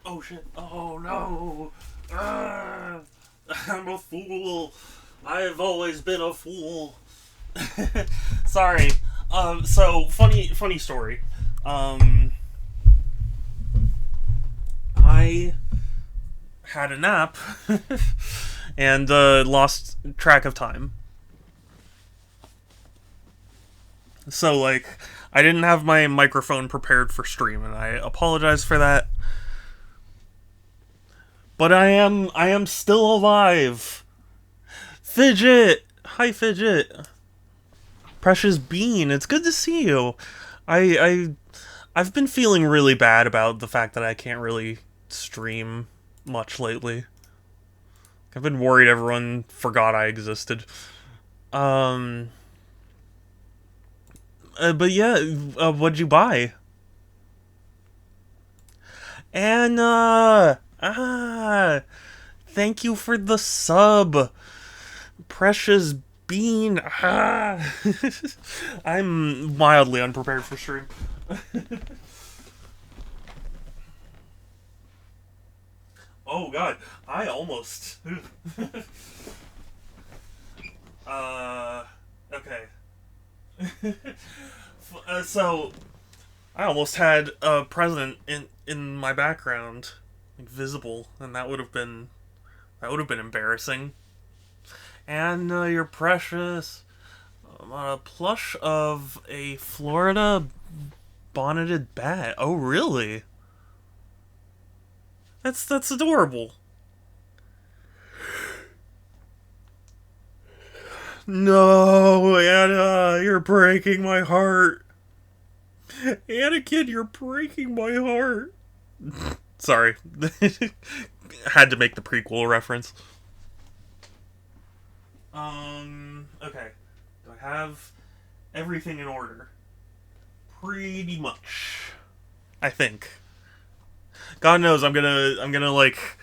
Oh shit. Oh no. Ah, I'm a fool. I've always been a fool. Sorry. So funny story. Um, I had a nap and lost track of time. So like, I didn't have my microphone prepared for stream, and I apologize for that. But I am still alive. Fidget, hi Fidget. Precious Bean, it's good to see you. I I've been feeling really bad about the fact that I can't really stream much lately. I've been worried everyone forgot I existed. Um, but yeah, what'd you buy? Anna! Thank you for the sub. Precious Bean. I'm wildly unprepared for stream. Oh god, I almost. uh, okay. So I almost had a present in my background, like, visible, and that would have been embarrassing. And you're precious. A plush of a Florida bonneted bat. Oh, really? That's adorable. No, Anna, you're breaking my heart. Anakin, you're breaking my heart. Sorry. Had to make the prequel reference. Okay. Do I have everything in order? Pretty much. I think. God knows I'm gonna like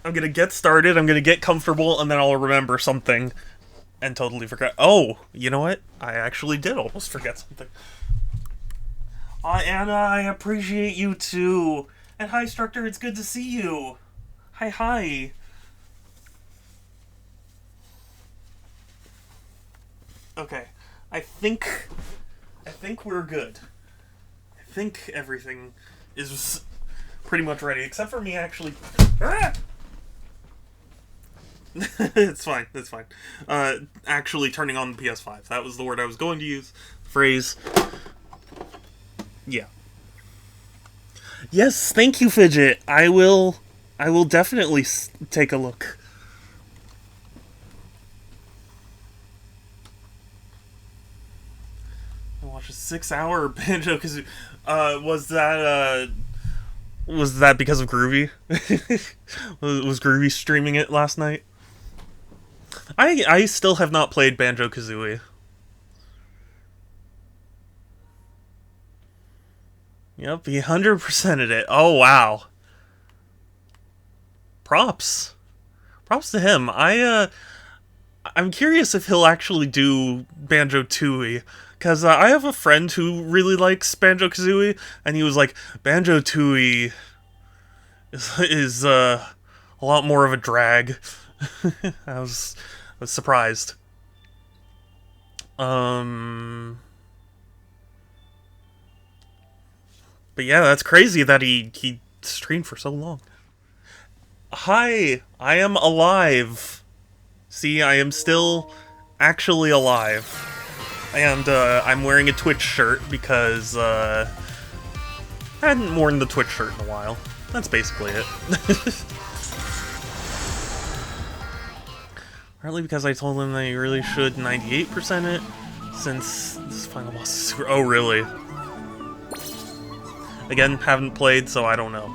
I'm gonna get started, I'm gonna get comfortable, and then I'll remember something and totally forget. Oh, you know what? I actually did almost forget something. Anna, I appreciate you too. And hi, Structor, it's good to see you. Hi, hi. Okay, I think, I think we're good. I think everything is pretty much ready, except for me actually. Ah! It's fine. It's fine. Actually turning on the PS5. That was the word I was going to use. Phrase. Yeah. Yes, thank you, Fidget. I will. I will definitely take a look. I watched a 6-hour Banjo Kazooie. Was that because of Groovy? was Groovy streaming it last night? I still have not played Banjo Kazooie. Yep, he 100%ed it. Oh wow. Props. Props to him. I'm curious if he'll actually do Banjo Tooie, because I have a friend who really likes Banjo Kazooie, and he was like, Banjo Tooie is a lot more of a drag. I was surprised. Um, but yeah, that's crazy that he streamed for so long. Hi, I am alive. See, I am still actually alive. And I'm wearing a Twitch shirt because I hadn't worn the Twitch shirt in a while. That's basically it. Partly because I told him that he really should 98% it, since this final boss is super. Oh, really? Again, haven't played, so I don't know.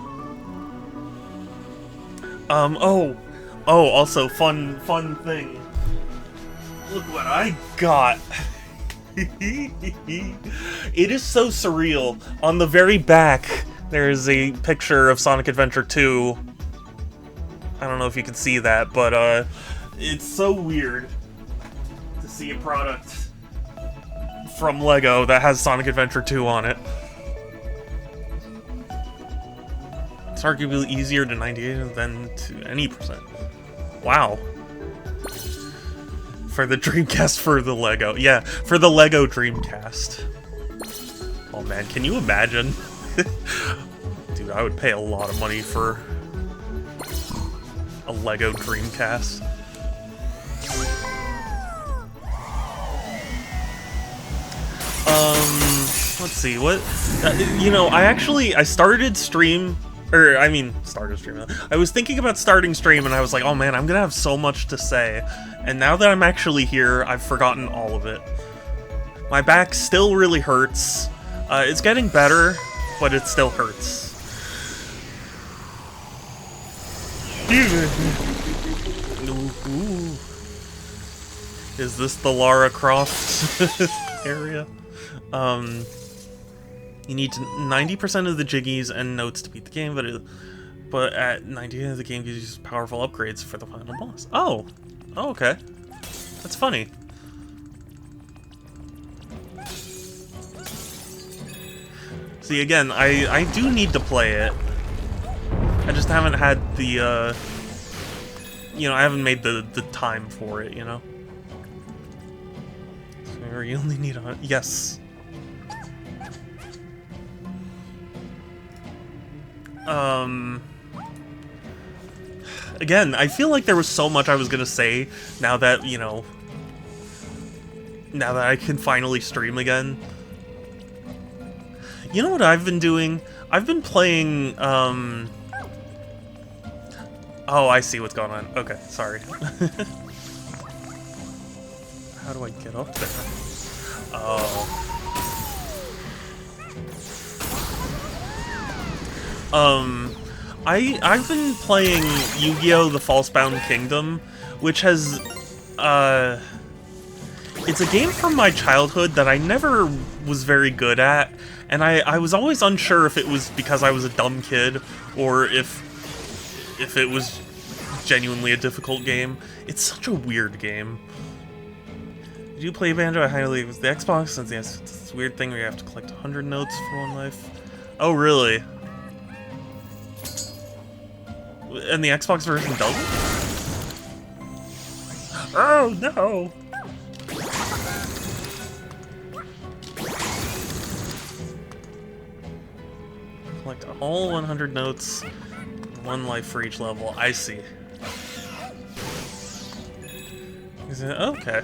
Also, fun thing. Look what I got. It is so surreal. On the very back, there is a picture of Sonic Adventure 2. I don't know if you can see that, but it's so weird to see a product from Lego that has Sonic Adventure 2 on it. It's arguably easier to 98 than to any percent. Wow. For the Dreamcast, for the Lego. Yeah, for the Lego Dreamcast. Oh man, can you imagine? Dude, I would pay a lot of money for a Lego Dreamcast. Let's see, what, you know, I started stream, or, I mean, I was thinking about starting stream, and I was like, oh man, I'm gonna have so much to say, and now that I'm actually here, I've forgotten all of it. My back still really hurts, it's getting better, but it still hurts. Ooh. Is this the Lara Croft area? You need 90% of the jiggies and notes to beat the game, but at 90% of the game, you use powerful upgrades for the final boss. Oh, okay. That's funny. See, again, I do need to play it. I just haven't had the, you know, I haven't made the time for it, you know? So you only need a... Yes. Again, I feel like there was so much I was gonna say now that, you know, now that I can finally stream again. You know what I've been doing? I've been playing, oh, I see what's going on. Okay, sorry. How do I get up there? Oh. I've been playing Yu-Gi-Oh! The False-Bound Kingdom, which has, it's a game from my childhood that I never was very good at, and I was always unsure if it was because I was a dumb kid, or if it was genuinely a difficult game. It's such a weird game. Did you play Banjo? I highly with the Xbox, since yes, it's this weird thing where you have to collect 100 notes for one life. Oh, really? And the Xbox version doesn't? Oh, no! Collect all 100 notes, one life for each level. I see. Is it? Okay.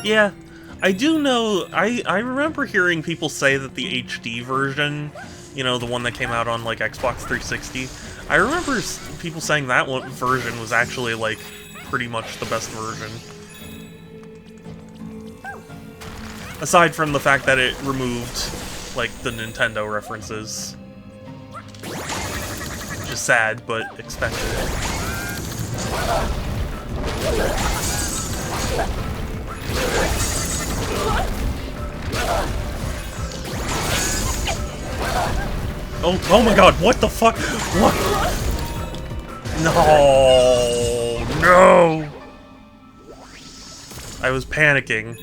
Yeah, I do know, I remember hearing people say that the HD version, you know, the one that came out on, like, Xbox 360, I remember people saying that one version was actually, like, pretty much the best version. Aside from the fact that it removed, like, the Nintendo references. Which is sad, but expected. Oh my god, what the fuck? What? No, no! I was panicking.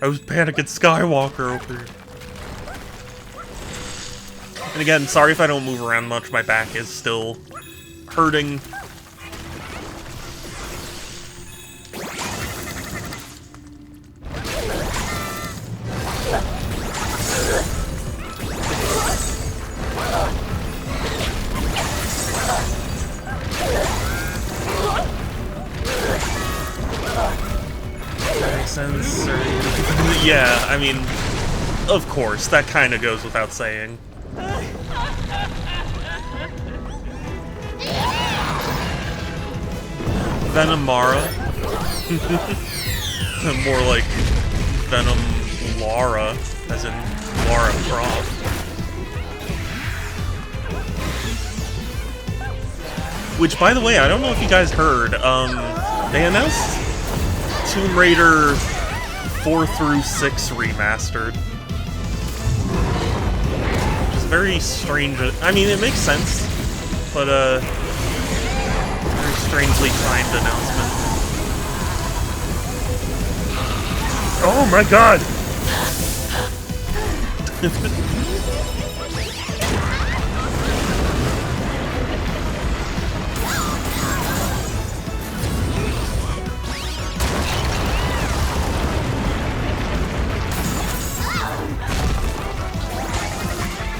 I was panicking Skywalker over here. And again, sorry if I don't move around much, my back is still hurting. Sense, or... yeah, I mean, of course, that kind of goes without saying. Venomara. More like Venom Lara, as in Lara Croft. Which, by the way, I don't know if you guys heard, they announced Tomb Raider 4 through 6 remastered. Which is very strange. I mean, it makes sense, but very strangely timed announcement. Oh my god!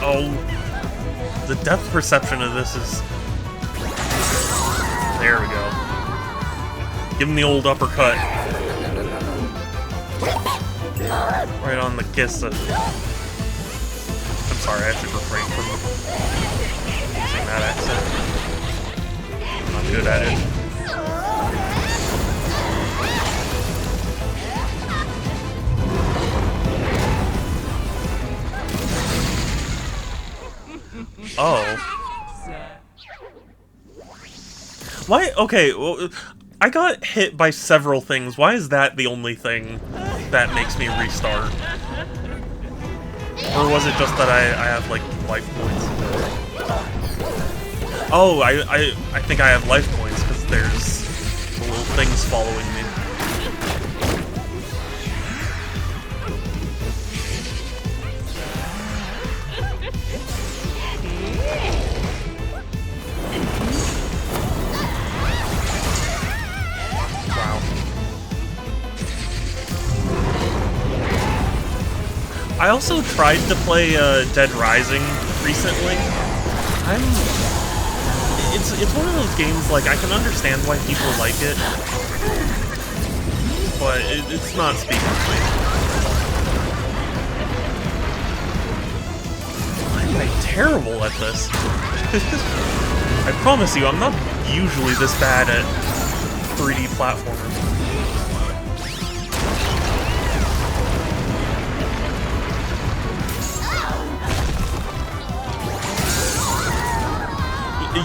Oh, the depth perception of this is... There we go. Give him the old uppercut. Right on the kiss. I'm sorry, I should refrain from using that accent. I'm not good at it. Oh. Why? Okay, well, I got hit by several things. Why is that the only thing that makes me restart? Or was it just that I have, like, life points? Oh, I think I have life points, because there's the little things following me. I also tried to play Dead Rising recently. It's one of those games, like, I can understand why people like it, but it's not speaking to me. Why am I terrible at this? I promise you, I'm not usually this bad at 3D platformers.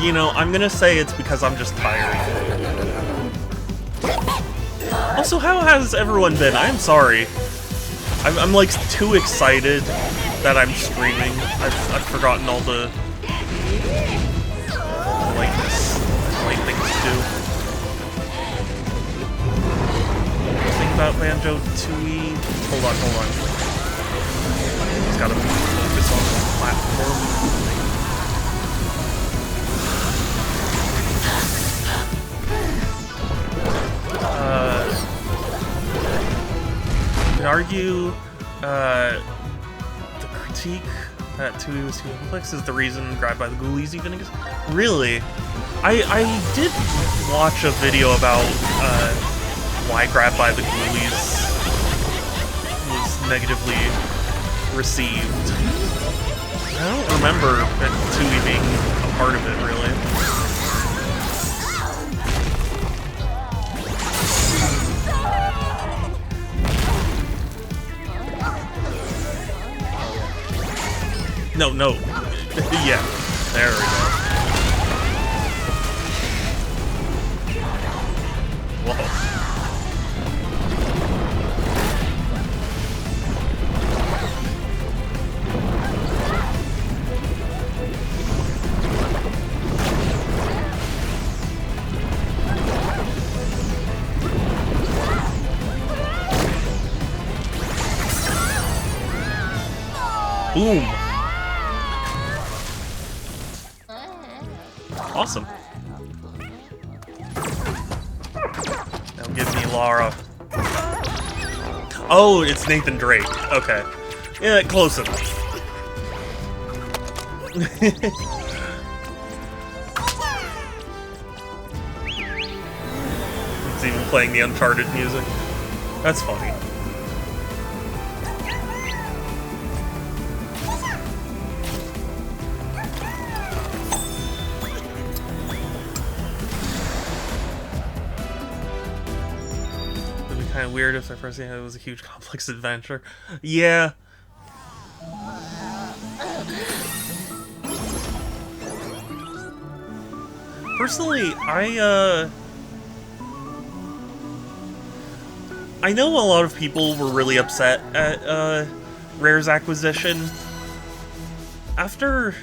You know, I'm gonna say it's because I'm just tired. Also, how has everyone been? I'm sorry. I'm like too excited that I'm screaming. I've forgotten all the light things to do. Think about Banjo-Tooie. Hold on. Just gotta focus on the platform. You could argue the critique that 2 was too complex is the reason Grabbed by the Ghoulies even exists. Really? I did watch a video about why Grabbed by the Ghoulies was negatively received. I don't remember Tui being a part of it, really. No. Yeah, there we go. Whoa. Boom. Awesome. Now give me Lara. Oh, it's Nathan Drake. Okay. Yeah, close enough. It's even playing the Uncharted music. That's funny. Kind of weird if I first thing it was a huge complex adventure. Yeah. Personally, I know a lot of people were really upset at Rare's acquisition. After...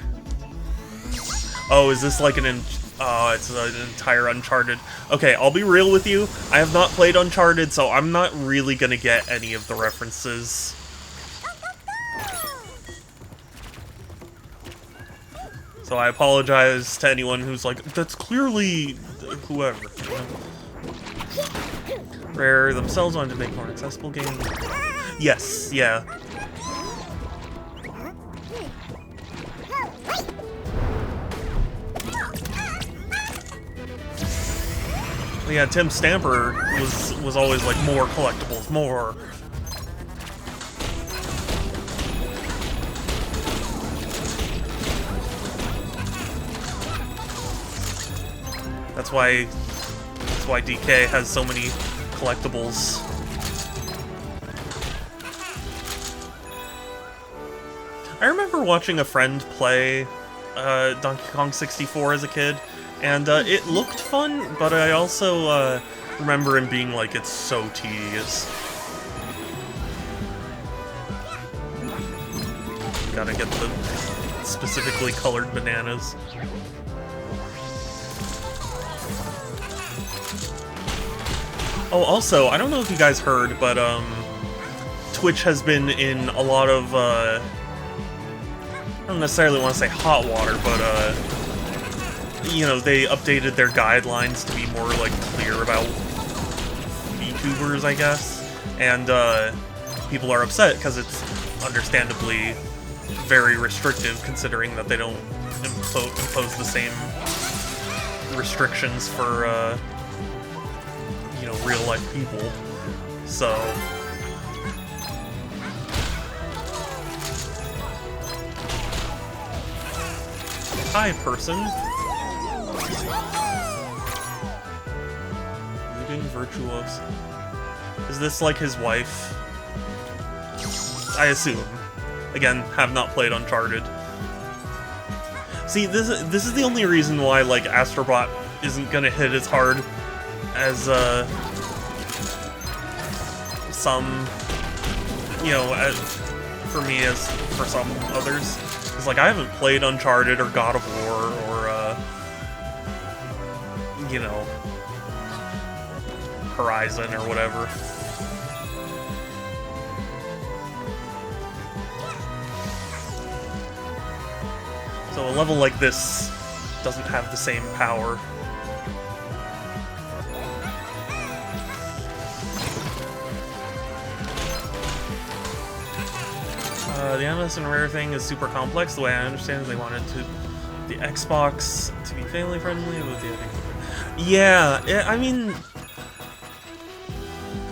Oh, is this like Oh, it's an entire Uncharted. Okay, I'll be real with you. I have not played Uncharted, so I'm not really gonna get any of the references. So I apologize to anyone who's like, that's clearly whoever. Rare themselves wanted to make more accessible games. Yes, yeah. Yeah, Tim Stamper was always like more collectibles, more. That's why DK has so many collectibles. I remember watching a friend play Donkey Kong 64 as a kid, and it looked fun, but I also remember him being like, it's so tedious. Gotta get the specifically colored bananas. Oh, also, I don't know if you guys heard, but Twitch has been in a lot of, I don't necessarily want to say hot water, but, you know, they updated their guidelines to be more, like, clear about VTubers, I guess, and people are upset because it's understandably very restrictive, considering that they don't impose the same restrictions for, you know, real-life people, so... Hi, person. Looting Virtuos. Is this like his wife? I assume. Again, have not played Uncharted. See, this is the only reason why, like, Astrobot isn't gonna hit as hard as, some, you know, for me as for some others. It's like, I haven't played Uncharted or God of War or, you know, Horizon or whatever. So a level like this doesn't have the same power. The animus and rare thing is super complex. The way I understand it, they wanted the Xbox to be family friendly with the... Yeah, I mean...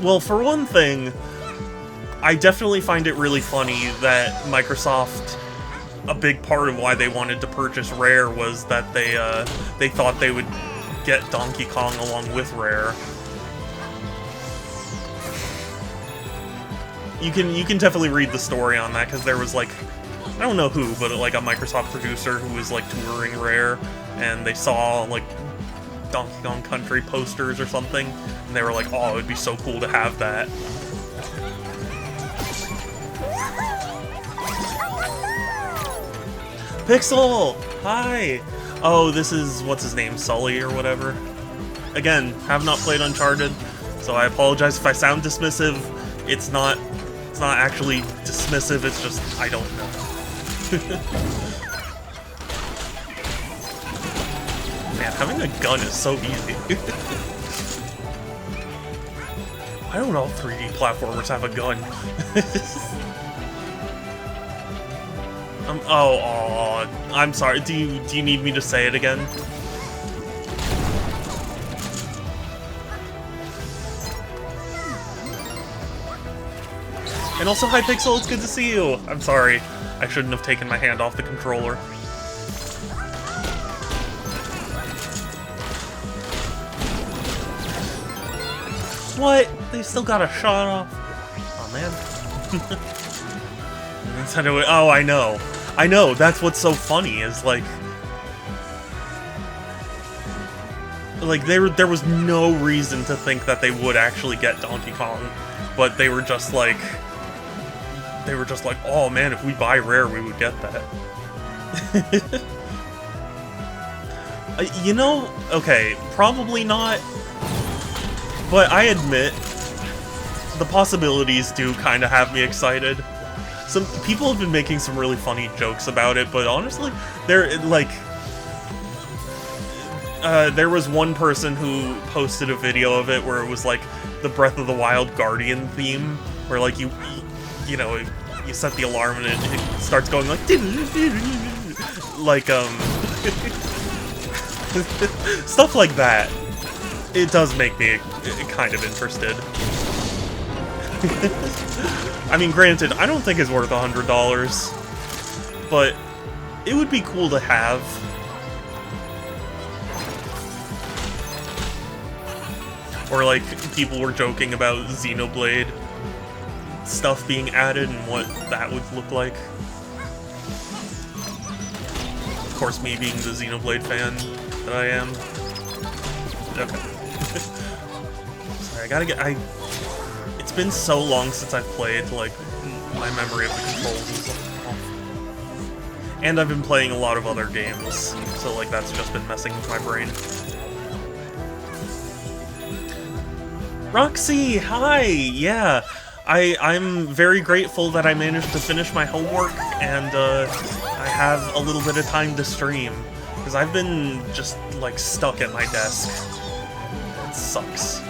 Well, for one thing, I definitely find it really funny that Microsoft... A big part of why they wanted to purchase Rare was that they thought they would get Donkey Kong along with Rare. You can definitely read the story on that, because there was, like, I don't know who, but, like, a Microsoft producer who was, like, touring Rare, and they saw, like, Donkey Kong Country posters or something, and they were like, oh, it would be so cool to have that. Pixel! Hi! Oh, this is, what's his name, Sully or whatever? Again, have not played Uncharted, so I apologize if I sound dismissive. It's not actually dismissive, it's just, I don't know. Man, having a gun is so easy. Why don't all 3D platformers have a gun? Oh, I'm sorry, do you need me to say it again? And also, hi Pixel, it's good to see you! I'm sorry, I shouldn't have taken my hand off the controller. What? They still got a shot off? Oh man. Oh, I know. I know, that's what's so funny, is like... Like, there was no reason to think that they would actually get Donkey Kong, but they were just like... oh man, if we buy Rare, we would get that. You know, okay, probably not, but I admit, the possibilities do kind of have me excited. Some people have been making some really funny jokes about it, but honestly, there was one person who posted a video of it where it was like the Breath of the Wild Guardian theme, where like you know, you set the alarm and it starts going like stuff like that. it does make me kind of interested. I mean, granted, I don't think it's worth $100, but it would be cool to have. Or, like, people were joking about Xenoblade stuff being added and what that would look like. Of course, me being the Xenoblade fan that I am. Okay. Sorry, I gotta get... It's been so long since I've played, like, my memory of the controls is off. And I've been playing a lot of other games, so, like, that's just been messing with my brain. Roxy, hi! Yeah, I'm very grateful that I managed to finish my homework, and I have a little bit of time to stream, because I've been just, like, stuck at my desk. It sucks.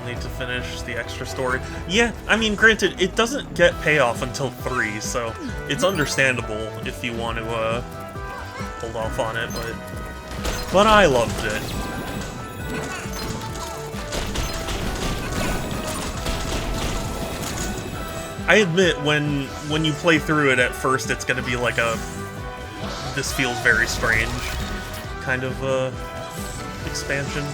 Need to finish the extra story. Yeah, I mean, granted, it doesn't get payoff until 3, so it's understandable if you want to hold off on it, but I loved it. I admit, when you play through it at first, it's gonna be like a this feels very strange kind of expansion.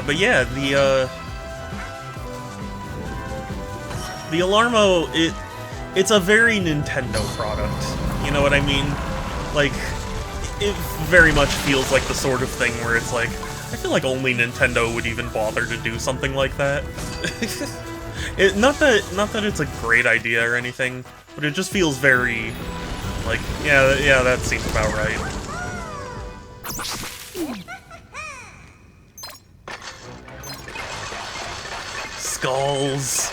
But yeah, the Alarmo, it's a very Nintendo product. You know what I mean? Like, it very much feels like the sort of thing where it's like, I feel like only Nintendo would even bother to do something like that. Not that it's a great idea or anything, but it just feels very, like, yeah, that seems about right. Skulls.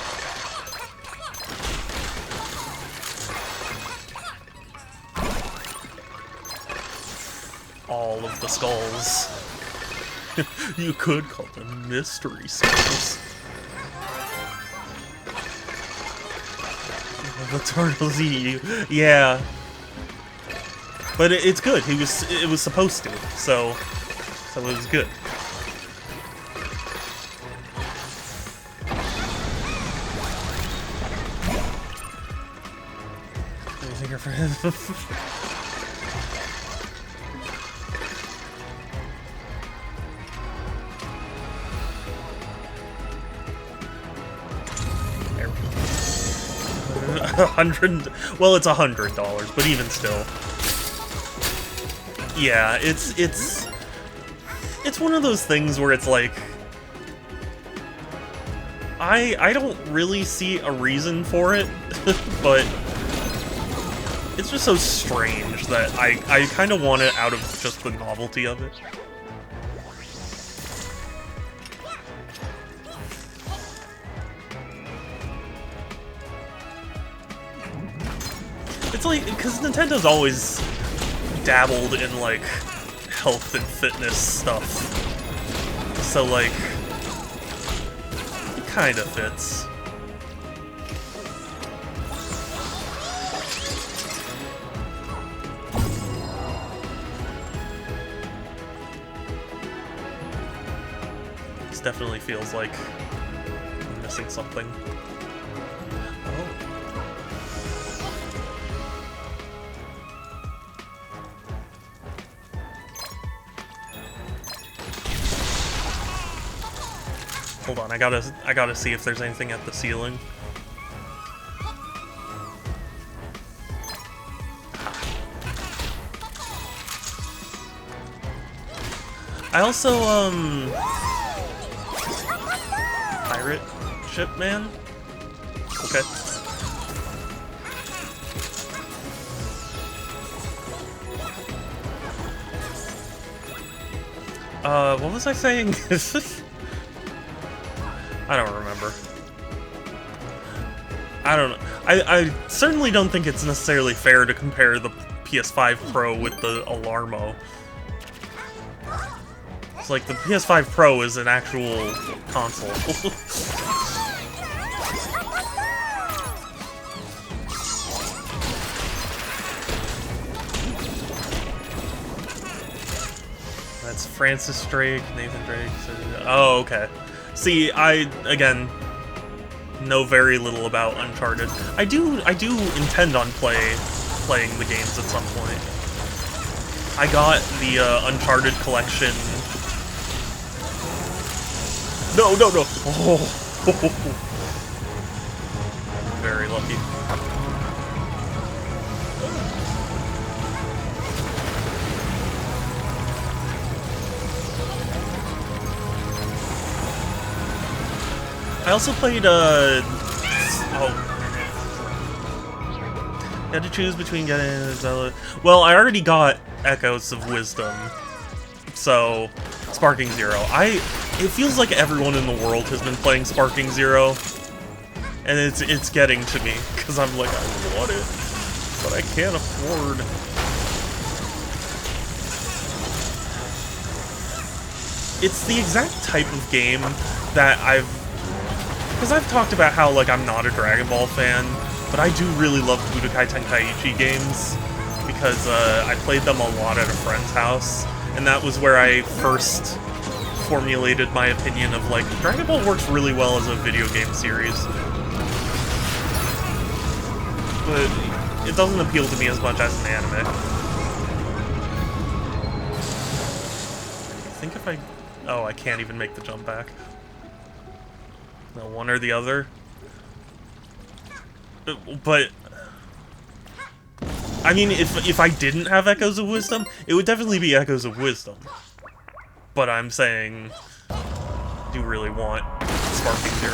All of the skulls. You could call them mystery skulls. The turtles eat you. Yeah. But it's good. It was supposed to. So it was good. For him. Well, it's $100, but even still. Yeah, it's one of those things where it's like, I don't really see a reason for it, but it's just so strange that I kind of want it out of just the novelty of it. It's like, because Nintendo's always dabbled in, like, health and fitness stuff. So, like, it kind of fits. This definitely feels like I'm missing something. Hold on, I gotta see if there's anything at the ceiling. I also, pirate ship man? Okay. What was I saying? I don't remember. I don't know. I certainly don't think it's necessarily fair to compare the PS5 Pro with the Alarmo. It's like the PS5 Pro is an actual console. That's Francis Drake, Nathan Drake. Oh, okay. See, again, know very little about Uncharted. I do intend on playing the games at some point. I got the Uncharted collection. No. Oh. Very lucky. I also played, You had to choose between getting Zelda. Well, I already got Echoes of Wisdom, so Sparking Zero. It feels like everyone in the world has been playing Sparking Zero, and it's getting to me because I'm like, I want it, but I can't afford. It's the exact type of game that because I've talked about how, like, I'm not a Dragon Ball fan, but I do really love Budokai Tenkaichi games, because I played them a lot at a friend's house, and that was where I first formulated my opinion of, like, Dragon Ball works really well as a video game series. But it doesn't appeal to me as much as an anime. I think if I... Oh, I can't even make the jump back. No, one or the other. But I mean, if I didn't have Echoes of Wisdom, it would definitely be Echoes of Wisdom. But I'm saying, I do really want Sparking Zero.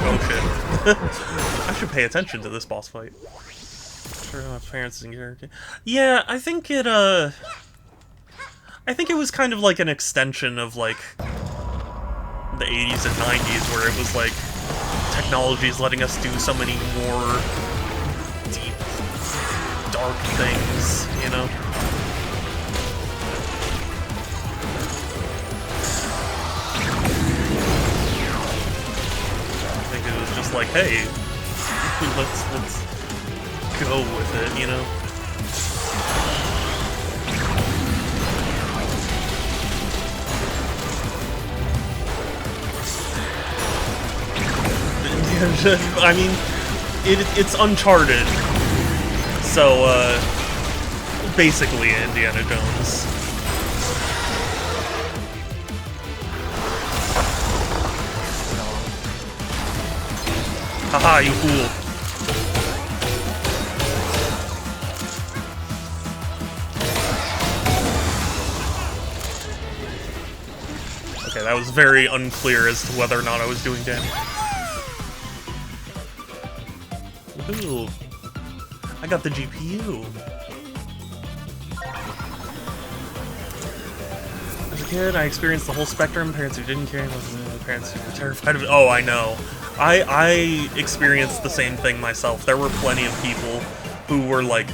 Oh shit! I should pay attention to this boss fight. Sure, my parents and character. Yeah, I think it was kind of like an extension of, like, the 80s and 90s, where it was like, technology is letting us do so many more deep, dark things, you know? I think it was just like, hey, let's go with it, you know? I mean, it's Uncharted, so, basically Indiana Jones. Haha, you fool. Okay, that was very unclear as to whether or not I was doing damage. Ooh, I got the GPU. As a kid, I experienced the whole spectrum. Parents who didn't care, parents who were terrified of it. Oh, I know. I experienced the same thing myself. There were plenty of people who were like,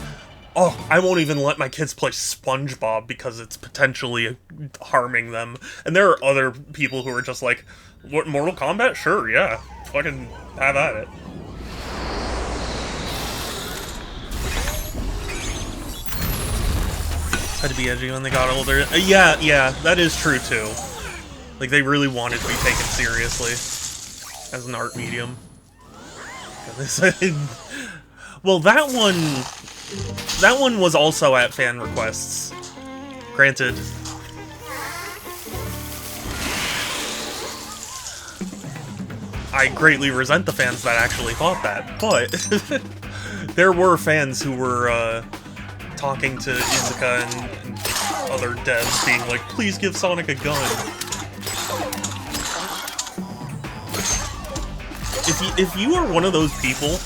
oh, I won't even let my kids play SpongeBob because it's potentially harming them. And there are other people who are just like, what, Mortal Kombat? Sure, yeah. Fucking have at it. Had to be edgy when they got older. Yeah, that is true too. Like, they really wanted to be taken seriously as an art medium. Well, that one was also at fan requests. Granted. I greatly resent the fans that actually thought that, but there were fans who were talking to Izuka and other devs being like, please give Sonic a gun. If you are one of those people,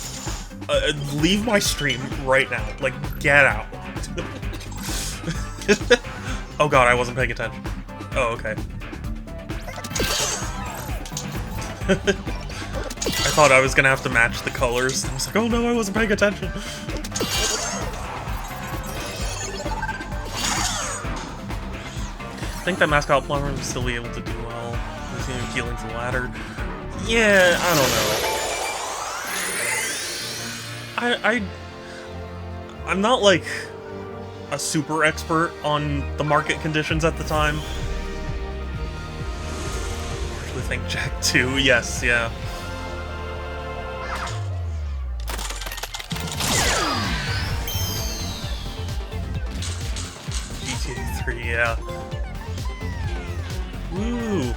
leave my stream right now. Like, get out. Oh god, I wasn't paying attention. Oh, okay. I thought I was gonna have to match the colors. I was like, oh no, I wasn't paying attention. I think that mascot plumber will still be able to do well. He's gonna be healing from the ladder. Yeah, I don't know. I'm not like a super expert on the market conditions at the time. I actually think Jack 2, yes, yeah. GTA 3, yeah. Woo!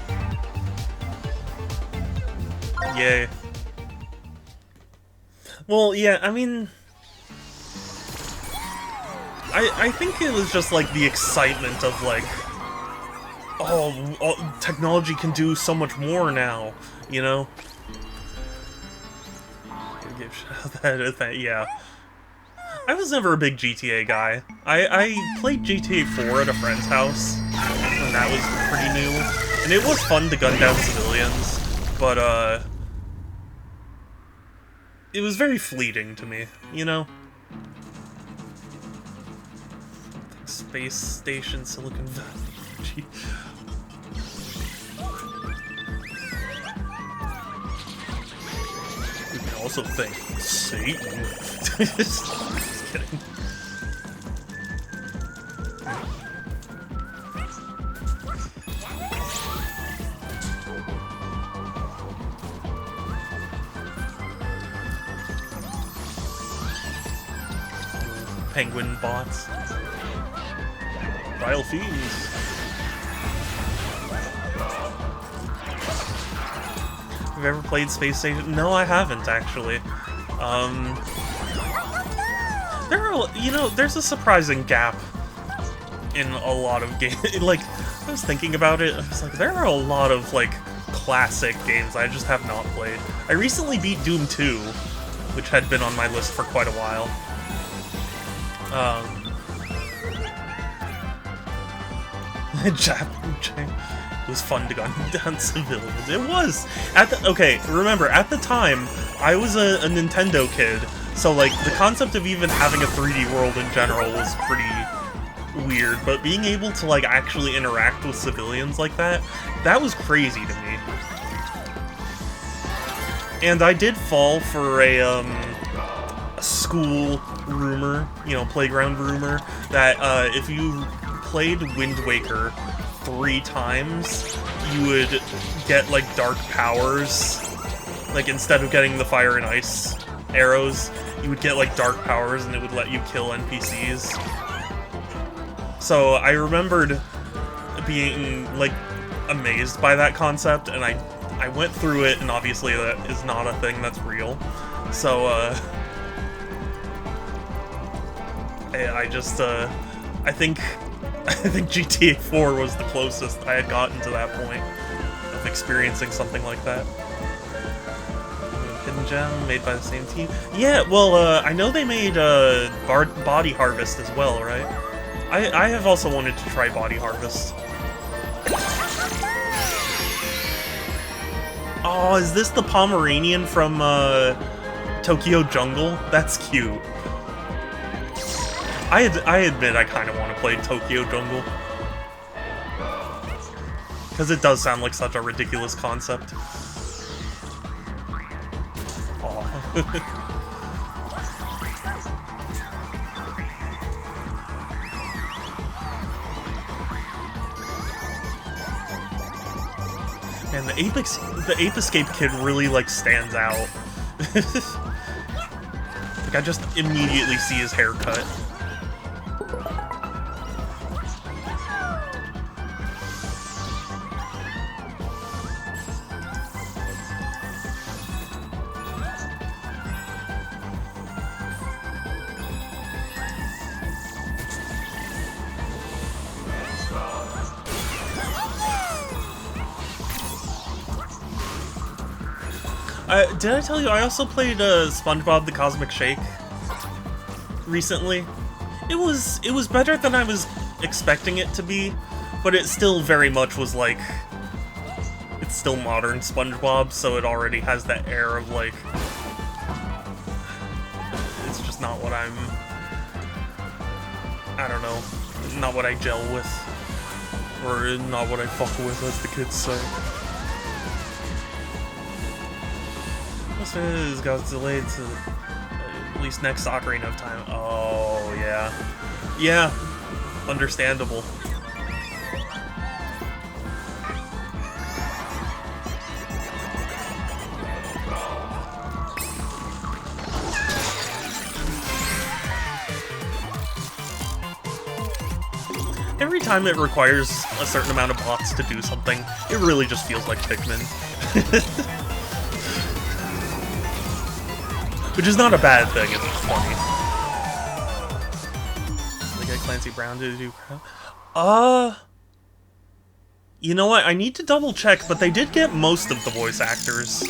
Yay. Well, yeah, I mean... I think it was just, like, the excitement of, like... Oh, technology can do so much more now, you know? Yeah. I was never a big GTA guy. I played GTA 4 at a friend's house, and that was pretty new. And it was fun to gun down civilians, but, it was very fleeting to me, you know? Space Station, Silicon Valley. You can also thank Satan. Just kidding. Penguin bots. Vile fees. Have you ever played Space Station? No, I haven't, actually. There are, you know, there's a surprising gap in a lot of games. Like, I was thinking about it, I was like, there are a lot of, like, classic games I just have not played. I recently beat Doom 2, which had been on my list for quite a while. It was fun to gun down civilians. It was! Okay, remember, at the time, I was a Nintendo kid, so, like, the concept of even having a 3D world in general was pretty weird, but being able to, like, actually interact with civilians like that was crazy to me. And I did fall for a school rumor, you know, playground rumor, that, if you played Wind Waker 3 times, you would get, like, dark powers. Like, instead of getting the fire and ice arrows, you would get, like, dark powers, and it would let you kill NPCs. So, I remembered being, like, amazed by that concept, and I went through it, and obviously that is not a thing that's real. So, I think GTA 4 was the closest I had gotten to that point of experiencing something like that. Hidden Gem, made by the same team. Yeah, well, I know they made Body Harvest as well, right? I have also wanted to try Body Harvest. Oh, is this the Pomeranian from Tokyo Jungle? That's cute. I admit I kind of want to play Tokyo Jungle. Because it does sound like such a ridiculous concept. Aw. And the Ape Escape kid really, like, stands out. Like, I just immediately see his haircut. Did I tell you I also played SpongeBob the Cosmic Shake recently? It was better than I was expecting it to be, but it still very much was like, it's still modern SpongeBob, so it already has that air of like, it's just not what I don't know, not what I gel with, or not what I fuck with, as the kids say. This is got delayed to at least next Ocarina of Time. Oh, yeah. Yeah, understandable. Every time it requires a certain amount of bots to do something, it really just feels like Pikmin. Which is not a bad thing, it's funny. They get Clancy Brown to do... You know what, I need to double check, but they did get most of the voice actors,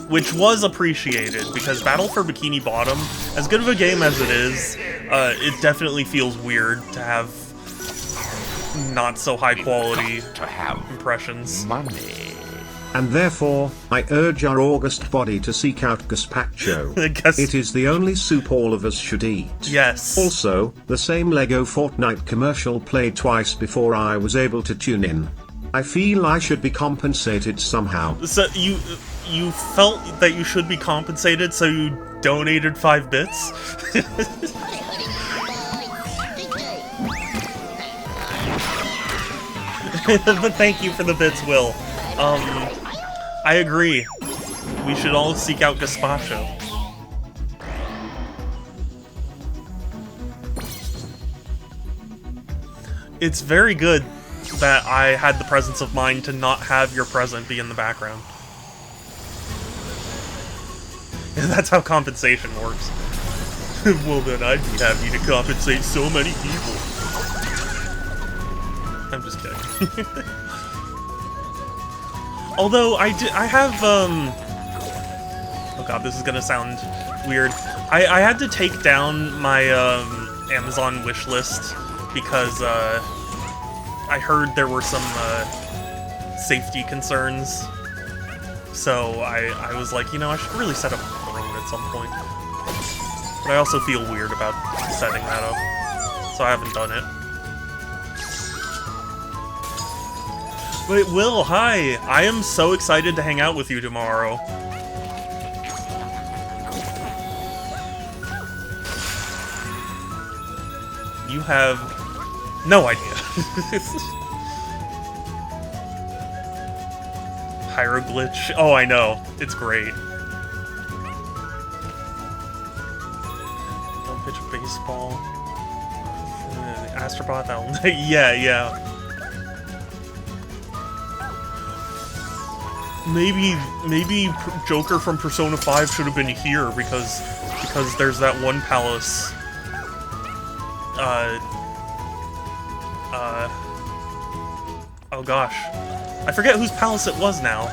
which was appreciated, because Battle for Bikini Bottom, as good of a game as it is, it definitely feels weird to have not so high quality impressions. Money. And therefore, I urge our august body to seek out gazpacho. It is the only soup all of us should eat. Yes. Also, the same Lego Fortnite commercial played twice before I was able to tune in. I feel I should be compensated somehow. So you felt that you should be compensated, so you donated 5 bits? But thank you for the bits, Will. I agree. We should all seek out gazpacho. It's very good that I had the presence of mind to not have your present be in the background. And that's how compensation works. Well then, I'd be happy to compensate so many people. I'm just kidding. Although, I have, oh god, this is gonna sound weird. I had to take down my, Amazon wish list because, I heard there were some, safety concerns. So, I was like, you know, I should really set up a throne at some point. But I also feel weird about setting that up. So I haven't done it. Wait, Will, hi! I am so excited to hang out with you tomorrow. You have no idea. Hieroglitch. Oh, I know. It's great. Don't pitch a baseball. Astrobot, that one. Yeah. Maybe Joker from Persona 5 should have been here because there's that one palace. Oh gosh. I forget whose palace it was now.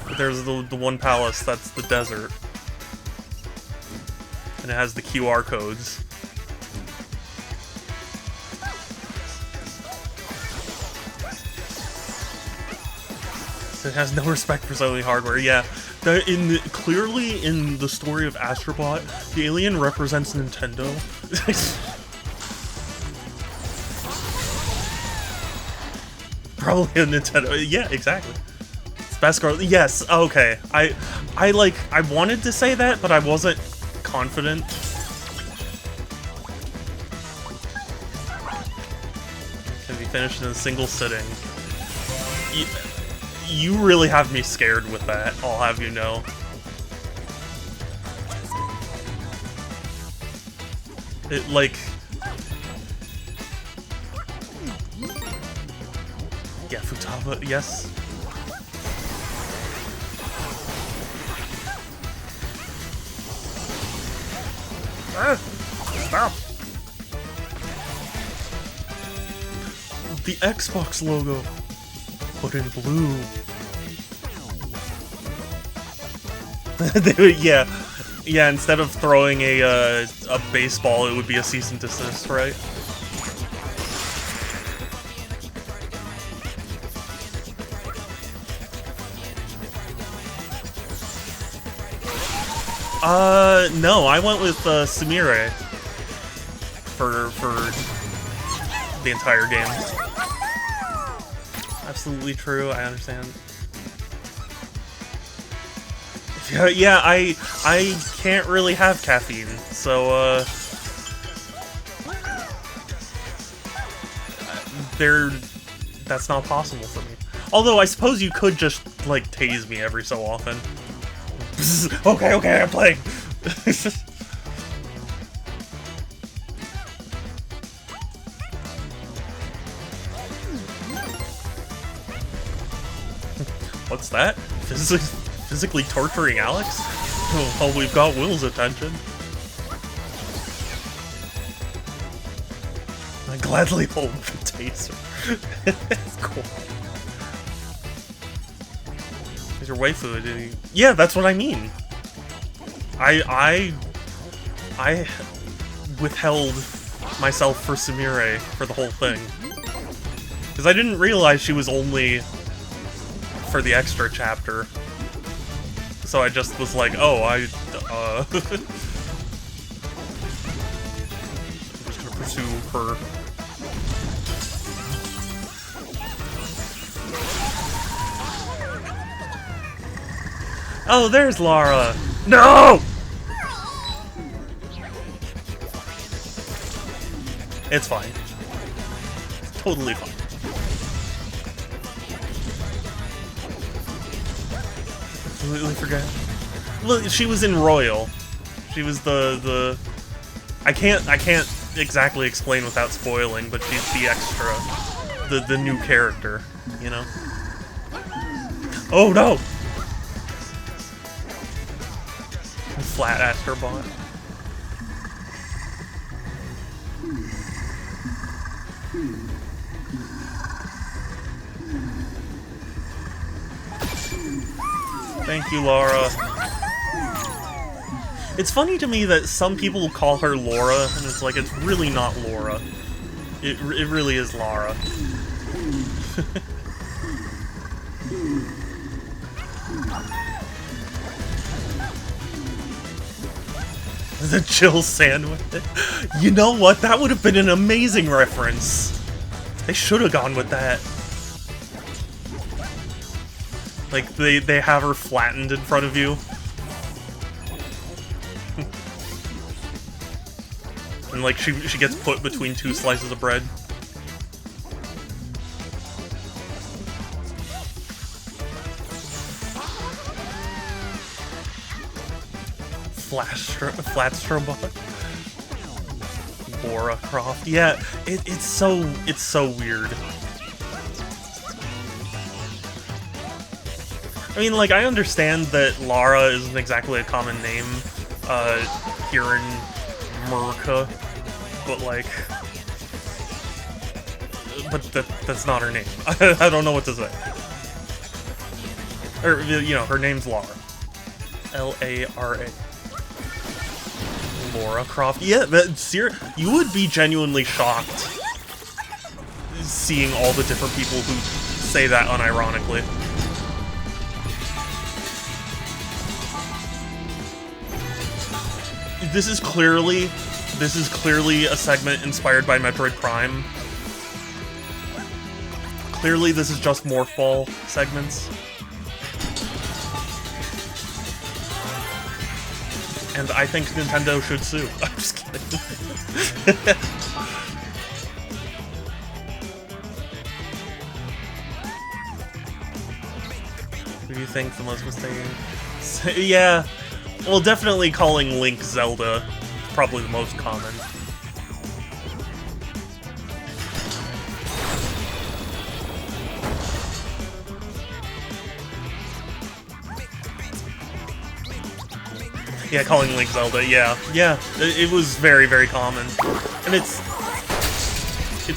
But there's the one palace that's the desert. And it has the QR codes. It has no respect for Sony hardware. Yeah, clearly in the story of Astrobot, the alien represents Nintendo. Probably a Nintendo. Yeah, exactly. It's best girl. Yes. Okay. I wanted to say that, but I wasn't confident. Can be finished in a single sitting. You really have me scared with that, I'll have you know. It, like... Yeah, Futaba, yes. Ah! Stop! The Xbox logo! But in blue. Yeah, Yeah, instead of throwing a baseball, it would be a cease and desist, right? No, I went with Sumire for the entire game. Absolutely true. I understand. Yeah, I can't really have caffeine, so that's not possible for me. Although I suppose you could just like tase me every so often. Okay, I'm playing. What's that? Physically torturing Alex? Oh, we've got Will's attention. I gladly hold the taser. It's cool. Is your waifu? Yeah, that's what I mean. I withheld myself for Sumire for the whole thing. Because I didn't realize she was only for the extra chapter. So I just was like, oh, I'm just gonna pursue her. Oh, there's Lara! No! It's fine. It's totally fine. Completely forgot. Look, she was in Royal. She was the I can't exactly explain without spoiling, but she's the extra, the new character, you know? Oh no! Flat Astro bot. Thank you, Laura. It's funny to me that some people call her Laura, and it's like, it's really not Laura. It really is Lara. The chill sandwich. You know what? That would have been an amazing reference. They should have gone with that. Like, they have her flattened in front of you. And, like, she gets put between two slices of bread. Flat Strobot. Laura Croft. Yeah, it's so weird. I mean, like, I understand that Lara isn't exactly a common name here in America, but like, that's not her name. I don't know what to say. Or, you know, her name's Lara. L-A-R-A. Laura Croft. Yeah, you would be genuinely shocked seeing all the different people who say that unironically. This is clearly a segment inspired by Metroid Prime. Clearly, this is just Morph Ball segments. And I think Nintendo should sue. I'm just kidding. Who do you think the most mistaken? Yeah. Well, definitely calling Link Zelda is probably the most common. Yeah, calling Link Zelda, yeah. Yeah, it was very, very common. And it's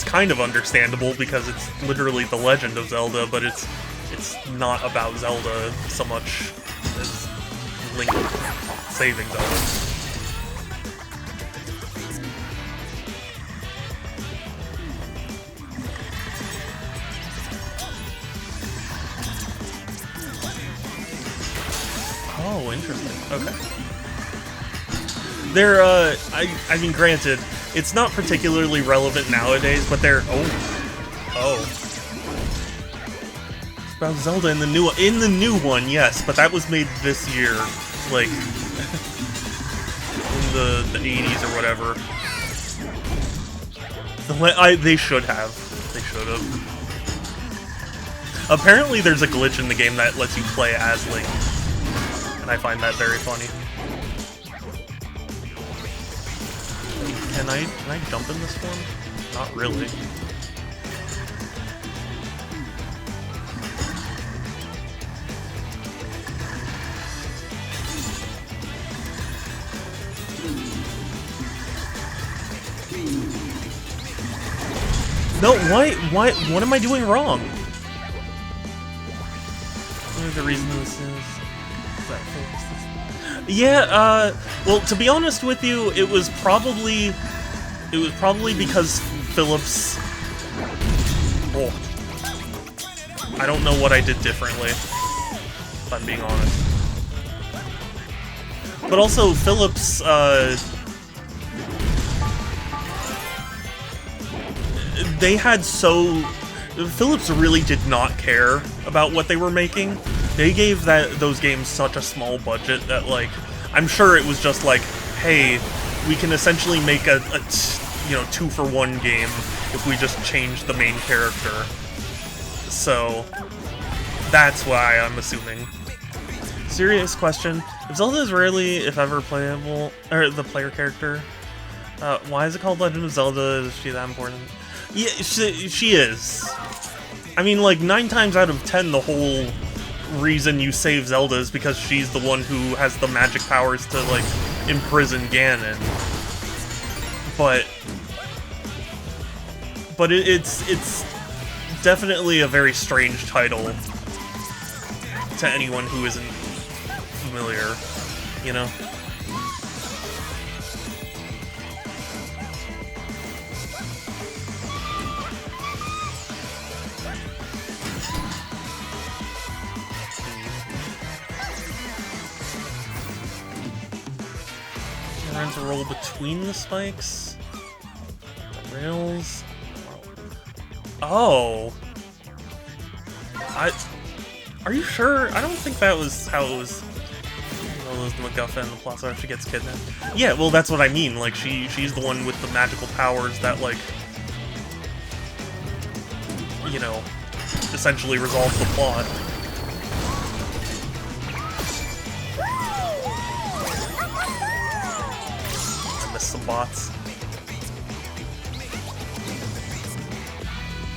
kind of understandable because it's literally the Legend of Zelda, but it's not about Zelda so much as Link saving Zelda. Oh, interesting. Okay. They're, I mean, granted, it's not particularly relevant nowadays, but they're, oh. It's about Zelda in the new one, yes, but that was made this year, like, in the 80s or whatever. They should have. They should have. Apparently there's a glitch in the game that lets you play as Link, and I find that very funny. Can I jump in this one? Not really. No, what am I doing wrong? What is the reason this is? Yeah, well, to be honest with you, it was probably because Phillips... Oh. I don't know what I did differently, if I'm being honest. But also, Phillips, Phillips really did not care about what they were making. They gave those games such a small budget that, like, I'm sure it was just like, hey, we can essentially make a 2-for-1 game if we just change the main character. So, that's why I'm assuming. Serious question. If Zelda is rarely, if ever, playable, or the player character, why is it called Legend of Zelda? Is she that important? Yeah, she is. I mean, like, 9 times out of 10, the whole reason you save Zelda is because she's the one who has the magic powers to, like, imprison Ganon. But it's definitely a very strange title to anyone who isn't familiar, you know? Learn to roll between the spikes. The rails. Oh. Are you sure? I don't think that was how it was. Well, it was the MacGuffin and the plot so she gets kidnapped. Yeah, well, that's what I mean. Like, she's the one with the magical powers that, like, you know, essentially resolve the plot. Some bots.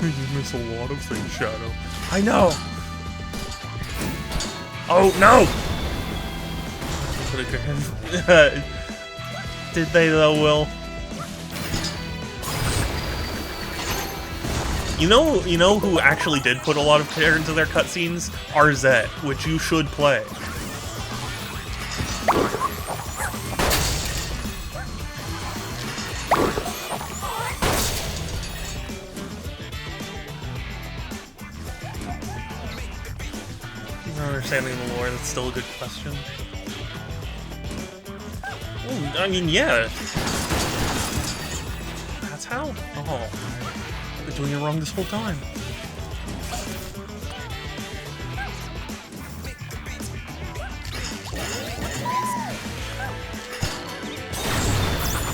You miss a lot of things, Shadow. I know! Oh, no! Did they, though, Will? You know who actually did put a lot of care into their cutscenes? RZ, which you should play. Understanding the lore, that's still a good question. Oh, I mean, yeah. That's how? Oh. I've been doing it wrong this whole time.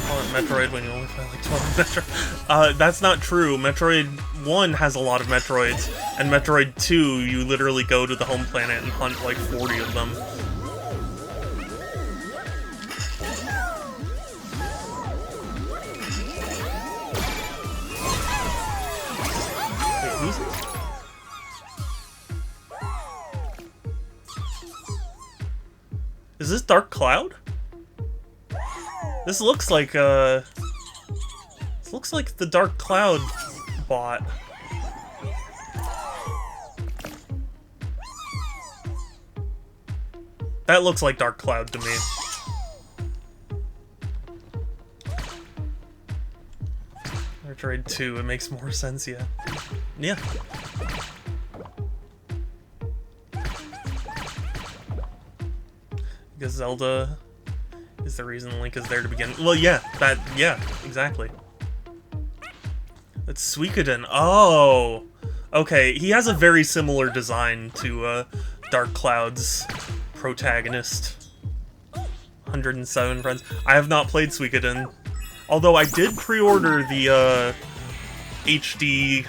Call it Metroid when you only find like 12 Metroid. That's not true. Metroid 1 has a lot of Metroids, and Metroid 2, you literally go to the home planet and hunt like 40 of them. Wait, who's this? Is this Dark Cloud? This looks like the Dark Cloud bot. That looks like Dark Cloud to me. Metroid 2, it makes more sense, yeah. Yeah. Because Zelda is the reason Link is there to begin. Well, yeah, yeah, exactly. That's Suikoden. Oh! Okay, he has a very similar design to Dark Cloud's protagonist. 107 friends. I have not played Suikoden. Although I did pre-order the HD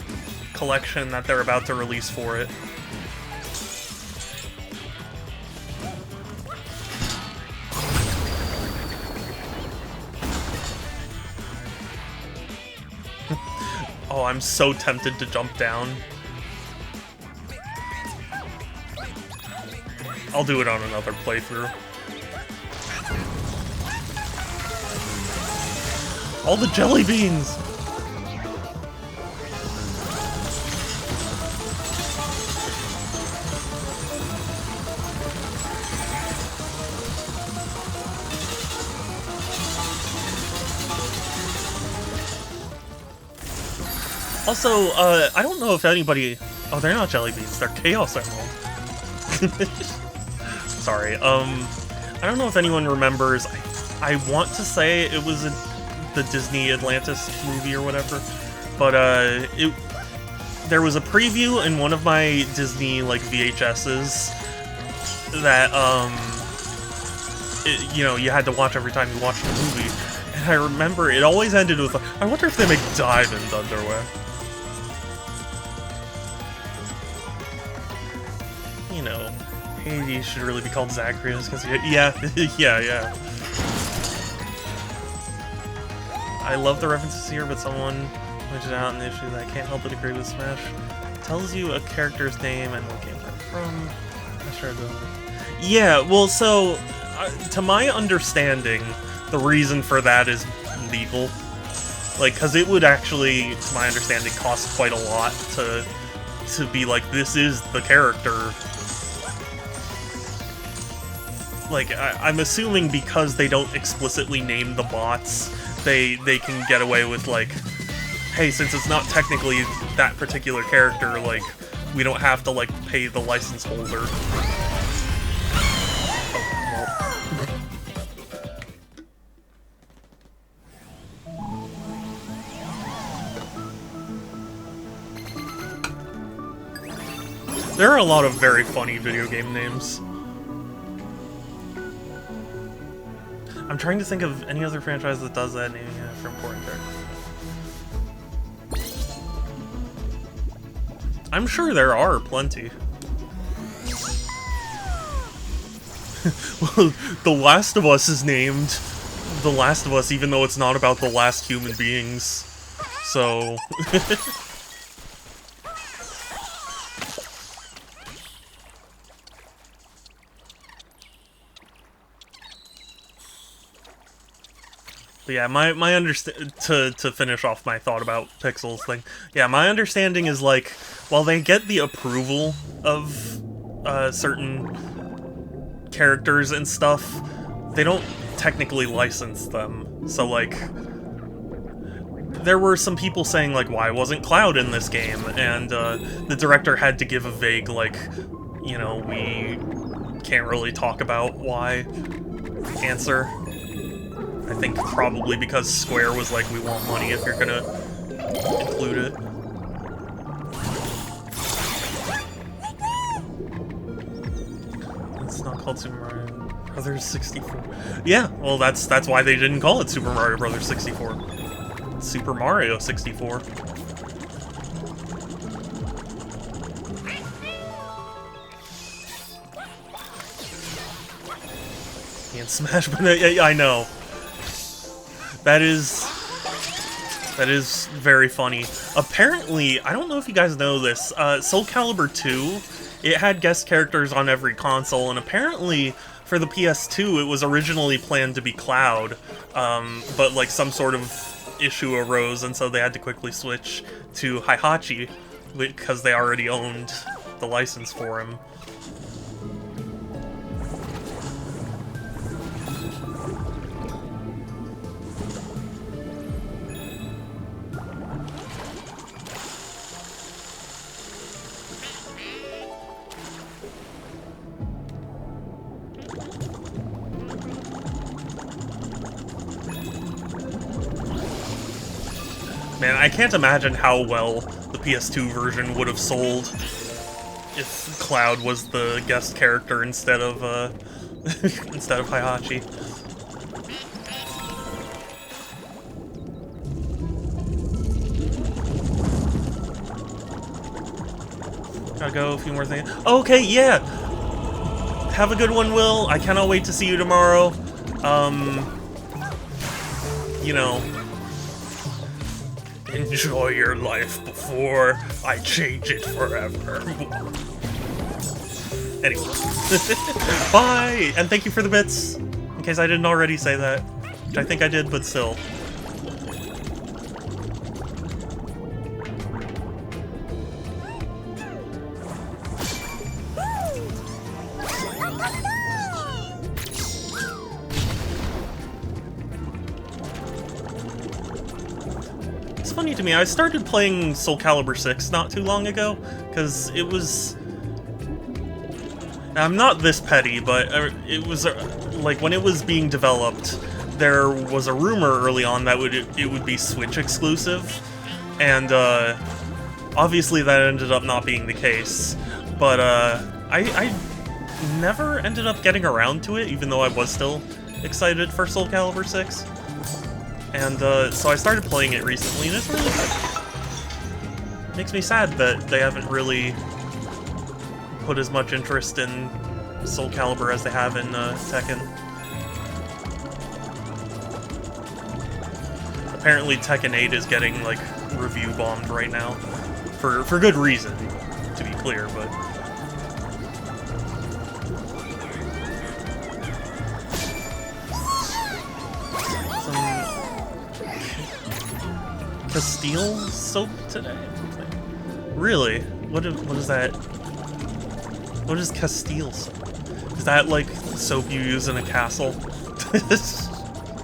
collection that they're about to release for it. Oh, I'm so tempted to jump down. I'll do it on another playthrough. All the jelly beans! Also, I don't know if anybody... Oh, they're not jelly beans, they're Chaos Emerald. Sorry, I don't know if anyone remembers, I want to say it was the Disney Atlantis movie or whatever, but, there was a preview in one of my Disney, like, VHSs that, you know, you had to watch every time you watched the movie, and I remember it always ended with, I wonder if they make diamond underwear. You know, Hades should really be called Zacharias, because, yeah, yeah. I love the references here, but someone pointed out an issue that I can't help but agree with Smash. It tells you a character's name and what game they're from. Astro. Yeah, well, so, to my understanding, the reason for that is legal. Like, because it would actually, to my understanding, cost quite a lot to be like, this is the character. Like, I'm assuming because they don't explicitly name the bots, they can get away with, like, hey, since it's not technically that particular character, like, we don't have to, like, pay the license holder. There are a lot of very funny video game names. I'm trying to think of any other franchise that does that naming for important characters. I'm sure there are plenty. Well, The Last of Us is named The Last of Us even though it's not about the last human beings. So... But yeah, my to finish off my thought about Pixels thing, yeah, my understanding is, like, while they get the approval of certain characters and stuff, they don't technically license them. So, like, there were some people saying, like, why wasn't Cloud in this game? And the director had to give a vague, like, you know, we can't really talk about why answer. I think probably because Square was like, we want money if you're gonna include it. It's not called Super Mario Brothers 64. Yeah, well that's why they didn't call it Super Mario Brothers 64. It's Super Mario 64. Can't smash, but I know. That is very funny. Apparently, I don't know if you guys know this, Soul Calibur 2, it had guest characters on every console, and apparently for the PS2 it was originally planned to be Cloud, but like some sort of issue arose, and so they had to quickly switch to Heihachi, because they already owned the license for him. Man, I can't imagine how well the PS2 version would have sold if Cloud was the guest character instead of instead of Heihachi. Gotta go, a few more things. Okay, yeah! Have a good one, Will. I cannot wait to see you tomorrow. You know, enjoy your life before I change it forever. Anyway. Bye! And thank you for the bits, in case I didn't already say that. Which I think I did, but still. It's funny to me, I started playing Soul Calibur 6 not too long ago, because it was... I'm not this petty, but it was, like, when it was being developed, there was a rumor early on that it would be Switch exclusive, and, obviously that ended up not being the case, but, I never ended up getting around to it, even though I was still excited for Soul Calibur 6. And, so I started playing it recently, and it's really good. Makes me sad that they haven't really put as much interest in Soul Calibur as they have in, Tekken. Apparently Tekken 8 is getting, like, review bombed right now. For good reason, to be clear, but... Castile soap today? Really? What is that? What is Castile soap? Is that like soap you use in a castle?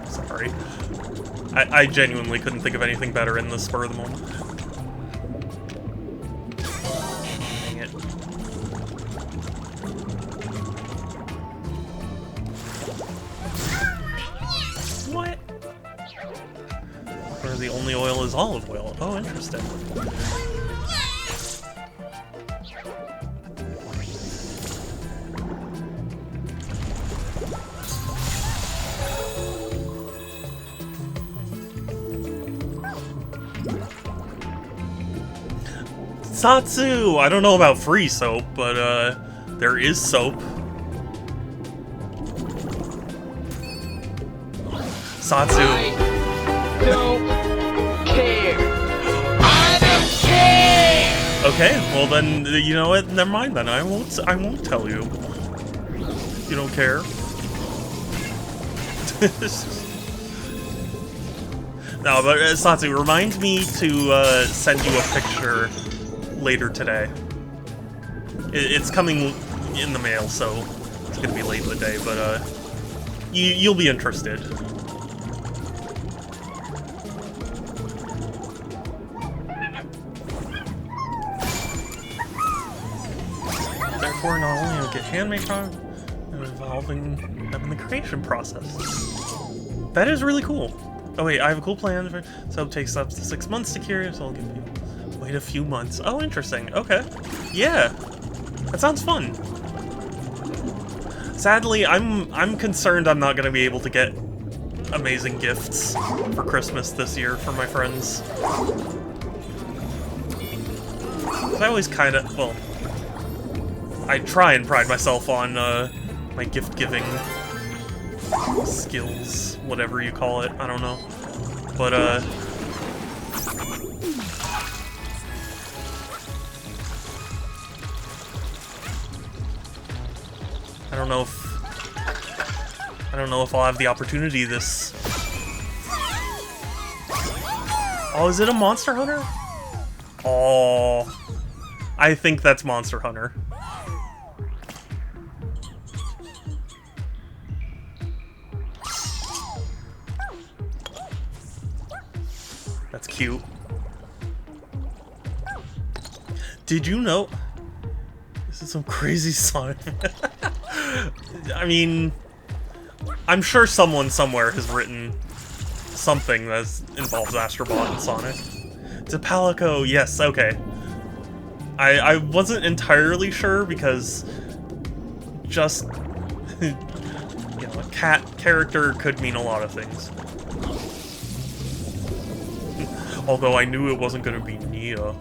Sorry. I genuinely couldn't think of anything better in the spur of the moment. Dang it. What? Where the only oil is olive oil. Oh, interesting. Satsu! I don't know about free soap, but, there is soap. Satsu. I don't care. I don't care! Okay, well then, you know what? Never mind then. I won't tell you. You don't care? No, but Satsu, remind me to send you a picture later today. It's coming in the mail, so it's gonna be late in the day, but you'll be interested. Therefore, not only will get handmade product, and involving them in the creation process. That is really cool. Oh wait, I have a cool plan for soap takes up to 6 months to cure, so I'll give you wait a few months. Oh, interesting. Okay. Yeah. That sounds fun. Sadly, I'm concerned I'm not gonna be able to get amazing gifts for Christmas this year for my friends. I always kind of, well, I try and pride myself on my gift-giving skills, whatever you call it, I don't know. But, I don't know if I'll have the opportunity this... Oh, is it a Monster Hunter? Oh, I think that's Monster Hunter. That's cute. Did you know? This is some crazy Sonic. I mean, I'm sure someone somewhere has written something that involves Astro Bot and Sonic. To Palico, yes, okay. I wasn't entirely sure because just, you know, a cat character could mean a lot of things. Although I knew it wasn't going to be Nia.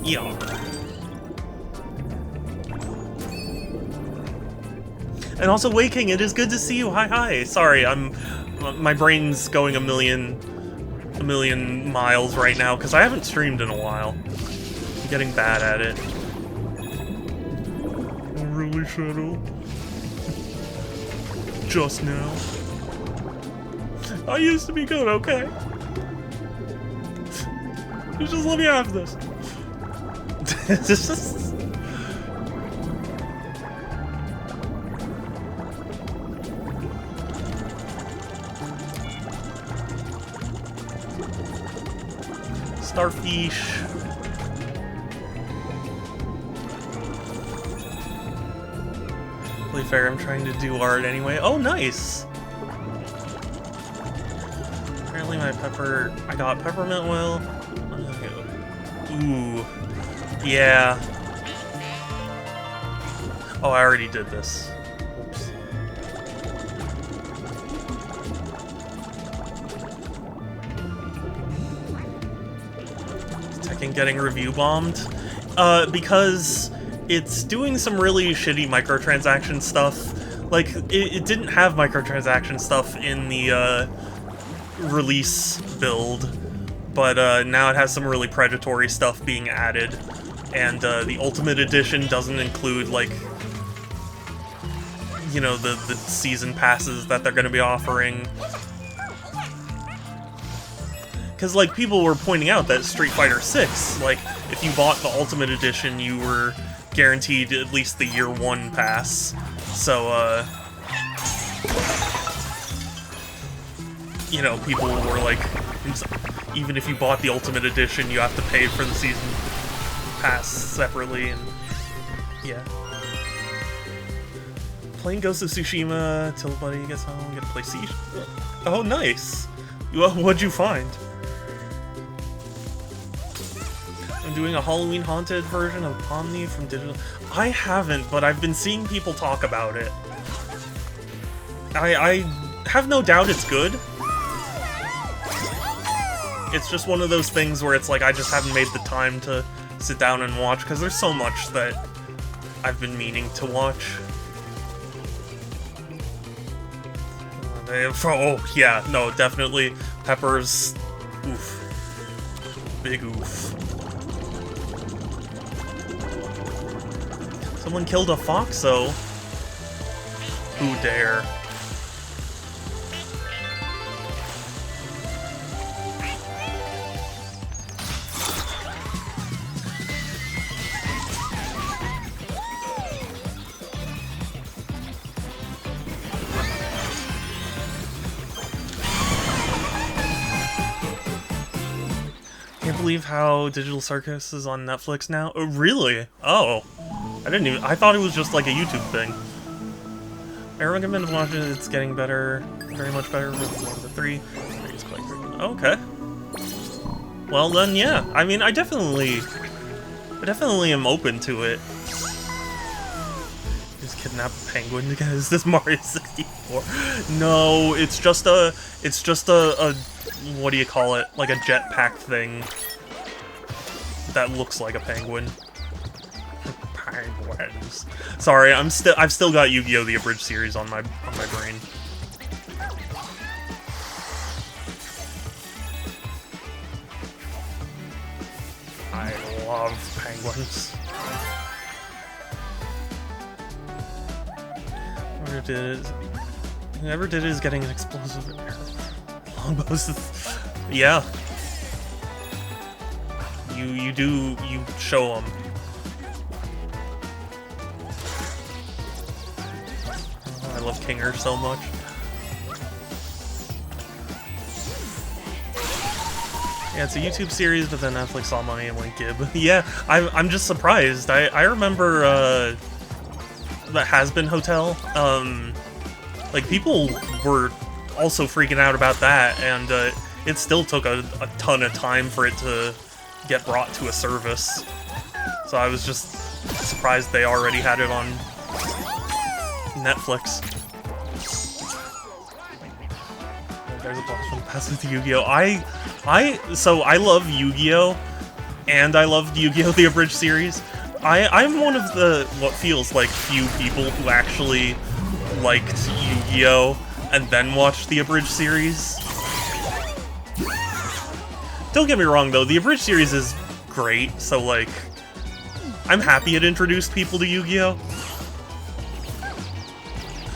Yeah. And also, Waking, it is good to see you. Hi. Sorry, my brain's going a million miles right now because I haven't streamed in a while. I'm getting bad at it. Oh, really, Shadow? Just now. I used to be good, okay? You just let me have this. Starfish. Really fair, I'm trying to do art anyway. Oh, nice! Apparently I got peppermint oil. Ooh. Yeah. Oh, I already did this. Oops. Is Tekken getting review bombed? Because it's doing some really shitty microtransaction stuff. Like, it didn't have microtransaction stuff in the, release build. But now it has some really predatory stuff being added, and the Ultimate Edition doesn't include, like, you know, the season passes that they're going to be offering. Because, like, people were pointing out that Street Fighter 6, like, if you bought the Ultimate Edition, you were guaranteed at least the Year 1 pass. So, you know, people were like, even if you bought the Ultimate Edition, you have to pay for the season pass separately, and yeah. Playing Ghost of Tsushima till Buddy gets home, get to play Siege. Oh, nice! What'd you find? I'm doing a Halloween Haunted version of Pomni from Digital... I haven't, but I've been seeing people talk about it. I have no doubt it's good. It's just one of those things where it's like I just haven't made the time to sit down and watch, because there's so much that I've been meaning to watch. Oh, yeah, no, definitely. Peppers, oof. Big oof. Someone killed a Foxo. Who dare? Believe how Digital Circus is on Netflix now? Oh, really? Oh. I thought it was just like a YouTube thing. I recommend watching it. It's getting better. Very much better with 1 to 3. 3 is quite good. Okay. Well then, yeah. I mean, I definitely am open to it. Just kidnap a penguin again. Is this Mario 64? No, it's just a what do you call it? Like a jetpack thing that looks like a penguin. Penguins. Sorry, I've still got Yu-Gi-Oh! The Abridged series on my brain. I love penguins. Whoever did it is getting an explosive arrow. Longbows. Yeah. You show them. Oh, I love Kinger so much. Yeah, it's a YouTube series, but then Netflix saw money and went gib. Yeah, I'm just surprised. I remember the Has Been Hotel. Like, people were also freaking out about that, and it still took a ton of time for it to get brought to a service. So I was just surprised they already had it on Netflix. There's a blast from the past with Yu-Gi-Oh! So I love Yu-Gi-Oh! And I love Yu-Gi-Oh! The Abridged series. I'm one of the, what feels like, few people who actually liked Yu-Gi-Oh! And then watched the Abridged series. Don't get me wrong, though, the Abridged series is great, so, like, I'm happy it introduced people to Yu-Gi-Oh!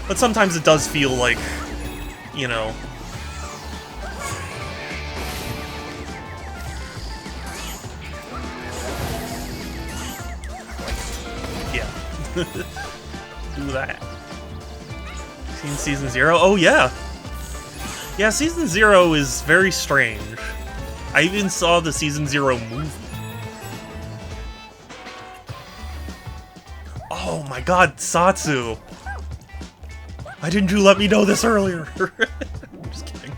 But sometimes it does feel like, you know... Yeah. Do that. Seen Season 0? Oh, yeah! Yeah, Season 0 is very strange. I even saw the Season 0 movie. Oh my god, Satsu! Why didn't you let me know this earlier? I'm just kidding.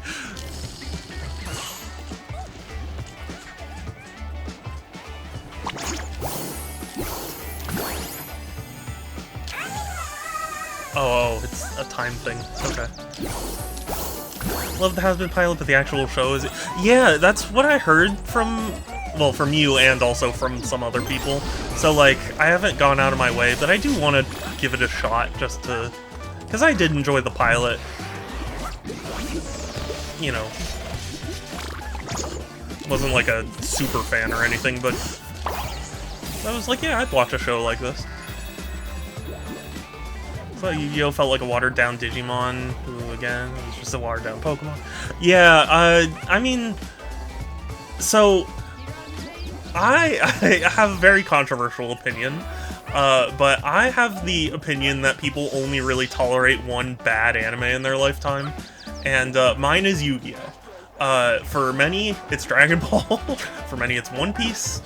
Oh, it's a time thing. Okay. Love the has-been pilot, but the actual show is... Yeah, that's what I heard from... Well, from you and also from some other people. So, like, I haven't gone out of my way, but I do want to give it a shot just to... Because I did enjoy the pilot. You know. Wasn't like a super fan or anything, but... I was like, yeah, I'd watch a show like this. So Yu-Gi-Oh! Felt like a watered-down Digimon, who, again, was just a watered-down Pokemon. Yeah, I mean... So... I have a very controversial opinion, but I have the opinion that people only really tolerate one bad anime in their lifetime, and mine is Yu-Gi-Oh! For many, it's Dragon Ball. For many, it's One Piece.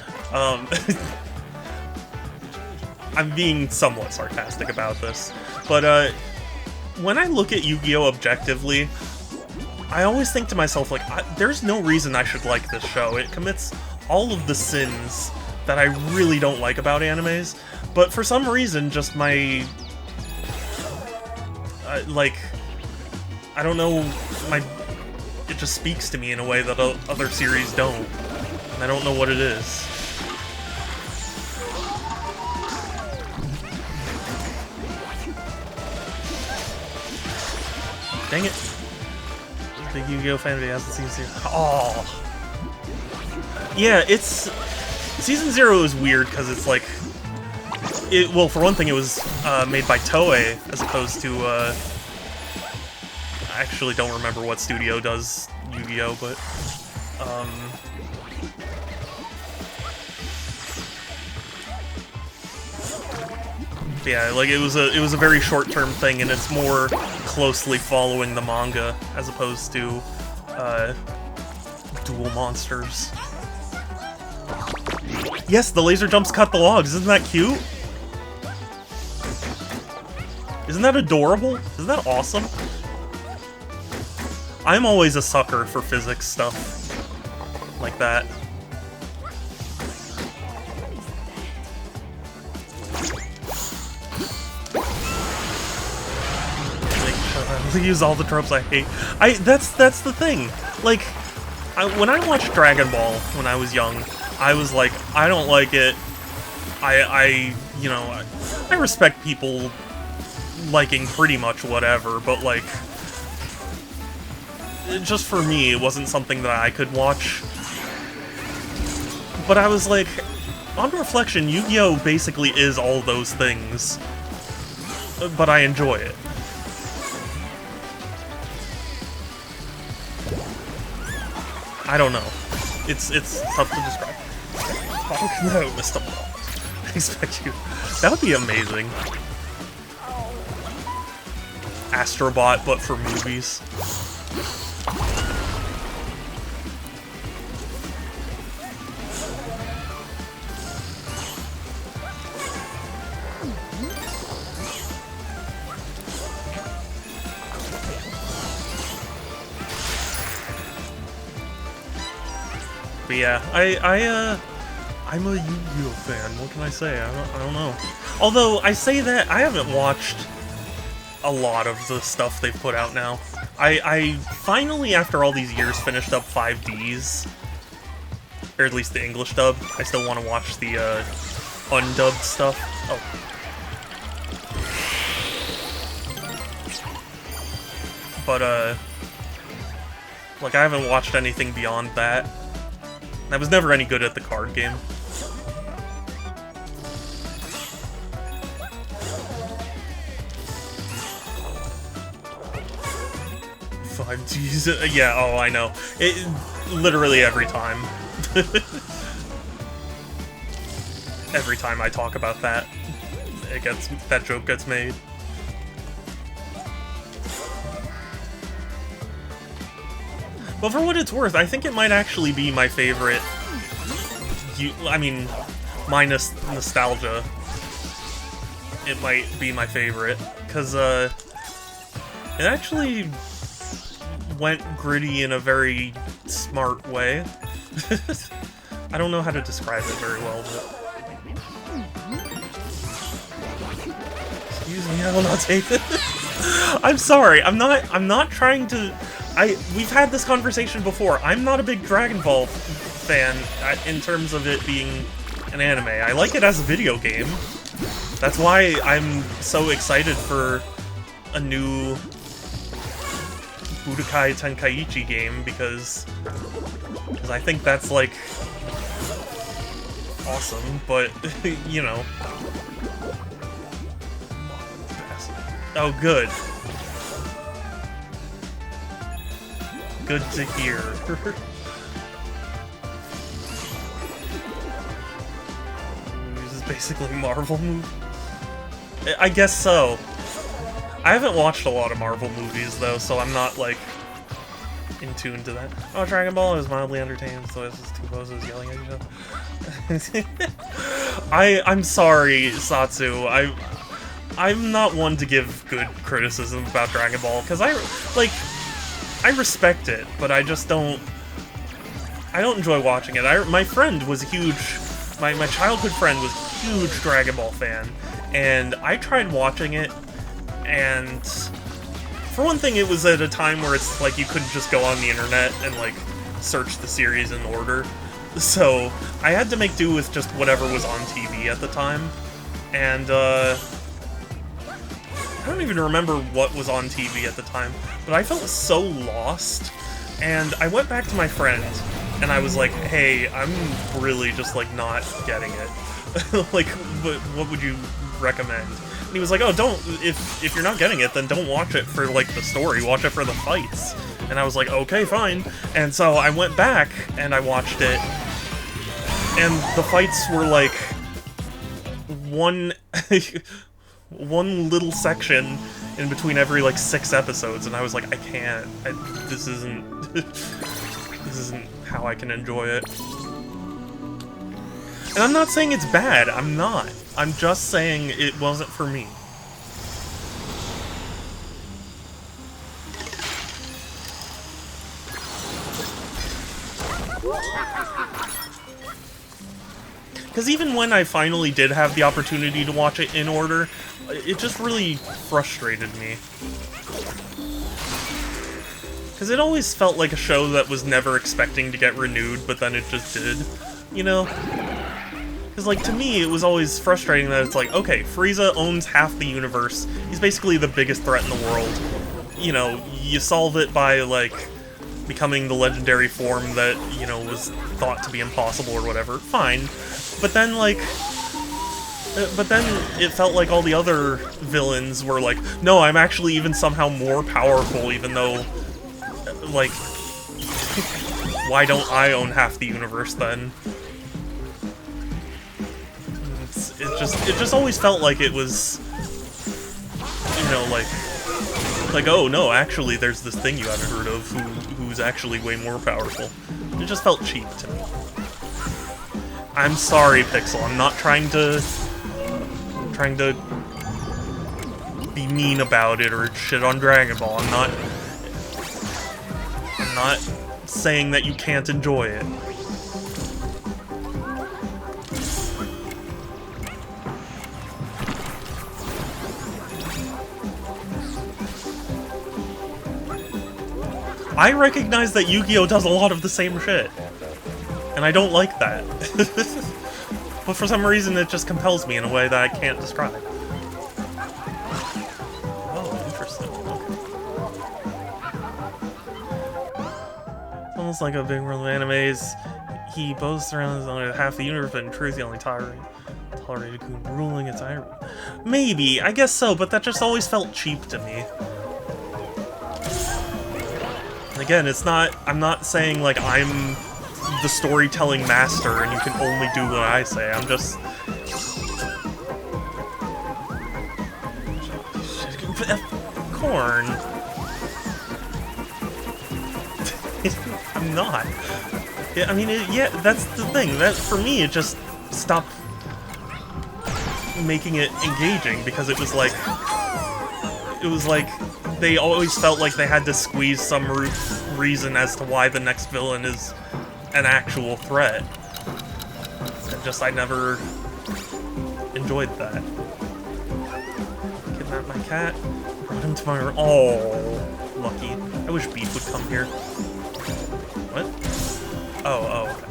I'm being somewhat sarcastic about this, but when I look at Yu-Gi-Oh! Objectively, I always think to myself, like, there's no reason I should like this show. It commits all of the sins that I really don't like about animes, but for some reason, just my... like, I don't know, it just speaks to me in a way that other series don't, and I don't know what it is. Dang it. Big Yu-Gi-Oh! Fan of hasn't seen season... Oh! Yeah, it's... Season 0 is weird, because it's like... Well, for one thing, it was made by Toei, as opposed to... I actually don't remember what studio does Yu-Gi-Oh!, but... Yeah, like, it was a very short-term thing, and it's more closely following the manga, as opposed to, Duel Monsters. Yes, the laser jumps cut the logs. Isn't that cute? Isn't that adorable? Isn't that awesome? I'm always a sucker for physics stuff like that. Use all the tropes I hate. That's the thing. Like, when I watched Dragon Ball when I was young, I was like, I don't like it. You know, I respect people liking pretty much whatever, but like, just for me, it wasn't something that I could watch. But I was like, on reflection, Yu-Gi-Oh! Basically is all those things, but I enjoy it. I don't know. It's tough to describe. Oh no, missed a ball. I expect you. That would be amazing. Astrobot, but for movies. But yeah, I'm a Yu-Gi-Oh fan. What can I say? I don't know. Although I say that I haven't watched a lot of the stuff they've put out now. I finally, after all these years, finished up 5Ds, or at least the English dub. I still want to watch the undubbed stuff. Oh. But like I haven't watched anything beyond that. I was never any good at the card game. 5Gs, yeah, oh, I know. It literally every time. Every time I talk about that, that joke gets made. But for what it's worth, I think it might actually be my favorite. I mean, minus nostalgia, it might be my favorite, because it actually went gritty in a very smart way. I don't know how to describe it very well, but... Excuse me, I will not take it. I'm sorry, I'm not trying to... We've had this conversation before. I'm not a big Dragon Ball fan in terms of it being an anime. I like it as a video game. That's why I'm so excited for a new Budokai Tenkaichi game, because I think that's, like, awesome, but, you know. Oh, good. Good to hear. This is basically a Marvel movie. I guess so. I haven't watched a lot of Marvel movies, though, so I'm not, like, in tune to that. Oh, Dragon Ball is mildly entertaining, so it's just two poses yelling at each other. I'm sorry, Satsu. I'm not one to give good criticism about Dragon Ball, because I respect it, but I just don't... I don't enjoy watching it. My friend was a huge... My childhood friend was a huge Dragon Ball fan, and I tried watching it, and... For one thing, it was at a time where it's like you couldn't just go on the internet and, like, search the series in order. So, I had to make do with just whatever was on TV at the time, and, I don't even remember what was on TV at the time, but I felt so lost, and I went back to my friend, and I was like, hey, I'm really just, like, not getting it. Like, what would you recommend? And he was like, oh, if you're not getting it, then don't watch it for, like, the story, watch it for the fights. And I was like, okay, fine. And so I went back, and I watched it, and the fights were, like, one little section in between every, like, 6 episodes, and I was like, I can't. This isn't... this isn't how I can enjoy it. And I'm not saying it's bad, I'm not. I'm just saying it wasn't for me. Because even when I finally did have the opportunity to watch it in order, it just really frustrated me. Because it always felt like a show that was never expecting to get renewed, but then it just did, you know? Because, like, to me, it was always frustrating that it's like, okay, Frieza owns half the universe, he's basically the biggest threat in the world. You know, you solve it by, like, becoming the legendary form that, you know, was thought to be impossible or whatever, fine. But then, like... But then it felt like all the other villains were like, no, I'm actually even somehow more powerful, even though, like, why don't I own half the universe then? It just always felt like it was, you know, like, oh no, actually there's this thing you haven't heard of who's actually way more powerful. It just felt cheap to me. I'm sorry, Pixel, I'm not trying to be mean about it or shit on Dragon Ball. I'm not saying that you can't enjoy it. I recognize that Yu-Gi-Oh! Does a lot of the same shit. And I don't like that. But for some reason it just compels me in a way that I can't describe. Oh, interesting. Okay. It's almost like a big world of animes. He boasts around as only half the universe, but in truth he only tolerated Goon ruling its iron. Maybe, I guess so, but that just always felt cheap to me. And again, it's not, I'm not saying like I'm the storytelling master and you can only do what I say. I'm just... Corn. I'm not. Yeah, I mean, yeah, that's the thing. That, for me, it just stopped making it engaging because it was like they always felt like they had to squeeze some reason as to why the next villain is an actual threat. And just, I never enjoyed that. Kidnapped my cat, brought him to my room. Oh, lucky. I wish Beef would come here. What? Oh, okay.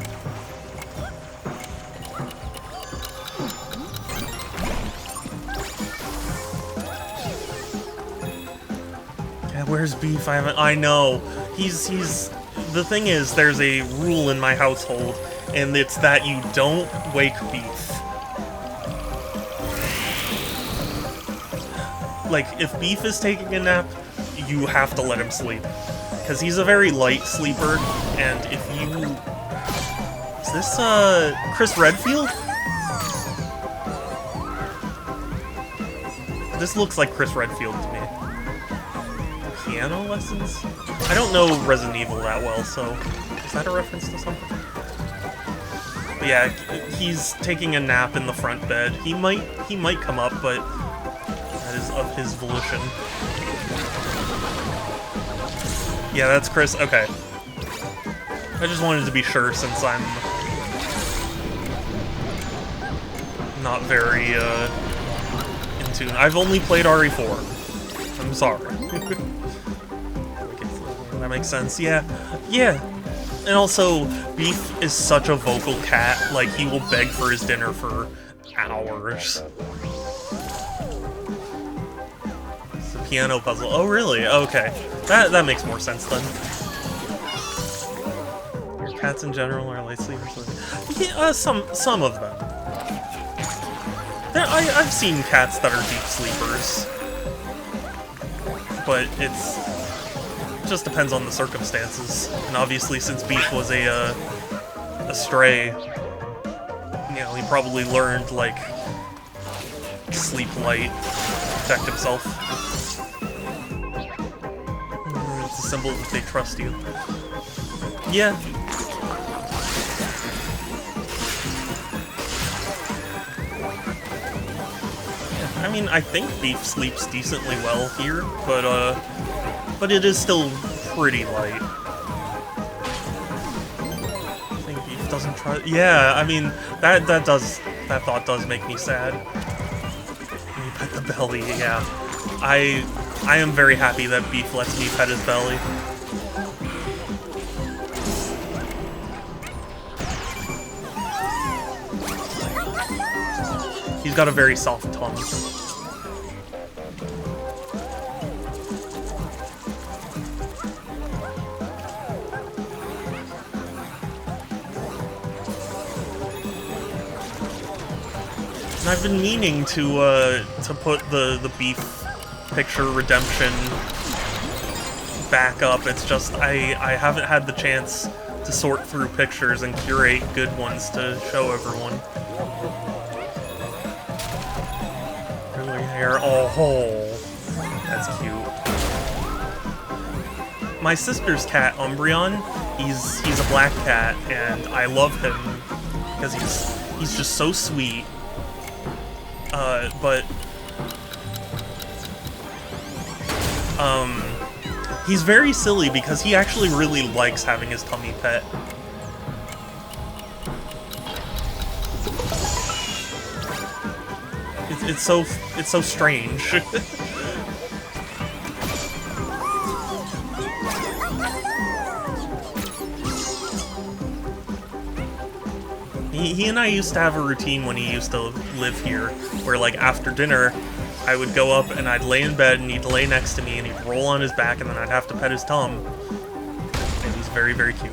Yeah, where's Beef? I know. He's the thing is, there's a rule in my household, and it's that you don't wake Beef. Like, if Beef is taking a nap, you have to let him sleep. Because he's a very light sleeper, and if you... Is this, Chris Redfield? This looks like Chris Redfield to me. Piano lessons? I don't know Resident Evil that well, so... Is that a reference to something? But yeah, he's taking a nap in the front bed. He might come up, but... That is of his volition. Yeah, that's Chris. Okay. I just wanted to be sure since I'm not very in tune. I've only played RE4. I'm sorry. Okay, so that makes sense. Yeah. Yeah. And also, Beef is such a vocal cat. Like, he will beg for his dinner for hours. It's a piano puzzle. Oh, really? Okay. That makes more sense then. Your cats in general are light sleepers. Yeah, some of them. I've seen cats that are deep sleepers, but it just depends on the circumstances. And obviously, since Beef was a stray, you know, he probably learned like sleep light, protect himself. It's a symbol that they trust you. Yeah. I mean, I think Beef sleeps decently well here, but it is still pretty light. I think Beef doesn't trust. Yeah, I mean, that thought does make me sad. You pet the belly, yeah. I am very happy that Beef lets me pet his belly. He's got a very soft tongue. And I've been meaning to put the Beef picture redemption back up. It's just I haven't had the chance to sort through pictures and curate good ones to show everyone. Curly hair, oh, that's cute. My sister's cat, Umbreon, he's a black cat, and I love him because he's just so sweet. But he's very silly because he actually really likes having his tummy pet. It's so strange. he and I used to have a routine when he used to live here, where like after dinner, I would go up and I'd lay in bed and he'd lay next to me and he'd roll on his back and then I'd have to pet his tum. And he's very, very cute.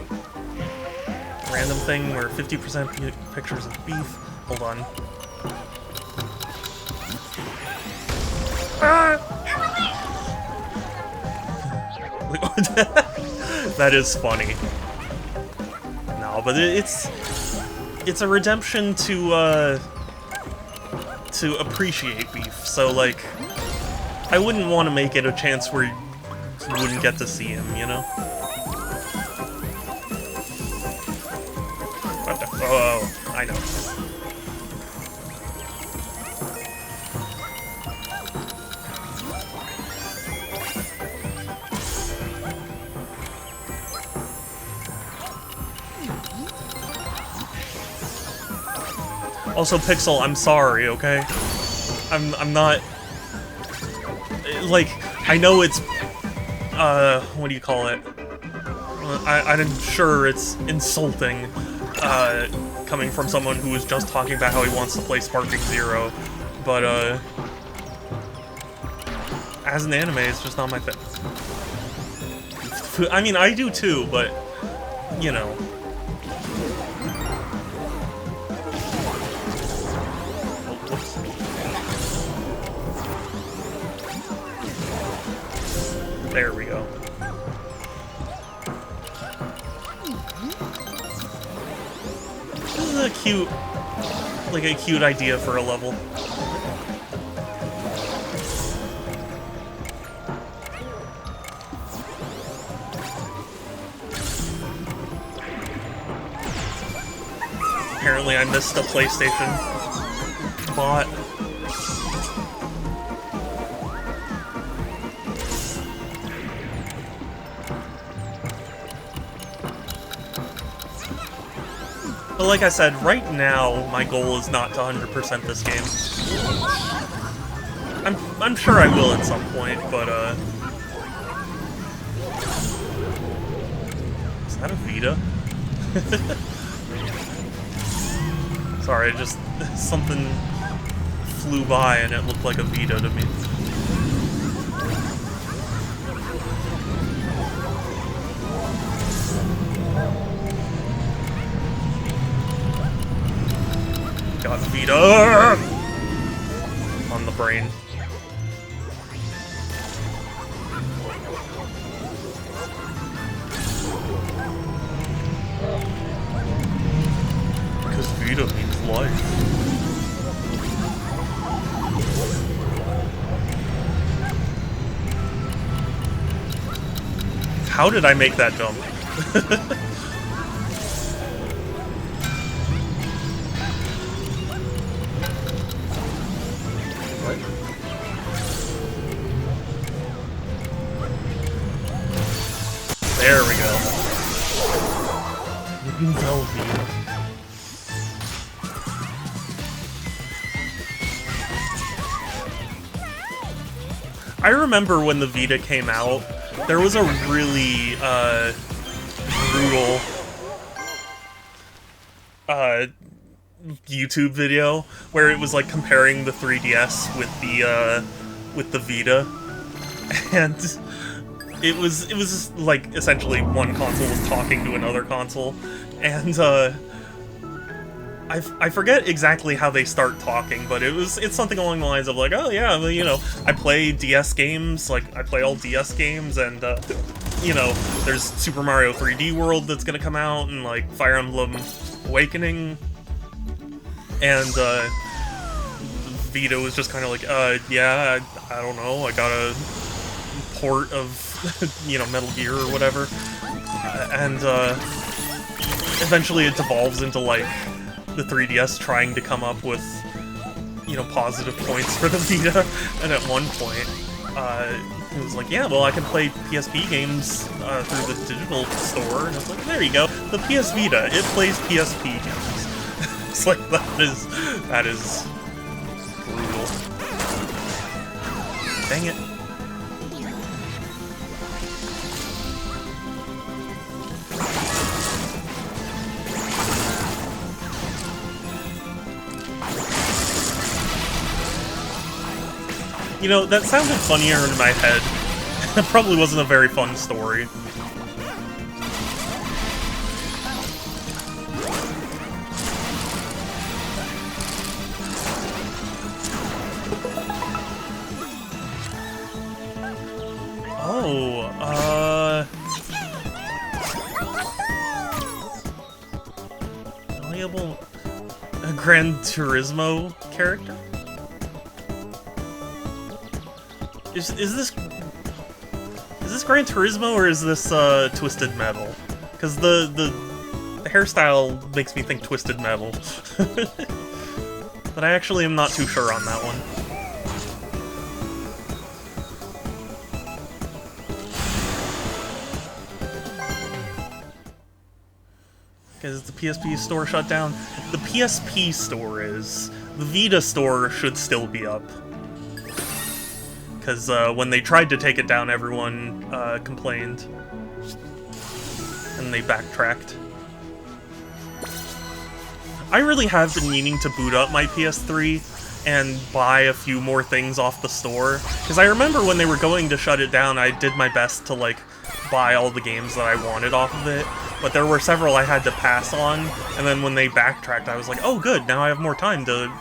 Random thing where 50% pictures of beef. Hold on. That is funny. No, but it's a redemption to appreciate beef. So like, I wouldn't want to make it a chance where you wouldn't get to see him, you know? What the? Oh, I know. Also, Pixel, I'm sorry, okay? I'm not... Like, I know it's... what do you call it? I'm sure it's insulting, coming from someone who was just talking about how he wants to play Sparking Zero, but, as an anime, it's just not my thing. I mean, I do too, but, you know... There we go. This is a cute, like a cute idea for a level. Apparently I missed a PlayStation bot. But like I said, right now, my goal is not to 100% this game. I'm sure I will at some point, but, is that a Vita? Sorry, just something flew by and it looked like a Vita to me. Got Vita on the brain. Because Vita means life. How did I make that jump? There we go. Velveeta. I remember when the Vita came out, there was a really brutal YouTube video where it was like comparing the 3DS with the Vita, and it was like essentially one console was talking to another console, and I forget exactly how they start talking, but it's something along the lines of like, oh yeah, well, you know, I play DS games, like I play all DS games, and you know, there's Super Mario 3D World that's gonna come out, and like Fire Emblem Awakening, and Vita was just kind of like, yeah, I don't know, I got a port of you know, Metal Gear or whatever, and eventually it devolves into like the 3DS trying to come up with, you know, positive points for the Vita, and at one point it was like, yeah, well, I can play PSP games through the digital store, and it's like, there you go, the PS Vita, it plays PSP games. It's like, that is brutal. Dang it. You know, that sounded funnier in my head. It probably wasn't a very fun story. Valuable Gran Turismo character? Is this Gran Turismo or is this Twisted Metal? Because the hairstyle makes me think Twisted Metal. But I actually am not too sure on that one. Because the PSP store shut down. The PSP store is. The Vita store should still be up. Because when they tried to take it down, everyone complained. And they backtracked. I really have been meaning to boot up my PS3 and buy a few more things off the store. Because I remember when they were going to shut it down, I did my best to, like, buy all the games that I wanted off of it. But there were several I had to pass on, and then when they backtracked, I was like, oh good, now I have more time to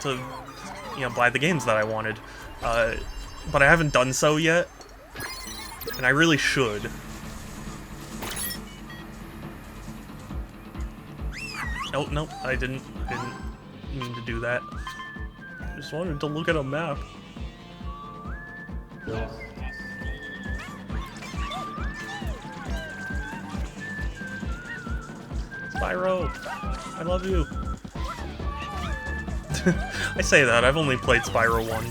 you know, buy the games that I wanted. But I haven't done so yet, and I really should. Oh, nope, I didn't mean to do that. Just wanted to look at a map. Spyro, I love you. I say that, I've only played Spyro 1.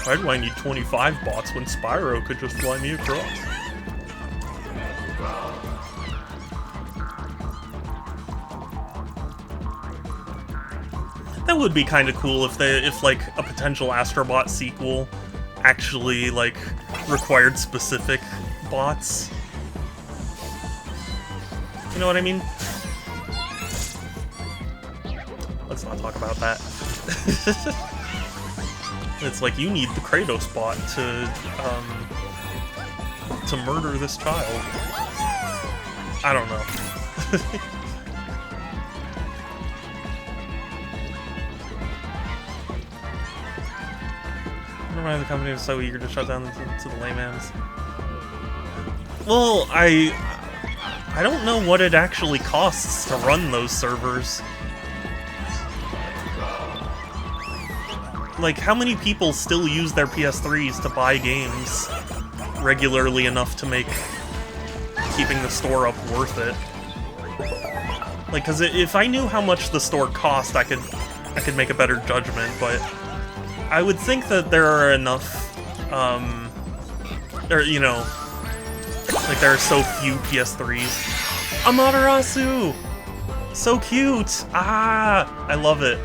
Why do I need 25 bots when Spyro could just fly me across? That would be kind of cool if like a potential Astrobot sequel actually like required specific bots. You know what I mean? Let's not talk about that. It's like you need the Kratos bot to murder this child. I don't know. I don't know why the company was so eager to shut down to the layman's. Well, I don't know what it actually costs to run those servers. Like, how many people still use their PS3s to buy games regularly enough to make keeping the store up worth it? Like, because if I knew how much the store cost, I could make a better judgment, but I would think that there are enough, you know, like there are so few PS3s. Amaterasu! So cute! Ah! I love it.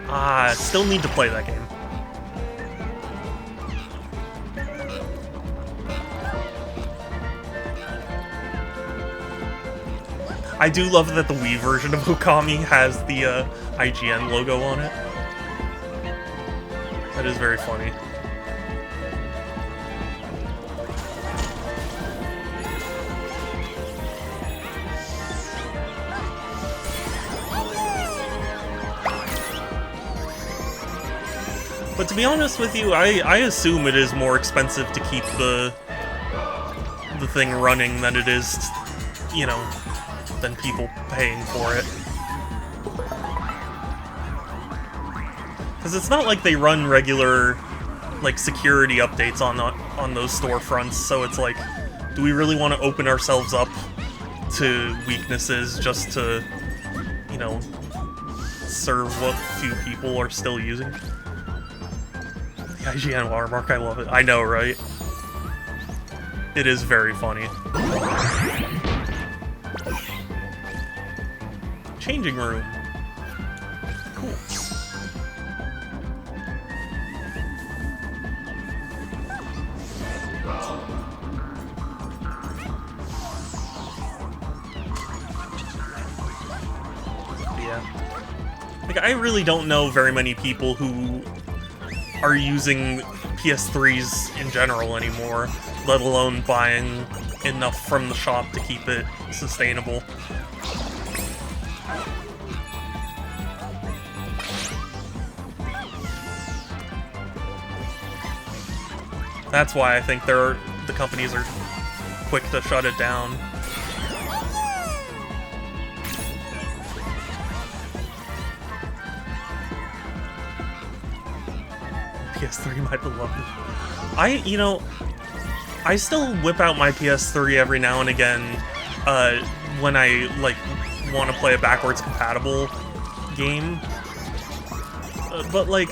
Ah, still need to play that game. I do love that the Wii version of Okami has the IGN logo on it. That is very funny. But to be honest with you, I assume it is more expensive to keep the thing running than it is, you know, than people paying for it. Because it's not like they run regular, like, security updates on those storefronts, so it's like, do we really want to open ourselves up to weaknesses just to, you know, serve what few people are still using? The IGN watermark, I love it. I know, right? It is very funny. Changing room. Cool. I really don't know very many people who are using PS3s in general anymore, let alone buying enough from the shop to keep it sustainable. That's why I think the companies are quick to shut it down. PS3, my beloved. I still whip out my PS3 every now and again when I, like, want to play a backwards compatible game. But, like,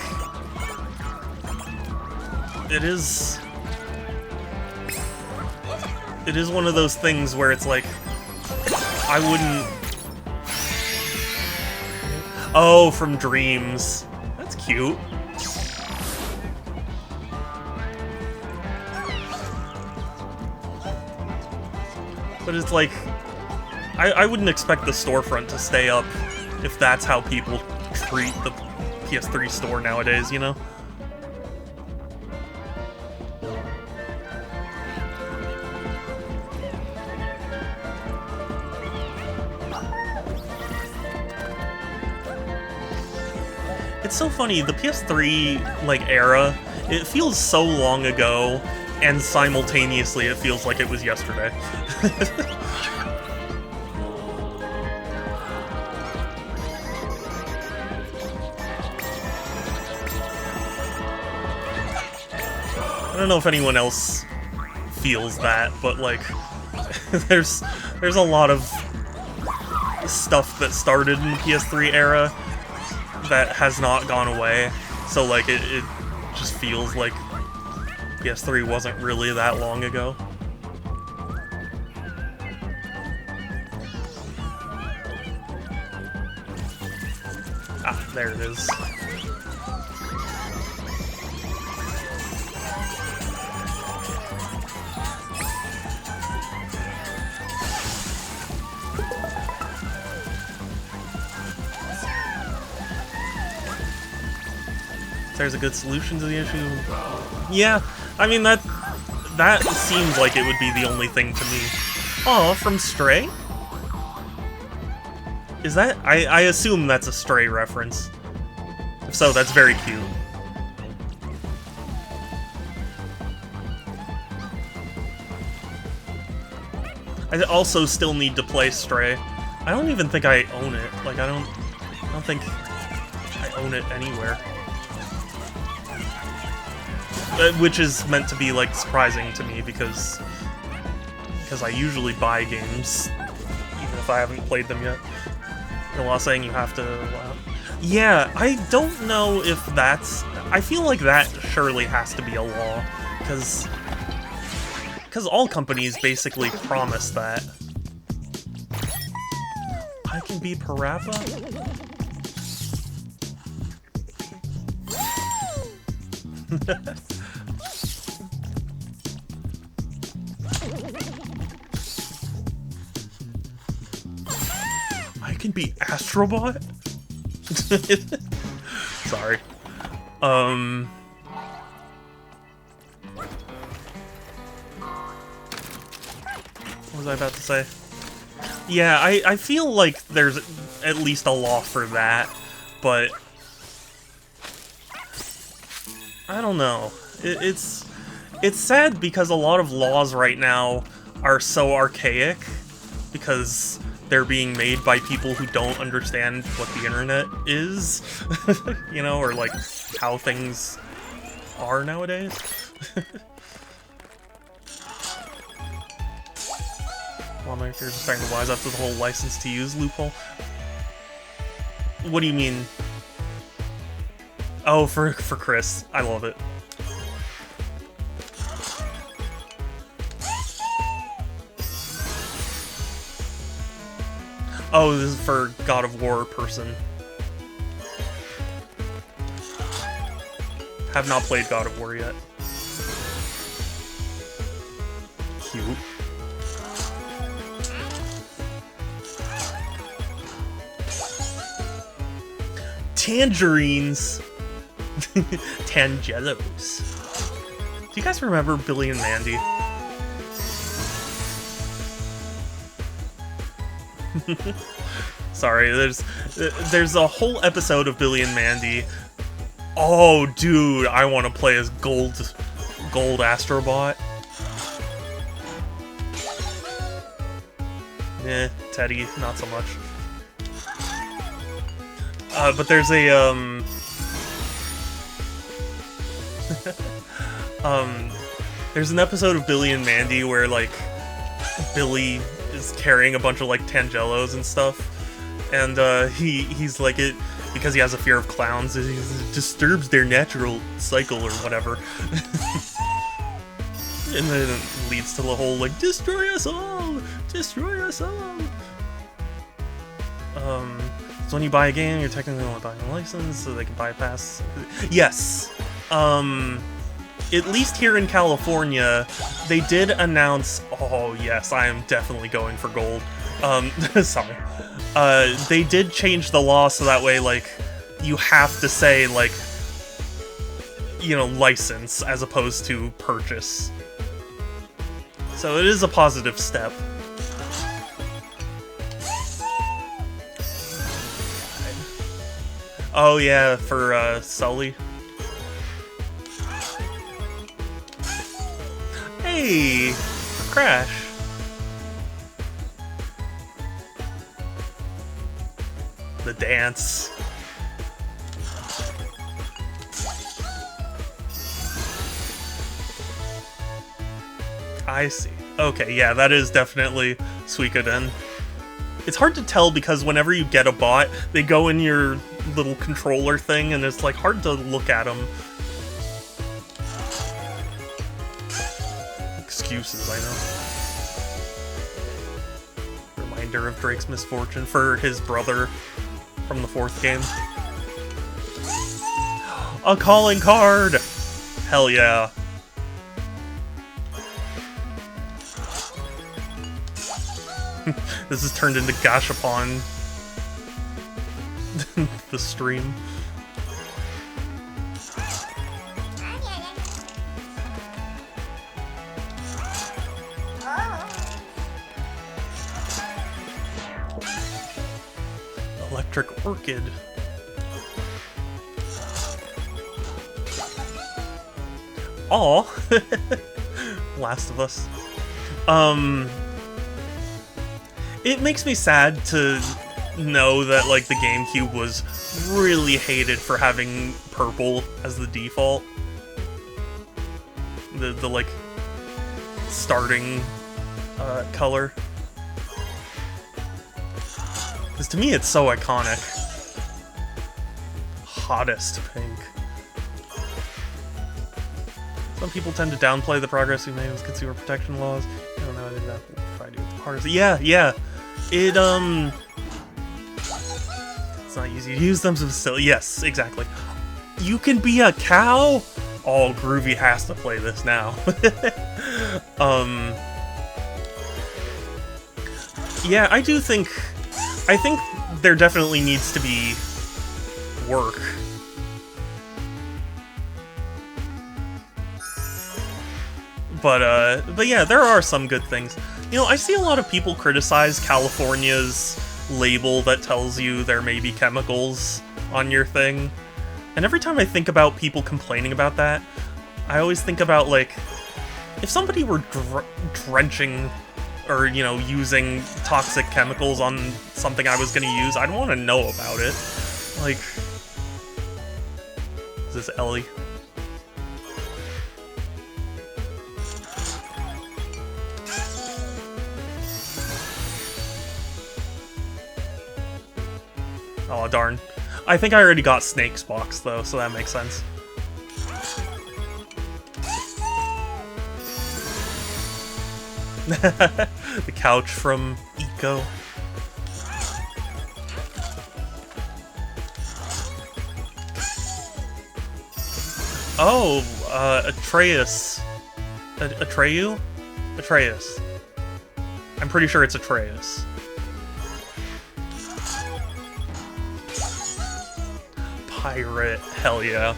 it is one of those things where it's like, I wouldn't... Oh, from Dreams. That's cute. But it's like, I wouldn't expect the storefront to stay up if that's how people treat the PS3 store nowadays, you know? It's so funny, the PS3, like, era, it feels so long ago, and simultaneously it feels like it was yesterday. I don't know if anyone else feels that, but, like, there's a lot of stuff that started in the PS3 era that has not gone away, so, like, it just feels like PS3 wasn't really that long ago. Ah, there it is. There's a good solution to the issue. Yeah, I mean, that seems like it would be the only thing to me. Aw, from Stray? Is that... I assume that's a Stray reference. If so, that's very cute. I also still need to play Stray. I don't even think I own it. Like, I don't think I own it anywhere. Which is meant to be, like, surprising to me because I usually buy games even if I haven't played them yet. The law saying you have to allow. Yeah, I don't know if that's... I feel like that surely has to be a law, because all companies basically promise that. I can be Parappa? I can be Astrobot? Sorry. What was I about to say? Yeah, I feel like there's at least a law for that, but I don't know. It's sad because a lot of laws right now are so archaic because they're being made by people who don't understand what the internet is, you know, or like how things are nowadays. Lawmakers are starting to wise up to the whole license to use loophole. What do you mean? Oh, for Chris. I love it. Oh, this is for God of War person. Have not played God of War yet. Cute. tangerines. Tangelos. Do you guys remember Billy and Mandy? Sorry, there's a whole episode of Billy and Mandy. Oh, dude, I want to play as Gold Astrobot. Teddy, not so much. But there's a there's an episode of Billy and Mandy where like Billy is carrying a bunch of like Tangelos and stuff, and he's like it because he has a fear of clowns. It disturbs their natural cycle or whatever, and then it leads to the whole like destroy us all, destroy us all. So when you buy a game, you're technically only buying a license, so they can bypass. Yes. At least here in California, they did announce. Oh yes, I am definitely going for gold. Sorry. They did change the law so that way, like, you have to say like, you know, license as opposed to purchase. So it is a positive step. Oh yeah, for Sully. Hey, Crash. The dance. I see. Okay, yeah, that is definitely Suikoden. It's hard to tell because whenever you get a bot, they go in your little controller thing, and it's like hard to look at them. Excuses, I know. Reminder of Drake's misfortune for his brother from the 4th game. A calling card! Hell yeah. This has turned into Gashapon. The stream. Electric Orchid. Aw. Last of Us. It makes me sad to know that, like, the GameCube was really hated for having purple as the default. The like, starting color. Because to me, it's so iconic. Hottest pink. Some people tend to downplay the progress we made with consumer protection laws. I don't know, I think that will provide you with the hardest. Yeah. It, it's not easy to use them, so still, yes, exactly. You can be a cow? Oh, Groovy has to play this now. Yeah, I think there definitely needs to be work. But yeah, there are some good things. You know, I see a lot of people criticize California's label that tells you there may be chemicals on your thing. And every time I think about people complaining about that, I always think about, like, if somebody were drenching or, you know, using toxic chemicals on something I was gonna use, I'd want to know about it. Like, is this Ellie? Oh, darn. I think I already got Snake's box, though, so that makes sense. The couch from Eco. Oh, Atreus. Atreyu? Atreus. I'm pretty sure it's Atreus. pirate. Hell yeah.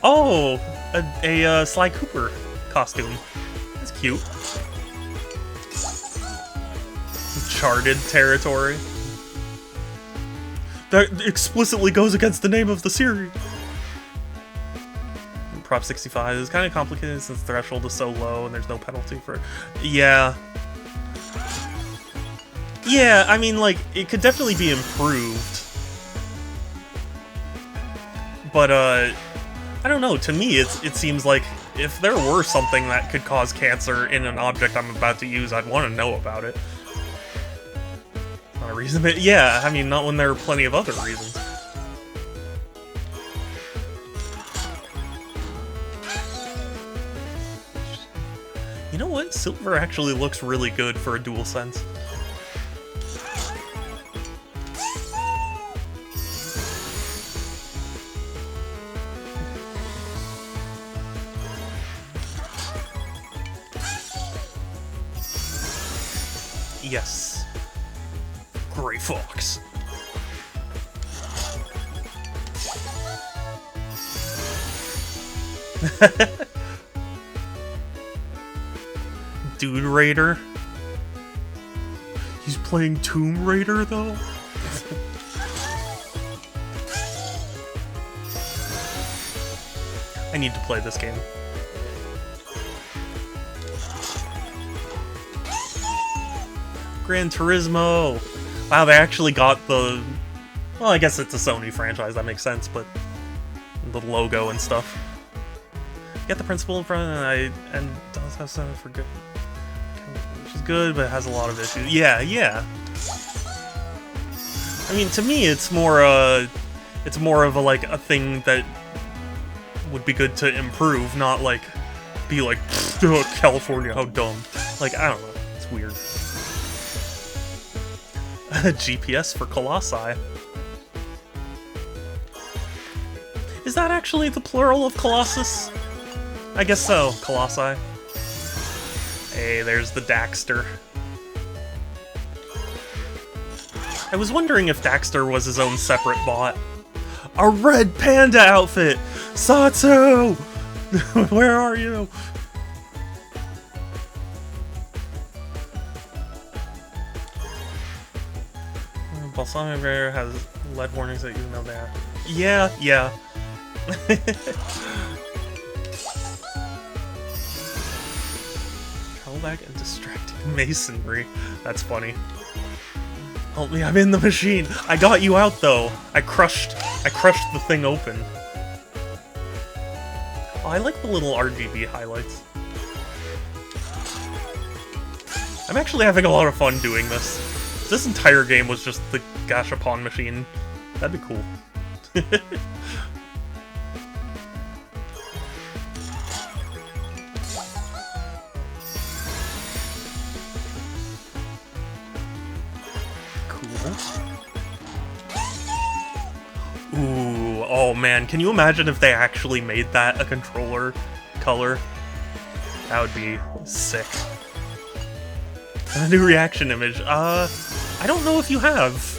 Oh, a Sly Cooper costume. That's cute. Uncharted territory. That explicitly goes against the name of the series. Prop 65 is kind of complicated since the threshold is so low and there's no penalty for it. Yeah. Yeah, I mean, like, it could definitely be improved. But, I don't know, to me, it seems like if there were something that could cause cancer in an object I'm about to use, I'd want to know about it. Not a reason, but yeah, I mean, not when there are plenty of other reasons. You know what? Silver actually looks really good for a DualSense. Yes. Gray Fox. Dude Raider. He's playing Tomb Raider, though? I need to play this game. Gran Turismo! Wow, they actually got the... Well, I guess it's a Sony franchise, that makes sense, but... the logo and stuff. Get the principle in front, and does have something for good... which is good, but it has a lot of issues. Yeah, yeah. I mean, to me, it's more of a, like, a thing that would be good to improve, not, like, be like, California, how dumb. Like, I don't know, it's weird. GPS for Colossi. Is that actually the plural of Colossus? I guess so, Colossi. Hey, there's the Daxter. I was wondering if Daxter was his own separate bot. A red panda outfit! Satsu! Where are you? Balsamic Rare has lead warnings that you know that. Yeah, yeah. Back and distracting masonry. That's funny. Help me, I'm in the machine. I got you out though. I crushed the thing open. Oh, I like the little RGB highlights. I'm actually having a lot of fun doing this. If this entire game was just the Gashapon machine, that'd be cool. Ooh, oh man, can you imagine if they actually made that a controller color? That would be sick. And a new reaction image. I don't know if you have.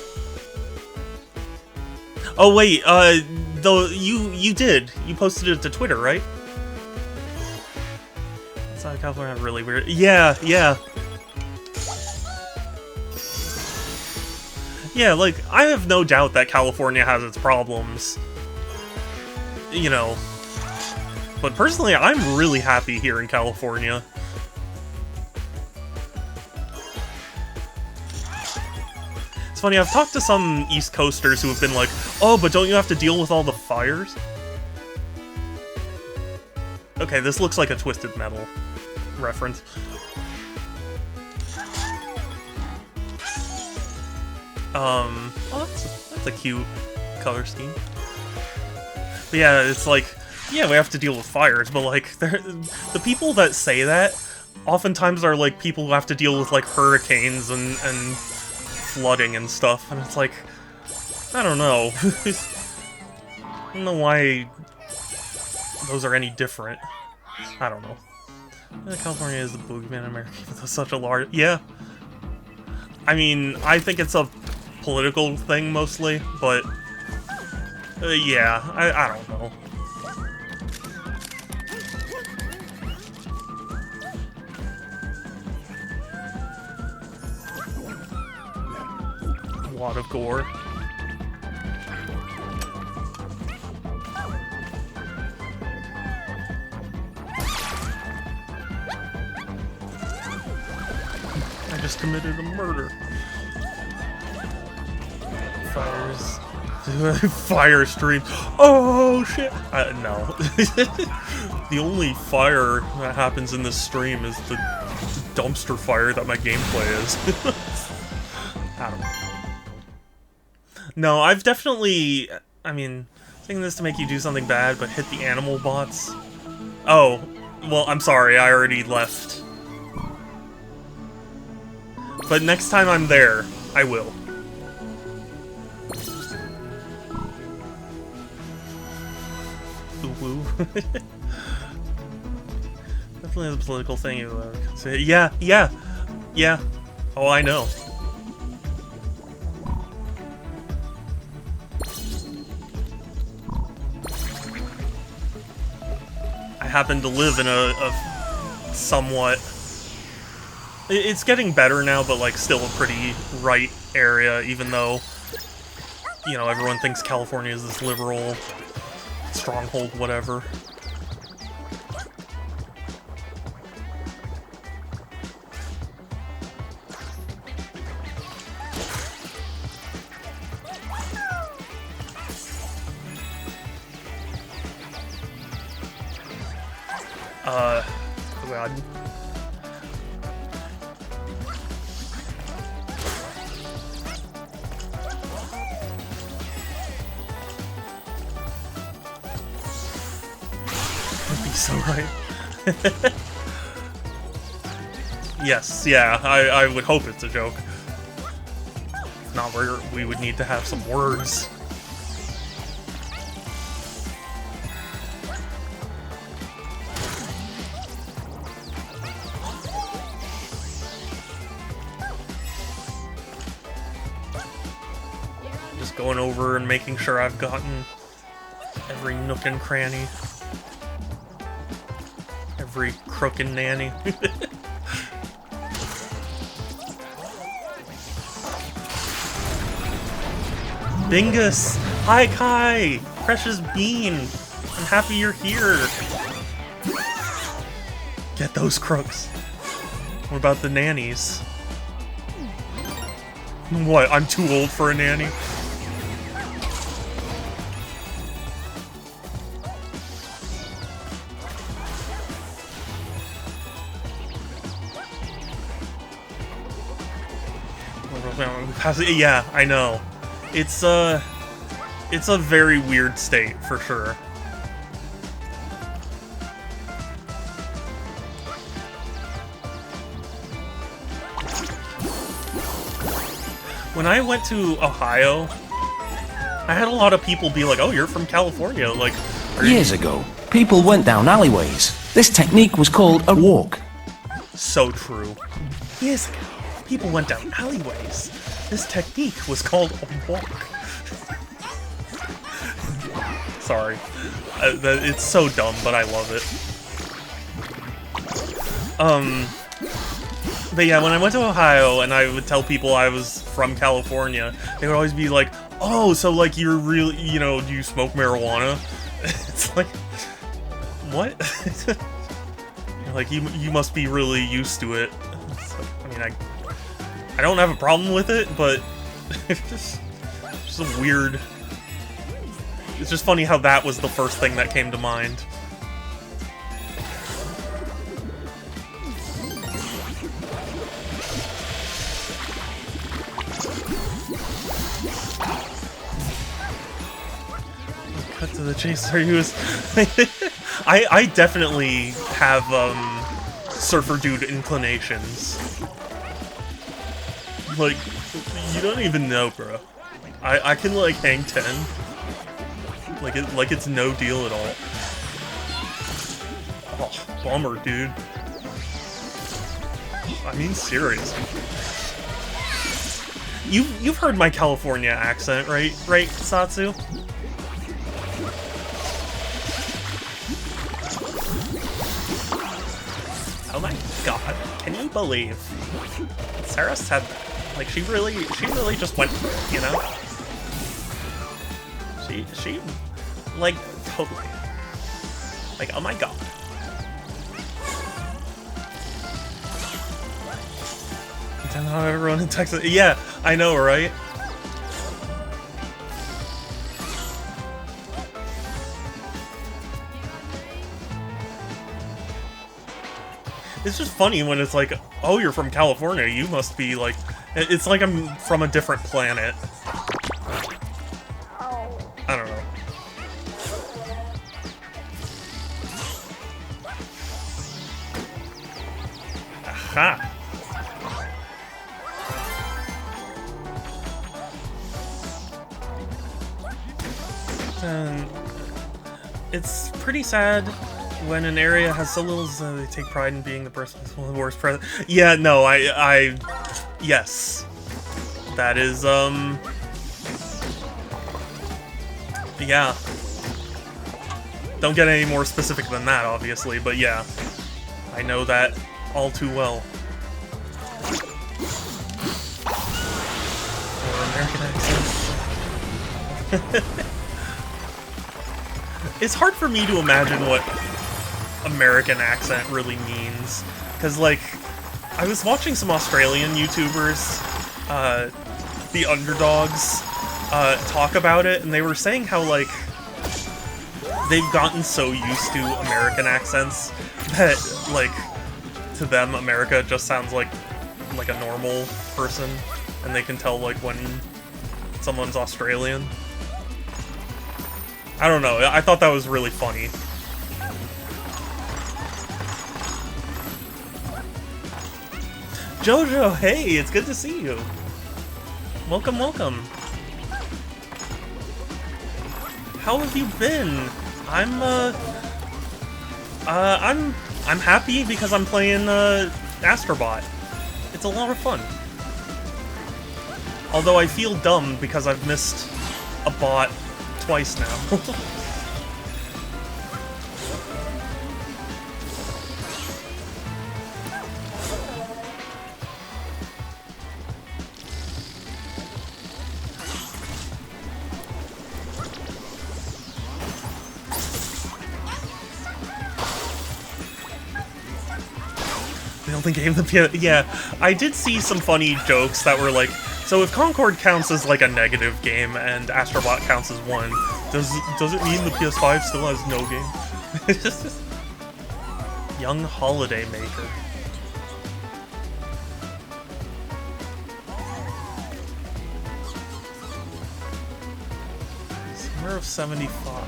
Oh wait, though you did. You posted it to Twitter, right? That's not California really weird. Yeah, yeah. Yeah, like, I have no doubt that California has its problems, you know, but personally, I'm really happy here in California. It's funny, I've talked to some East Coasters who have been like, oh, but don't you have to deal with all the fires? Okay, this looks like a Twisted Metal reference. Oh, that's a cute color scheme. But yeah, it's like, yeah, we have to deal with fires, but like, the people that say that oftentimes are like people who have to deal with like hurricanes and flooding and stuff, and it's like, I don't know. I don't know why those are any different. I don't know. California is the boogeyman in America, but that's such a large... Yeah. I mean, I think it's a political thing mostly, but yeah, I don't know. A lot of gore. I just committed a murder. Fires. Fire stream. Oh shit! No. The only fire that happens in this stream is the dumpster fire that my gameplay is. I don't know. No, I've definitely... I mean, saying this to make you do something bad, but hit the animal bots. Oh, well, I'm sorry, I already left. But next time I'm there, I will. Ooh. Definitely the political thing you say. Yeah. Oh, I know. I happen to live in a somewhat... It's getting better now, but like still a pretty right area, even though, you know, everyone thinks California is this liberal stronghold, whatever. Oh god. That'd be so right. Yes, yeah, I would hope it's a joke. If not, we would need to have some words. Just going over and making sure I've gotten every nook and cranny. Every crook and nanny. Bingus! Hi Kai! Precious Bean! I'm happy you're here! Get those crooks. What about the nannies? What, I'm too old for a nanny? Yeah, I know. It's a very weird state, for sure. When I went to Ohio, I had a lot of people be like, "Oh, you're from California." Like, years ago, people went down alleyways. This technique was called a walk. So true. Years ago, people went down alleyways. This technique was called a walk. Sorry. It's so dumb, but I love it. But yeah, when I went to Ohio and I would tell people I was from California, they would always be like, "Oh, so like you're really, you know, do you smoke marijuana?" It's like, what? Like you must be really used to it. So, I mean, I don't have a problem with it, but it's just a weird... It's just funny how that was the first thing that came to mind. Cut to the chase, are you... I definitely have, surfer dude inclinations. Like, you don't even know, bro. I can, like, hang 10. Like it's no deal at all. Oh, bummer, dude. I mean, seriously. You've heard my California accent, right? Right, Satsu? Oh my god, can you believe Sarah said that? Like, she really just went, you know? She, like, totally. Like, oh my god. Then how everyone in Texas, yeah, I know, right? It's just funny when it's like, oh, you're from California, you must be like... It's like I'm from a different planet. I don't know. Aha! It's pretty sad when an area has so little, they take pride in being the person who's one of the worst president. Yeah, no, yes. That is, yeah. Don't get any more specific than that, obviously, but yeah. I know that all too well. Or American accents. It's hard for me to imagine what American accent really means. Because, like, I was watching some Australian YouTubers, the Underdogs, talk about it, and they were saying how, like, they've gotten so used to American accents that, like, to them, America just sounds like a normal person, and they can tell, like, when someone's Australian. I don't know, I thought that was really funny. Jojo, hey, it's good to see you. Welcome, welcome. How have you been? I'm happy because I'm playing Astrobot. It's a lot of fun. Although I feel dumb because I've missed a bot twice now. The only game yeah, I did see some funny jokes that were like, so if Concord counts as like a negative game and Astrobot counts as one, does it mean the PS5 still has no game? Young holiday maker. Summer of 75.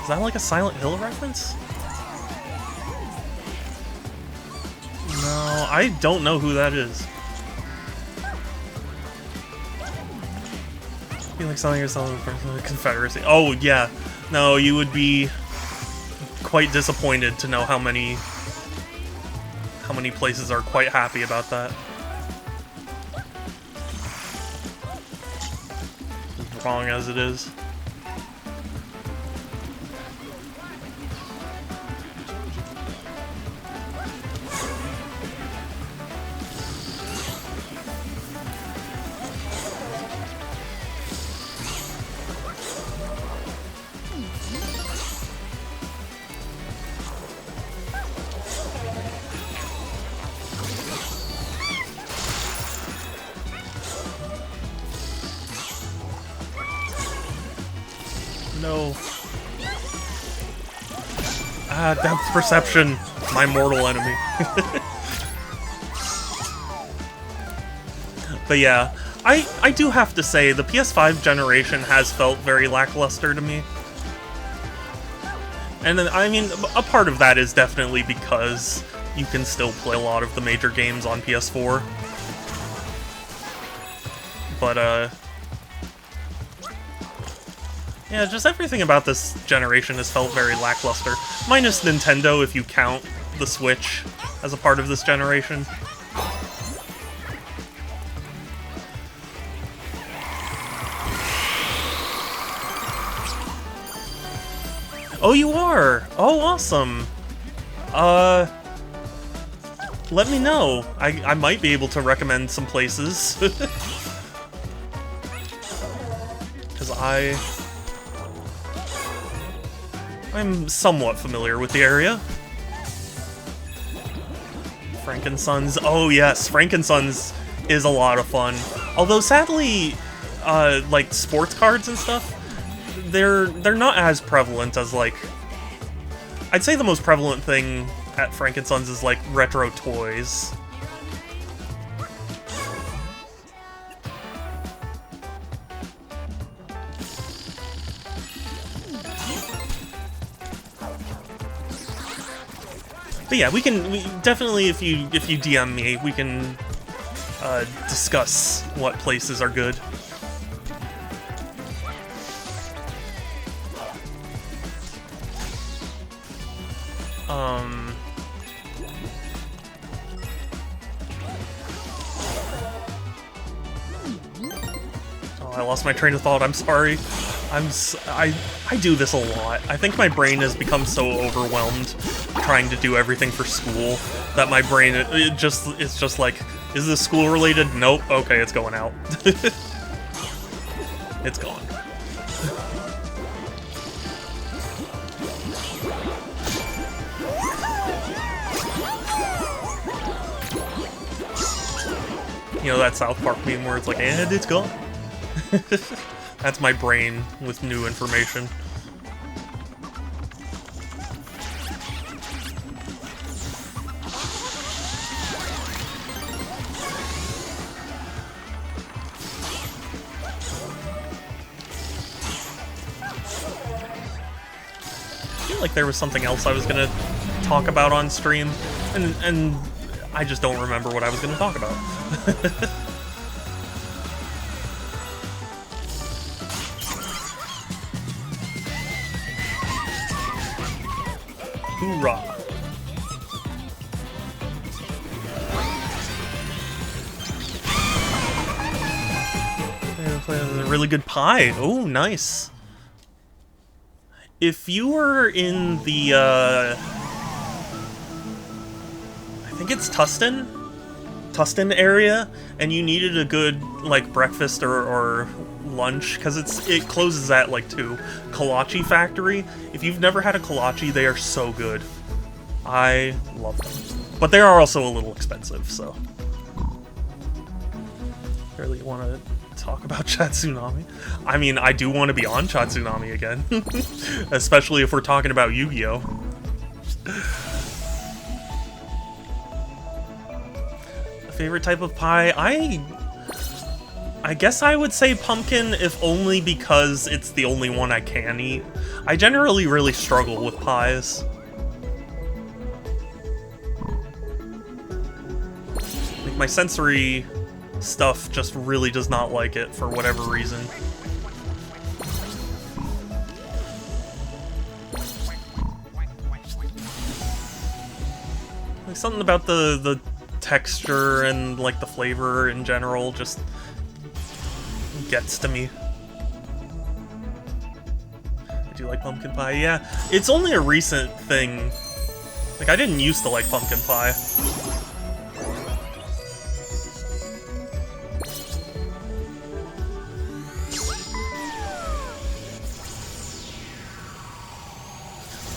Is that like a Silent Hill reference? No, I don't know who that is. You like selling yourself in the Confederacy? Oh yeah, no, you would be quite disappointed to know how many places are quite happy about that. As wrong as it is. No. Ah, depth perception, my mortal enemy. But yeah, I do have to say, the PS5 generation has felt very lackluster to me. And then, I mean, a part of that is definitely because you can still play a lot of the major games on PS4. But, yeah, just everything about this generation has felt very lackluster. Minus Nintendo, if you count the Switch as a part of this generation. Oh, you are? Oh, awesome. Let me know. I might be able to recommend some places. Because I'm somewhat familiar with the area. Frankensons. Oh yes, Frankensons is a lot of fun. Although sadly, like sports cards and stuff, they're not as prevalent as like. I'd say the most prevalent thing at Frankensons is like retro toys. But yeah, we definitely, if you DM me, we can discuss what places are good. Oh, I lost my train of thought. I'm sorry. I do this a lot. I think my brain has become so overwhelmed trying to do everything for school that my brain it's just like, is this school related? Nope. Okay, it's going out. It's gone. You know that South Park meme where it's like, and it's gone. That's my brain with new information. I feel like there was something else I was gonna talk about on stream, and I just don't remember what I was gonna talk about. Hoorah. A really good pie. Oh, nice. If you were in the, I think it's Tustin area, and you needed a good, like, breakfast or lunch, because it closes at, like, 2. Kolache Factory. If you've never had a kolache, they are so good. I love them. But they are also a little expensive, so. Really want to talk about Chatsunami? I mean, I do want to be on Chatsunami again. Especially if we're talking about Yu-Gi-Oh! Favorite type of pie? I guess I would say pumpkin, if only because it's the only one I can eat. I generally really struggle with pies. Like, my sensory stuff just really does not like it for whatever reason. Like, something about the texture and, like, the flavor in general just gets to me. I do like pumpkin pie, yeah. It's only a recent thing. Like, I didn't used to like pumpkin pie.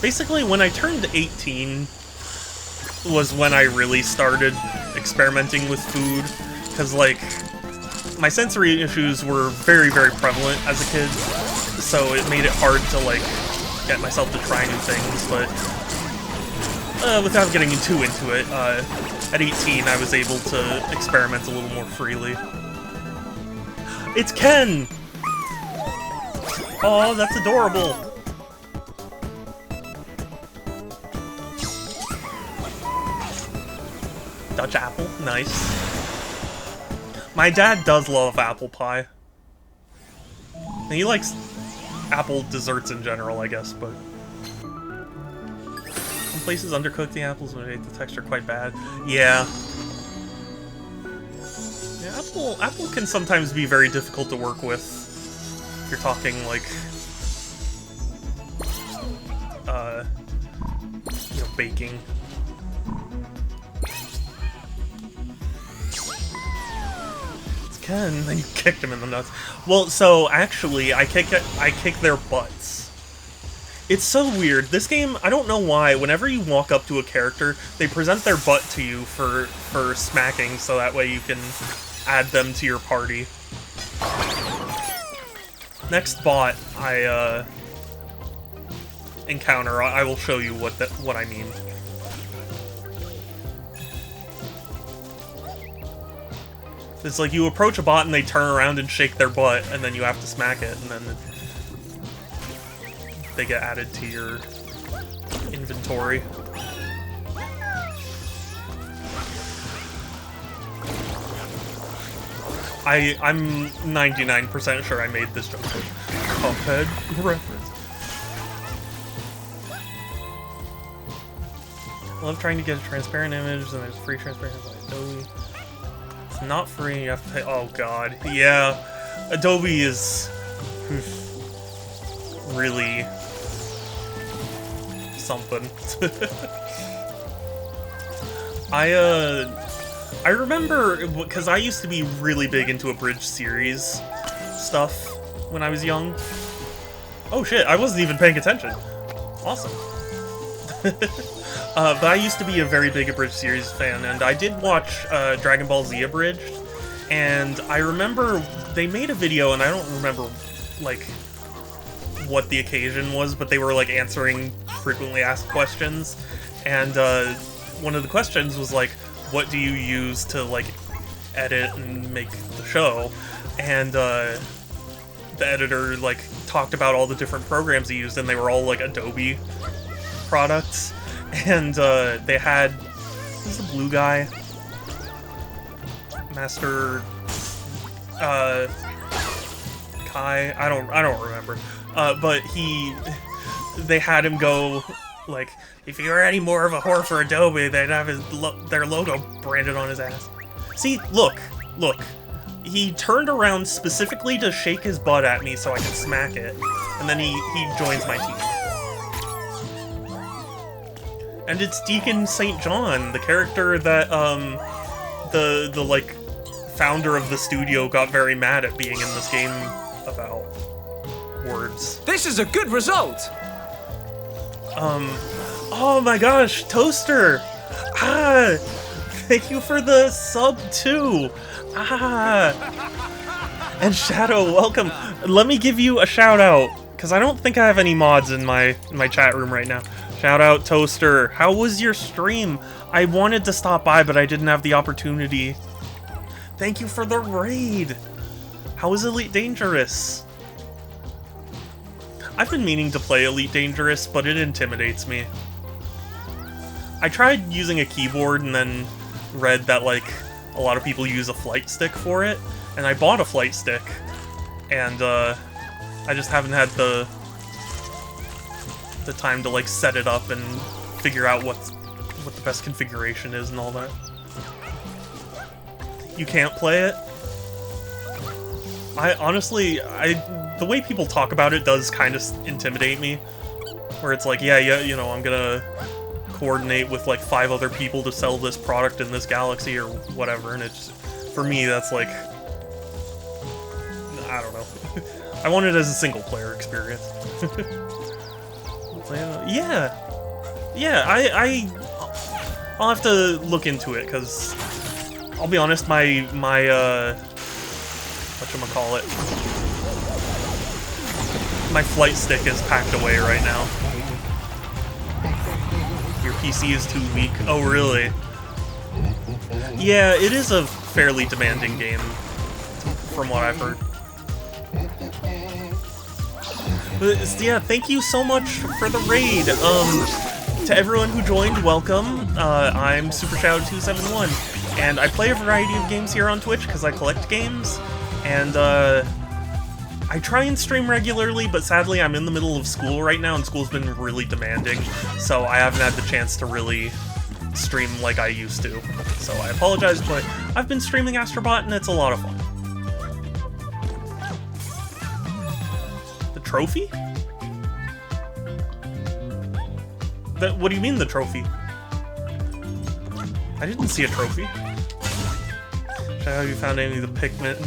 Basically, when I turned 18 was when I really started experimenting with food, because, like, my sensory issues were very, very prevalent as a kid, so it made it hard to, like, get myself to try new things, but without getting too into it, at 18 I was able to experiment a little more freely. It's Ken! Oh, that's adorable! Dutch apple, nice. My dad does love apple pie. And he likes apple desserts in general, I guess, but some places undercook the apples and make the texture quite bad. Yeah. Yeah, apple can sometimes be very difficult to work with. If you're talking, like, baking. It's Ken, and then you kicked him in the nuts. Well, so actually, I kick their butts. It's so weird. This game, I don't know why, whenever you walk up to a character, they present their butt to you for smacking, so that way you can add them to your party. Next bot I encounter, I will show you what I mean. It's like you approach a bot and they turn around and shake their butt, and then you have to smack it, and then they get added to your inventory. I'm 99% sure I made this joke. Cuphead reference. I love trying to get a transparent image, and there's free transparent by Adobe. It's not free, you have to pay. Oh god. Yeah. Adobe is really something. I remember, because I used to be really big into Abridged series stuff when I was young. Oh shit, I wasn't even paying attention. Awesome. But I used to be a very big Abridged series fan, and I did watch Dragon Ball Z Abridged, and I remember they made a video, and I don't remember, like, what the occasion was, but they were, like, answering frequently asked questions, and one of the questions was, like, what do you use to, like, edit and make the show? And the editor, like, talked about all the different programs he used, and they were all, like, Adobe products. And they had, who's the blue guy? Master Kai? I don't remember. But they had him go, like, if you were any more of a whore for Adobe, they'd have their logo branded on his ass. See, look. He turned around specifically to shake his butt at me so I could smack it, and then he joins my team. And it's Deacon St. John, the character that the like founder of the studio got very mad at being in this game about. Words. This is a good result! Oh my gosh, Toaster! Ah! Thank you for the sub, too! Ah! And Shadow, welcome! Let me give you a shout-out, because I don't think I have any mods in my chat room right now. Shout-out, Toaster! How was your stream? I wanted to stop by, but I didn't have the opportunity. Thank you for the raid! How was Elite Dangerous? I've been meaning to play Elite Dangerous, but it intimidates me. I tried using a keyboard and then read that, like, a lot of people use a flight stick for it, and I bought a flight stick, and, I just haven't had the time to, like, set it up and figure out what the best configuration is and all that. You can't play it? The way people talk about it does kind of intimidate me. Where it's like, yeah, you know, I'm gonna coordinate with like 5 other people to sell this product in this galaxy or whatever, and it's, for me, that's like, I don't know. I want it as a single player experience. Yeah, I'll have to look into it, because I'll be honest, my whatchamacallit, my flight stick is packed away right now. Your PC is too weak. Oh, really? Yeah, it is a fairly demanding game, from what I've heard. But, yeah, thank you so much for the raid. To everyone who joined, welcome. I'm SuperShadow271, and I play a variety of games here on Twitch because I collect games, and I try and stream regularly, but sadly I'm in the middle of school right now, and school's been really demanding, so I haven't had the chance to really stream like I used to. So I apologize, but I've been streaming Astrobot, and it's a lot of fun. The trophy? What do you mean the trophy? I didn't see a trophy. Have you found any of the pigment?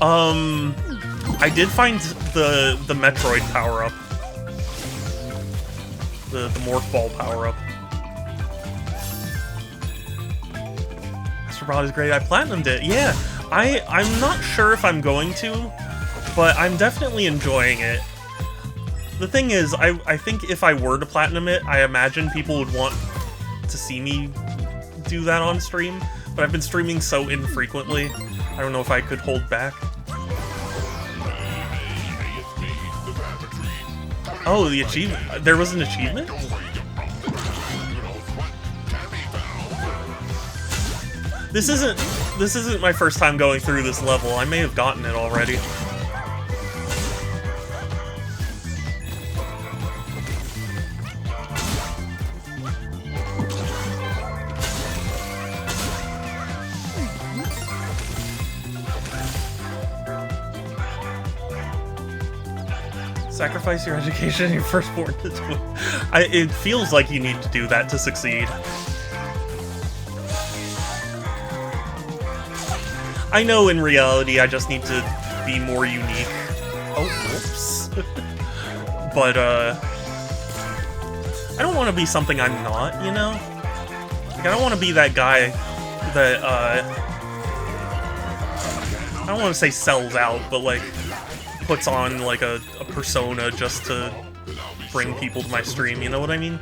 I did find the Metroid power-up. The Morph Ball power-up. Astro Bot is great. I platinumed it. Yeah, I'm not sure if I'm going to, but I'm definitely enjoying it. The thing is, I think if I were to platinum it, I imagine people would want to see me do that on stream, but I've been streaming so infrequently, I don't know if I could hold back. Oh, the achievement. There was an achievement? This isn't my first time going through this level. I may have gotten it already. Sacrifice your education and your firstborn to do it. It feels like you need to do that to succeed. I know in reality I just need to be more unique. Oh, whoops. But, I don't want to be something I'm not, you know? Like, I don't want to be that guy that, I don't want to say sells out, but, like, puts on, like, a persona just to bring people to my stream, you know what I mean?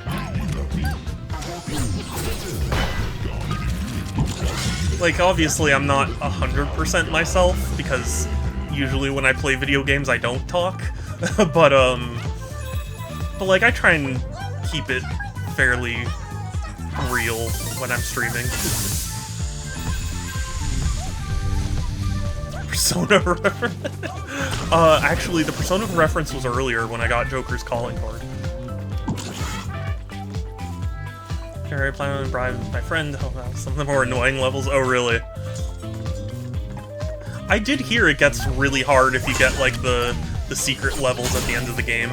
Like, obviously I'm not 100% myself, because usually when I play video games I don't talk, but like, I try and keep it fairly real when I'm streaming. Persona reference? Actually, the Persona reference was earlier when I got Joker's calling card. I plan on bribing my friend to help out some of the more annoying levels. Oh, really? I did hear it gets really hard if you get, like, the secret levels at the end of the game.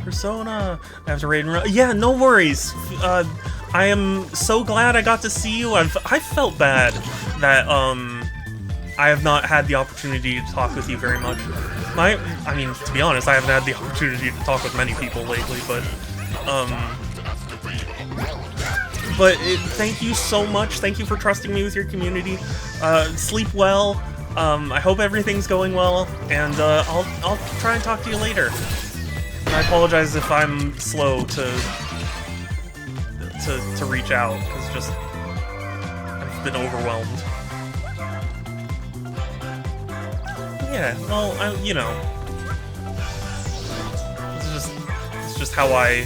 Persona. I have to raid and yeah, no worries. I am so glad I got to see you. I felt bad that I have not had the opportunity to talk with you very much. I mean, to be honest, I haven't had the opportunity to talk with many people lately, but thank you so much. Thank you for trusting me with your community. Sleep well. I hope everything's going well, and I'll try and talk to you later. I apologize if I'm slow to reach out, because just I've been overwhelmed. Yeah, well, you know, it's just how I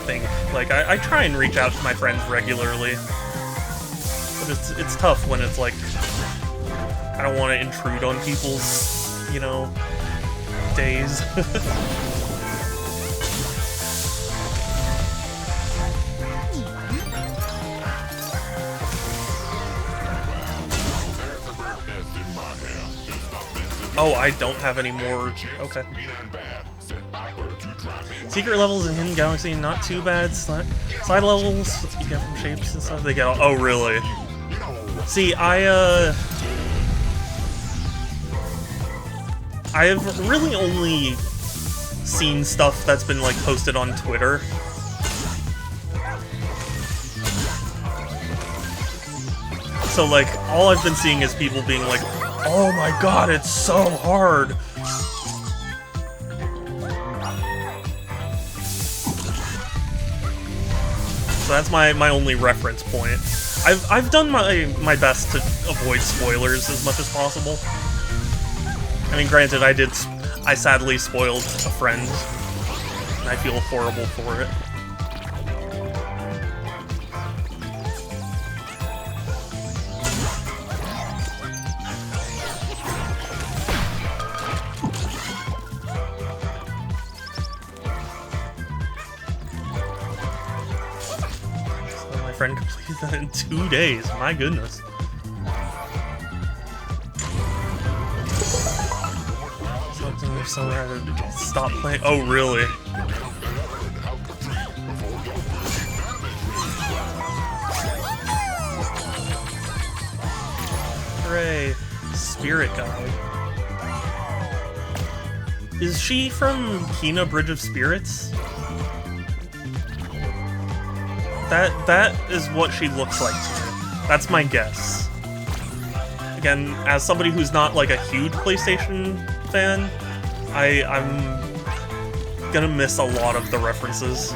think. Like, I try and reach out to my friends regularly, but it's tough when it's like I don't want to intrude on people's, you know, days. Oh, I don't have any more. Okay. Secret levels in Hidden Galaxy, not too bad. Side levels you get from shapes and stuff. They get all. Oh, really? See, I've really only seen stuff that's been, like, posted on Twitter. So, like, all I've been seeing is people being like, oh my god, it's so hard! So that's my only reference point. I've done my best to avoid spoilers as much as possible. I mean, granted, I sadly spoiled a friend, and I feel horrible for it. friend completed that in 2 days. My goodness. Somewhere to stop playing. Oh, really? Hooray! Spirit Guide. Is she from Kina Bridge of Spirits? That is what she looks like to me. That's my guess. Again, as somebody who's not like a huge PlayStation fan, I'm gonna miss a lot of the references.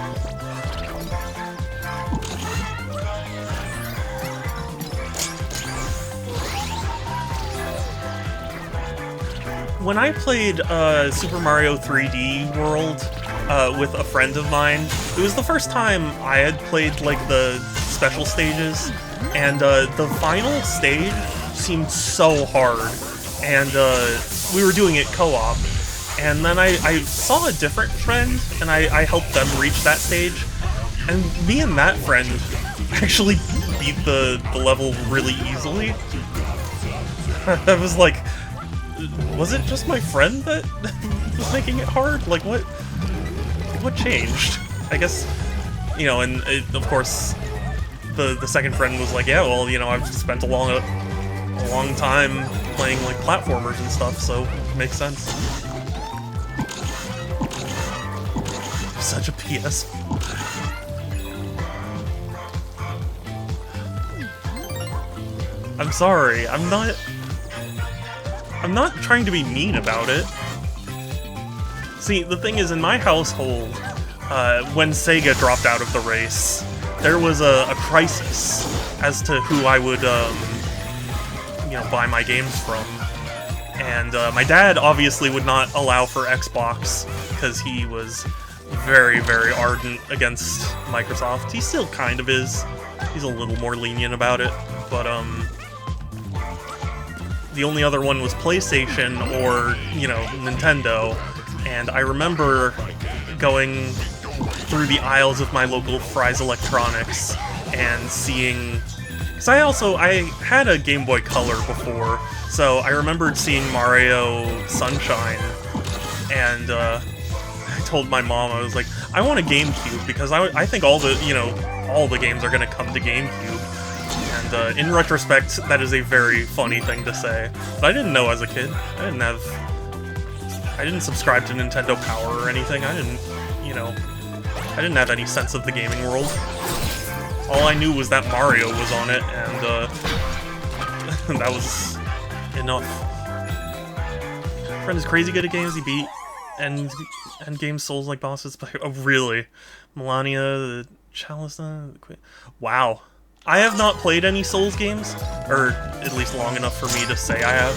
When I played Super Mario 3D World with a friend of mine, it was the first time I had played like the special stages, and the final stage seemed so hard, and we were doing it co-op, and then I saw a different friend, and I helped them reach that stage, and me and that friend actually beat the level really easily. I was like, was it just my friend that was making it hard? Like, what changed? I guess, you know, and of course, the second friend was like, yeah, well, you know, I've spent a long time playing, like, platformers and stuff, so it makes sense. Such a PS. I'm sorry, I'm not trying to be mean about it. See, the thing is, in my household, when Sega dropped out of the race, there was a crisis as to who I would, you know, buy my games from. And my dad obviously would not allow for Xbox, because he was very, very ardent against Microsoft. He still kind of is. He's a little more lenient about it, but, the only other one was PlayStation or, you know, Nintendo, and I remember going through the aisles of my local Fry's Electronics and seeing... Because I had a Game Boy Color before, so I remembered seeing Mario Sunshine, and I told my mom, I was like, I want a GameCube, because I think all the games are going to come to GameCube. And in retrospect, that is a very funny thing to say. But I didn't know as a kid. I didn't subscribe to Nintendo Power or anything. I didn't have any sense of the gaming world. All I knew was that Mario was on it, and that was enough. Friend is crazy good at games. He beat end game Souls like bosses. Oh, really? Melania, the Chalice. Wow. I have not played any Souls games, or at least long enough for me to say I have.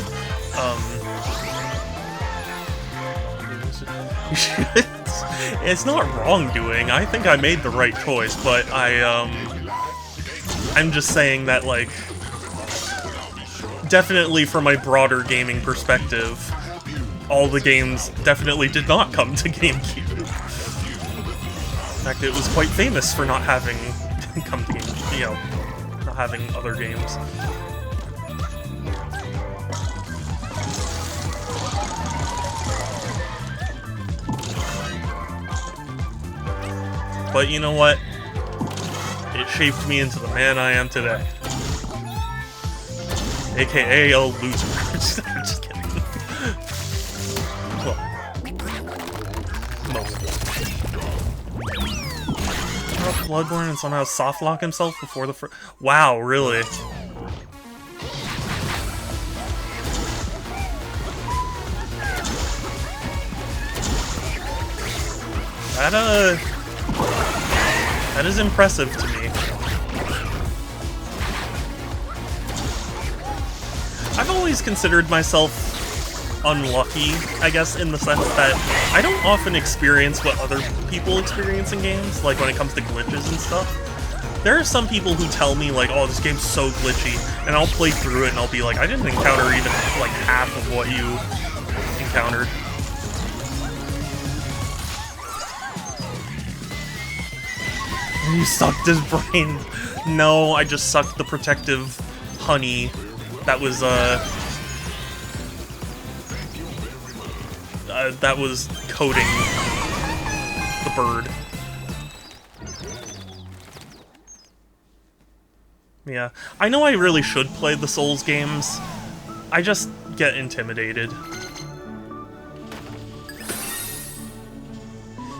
It's not wrongdoing. I think I made the right choice, but I'm just saying that, like, definitely from a broader gaming perspective, all the games definitely did not come to GameCube. In fact, it was quite famous for not having come to GameCube, you know, not having other games. But you know what? It shaped me into the man I am today. AKA a loser. I'm just kidding. Well, mostly. Bloodborne and somehow softlock himself before the Wow, really? That is impressive to me. I've always considered myself unlucky, I guess, in the sense that I don't often experience what other people experience in games, like when it comes to glitches and stuff. There are some people who tell me, like, oh, this game's so glitchy, and I'll play through it and I'll be like, I didn't encounter even, like, half of what you encountered. You sucked his brain. No, I just sucked the protective honey that was coating the bird. Yeah, I know I really should play the Souls games. I just get intimidated.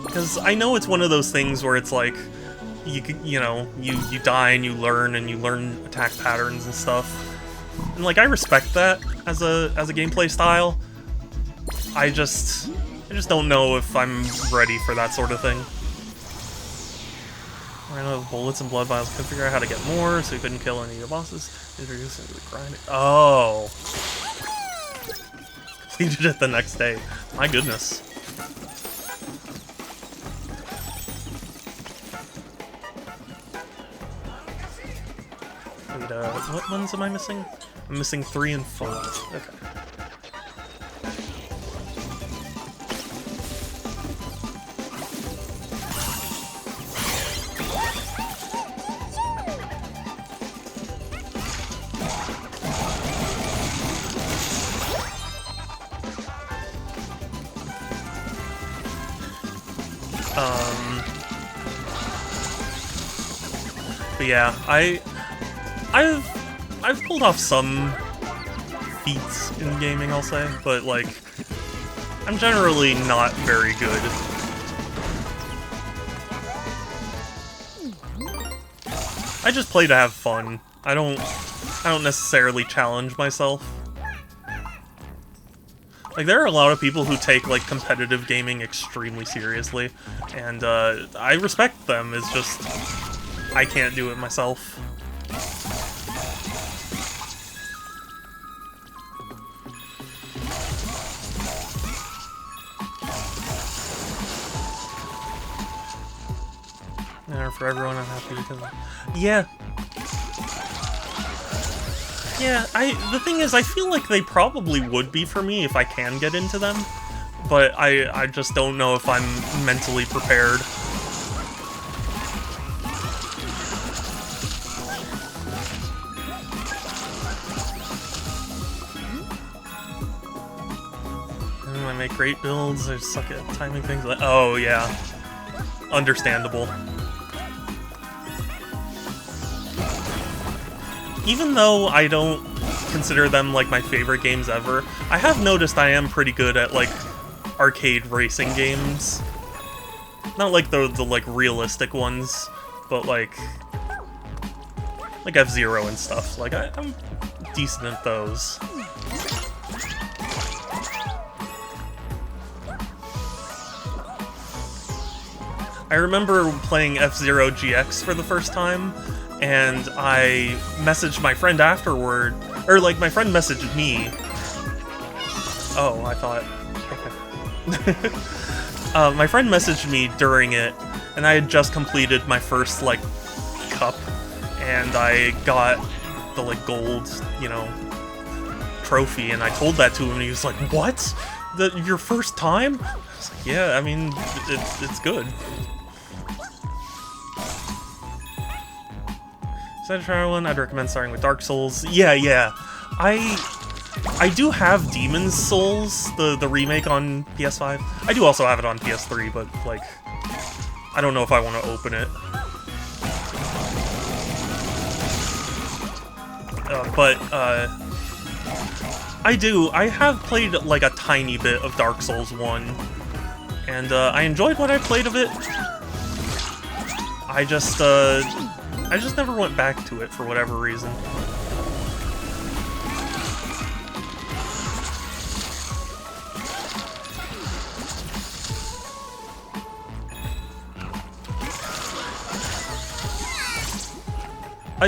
Because I know it's one of those things where it's like, you know, you die and you learn attack patterns and stuff. And like, I respect that as a gameplay style. I just don't know if I'm ready for that sort of thing. Ran out of bullets and blood vials. Couldn't figure out how to get more, so he couldn't kill any of the bosses. Introduced into the grind. Oh. Completed it the next day. My goodness. Wait, what ones am I missing? I'm missing 3 and 4. Okay. But yeah, I've pulled off some feats in gaming, I'll say, but like, I'm generally not very good. I just play to have fun. I don't necessarily challenge myself. Like, there are a lot of people who take, like, competitive gaming extremely seriously, and, I respect them. It's just, I can't do it myself. For everyone, I'm happy because... Yeah. Yeah, the thing is, I feel like they probably would be for me if I can get into them, but I just don't know if I'm mentally prepared. I make great builds, I suck at timing things like... Oh, yeah. Understandable. Even though I don't consider them, like, my favorite games ever, I have noticed I am pretty good at, like, arcade racing games. Not, like, the like, realistic ones, but, like F-Zero and stuff. Like, I'm decent at those. I remember playing F-Zero GX for the first time, and I messaged my friend afterward, or like my friend messaged me. Oh, I thought, okay. My friend messaged me during it, and I had just completed my first, like, cup, and I got the, like, gold, you know, trophy, and I told that to him, and he was like, what? Your first time? I was like, yeah, I mean, it's good. Is that a try one? I'd recommend starting with Dark Souls. Yeah. I do have Demon's Souls, the remake on PS5. I do also have it on PS3, but, like, I don't know if I want to open it. I have played, like, a tiny bit of Dark Souls 1, and, I enjoyed what I played of it. I just never went back to it for whatever reason.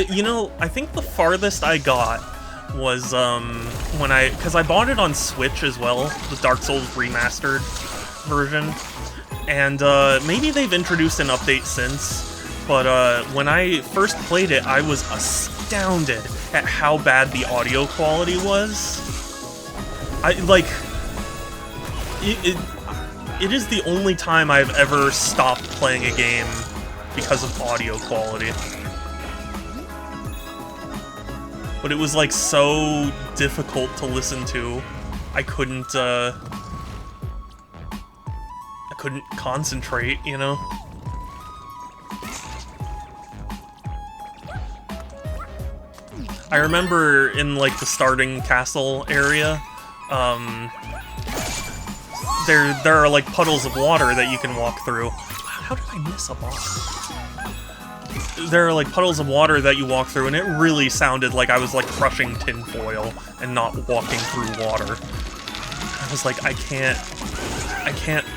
You know, I think the farthest I got was, because I bought it on Switch as well, the Dark Souls Remastered version, and, maybe they've introduced an update since, but, when I first played it, I was astounded at how bad the audio quality was. It is the only time I've ever stopped playing a game because of audio quality. but it was like so difficult to listen to. I couldn't concentrate, you know? I remember in like the starting castle area, there are like puddles of water that you can walk through. How did I miss a boss? There are like puddles of water that you walk through, and it really sounded like I was like crushing tinfoil and not walking through water. I was like, I can't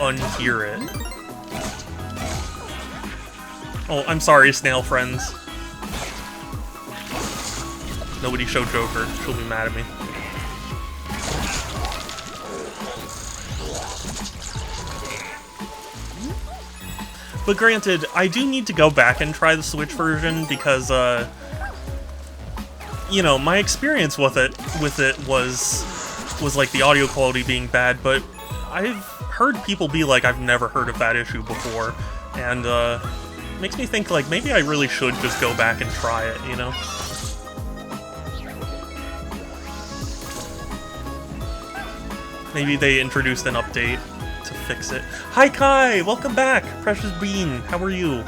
unhear it. Oh, I'm sorry, snail friends. Nobody show Joker. She'll be mad at me. But granted, I do need to go back and try the Switch version because, you know, my experience with it was like the audio quality being bad, but I've heard people be like, I've never heard of that issue before, and makes me think like maybe I really should just go back and try it, you know? Maybe they introduced an update to fix it. Hi Kai! Welcome back! Precious Bean, how are you?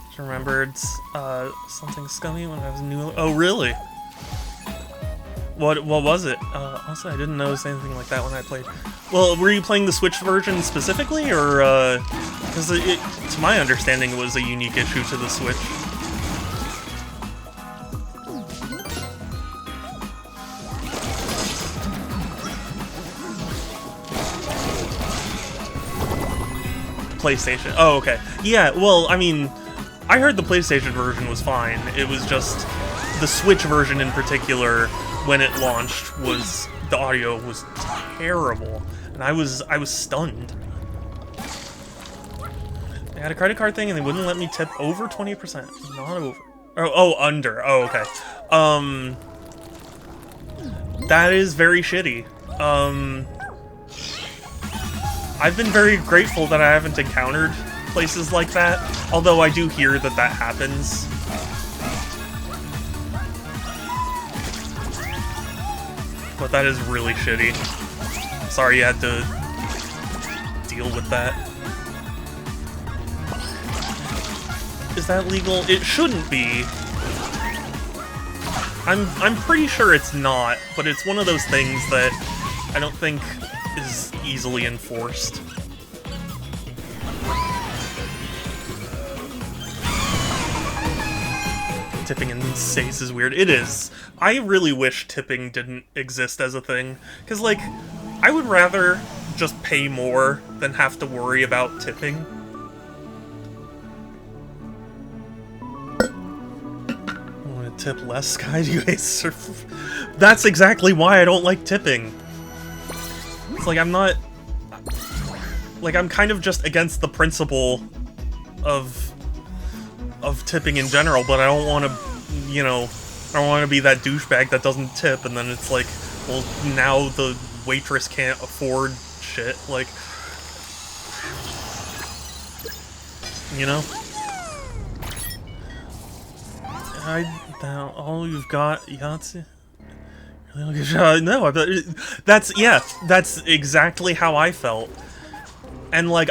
Just remembered something scummy when I was new. Oh really? What was it? Honestly, I didn't notice anything like that when I played. Well, were you playing the Switch version specifically, or because to my understanding, it was a unique issue to the Switch. PlayStation. Oh, okay. Yeah. Well, I mean, I heard the PlayStation version was fine. It was just the Switch version in particular, when it launched, the audio was terrible, and I was stunned. They had a credit card thing, and they wouldn't let me tip over 20%, not over. Oh, under. Oh, okay. That is very shitty. I've been very grateful that I haven't encountered places like that, although I do hear that that happens. But that is really shitty. Sorry you had to deal with that. Is that legal? It shouldn't be. I'm pretty sure it's not, but it's one of those things that I don't think is easily enforced. Tipping in States is weird. It is. I really wish tipping didn't exist as a thing. Because, like, I would rather just pay more than have to worry about tipping. I want to tip less, Sky. Do you hate surf? That's exactly why I don't like tipping. It's like, I'm not... Like, I'm kind of just against the principle of tipping in general, but I don't want to, you know, I don't want to be that douchebag that doesn't tip, and then it's like, well, now the waitress can't afford shit, like, you know? All you've got, Yahtzee? No, that's exactly how I felt. And, like,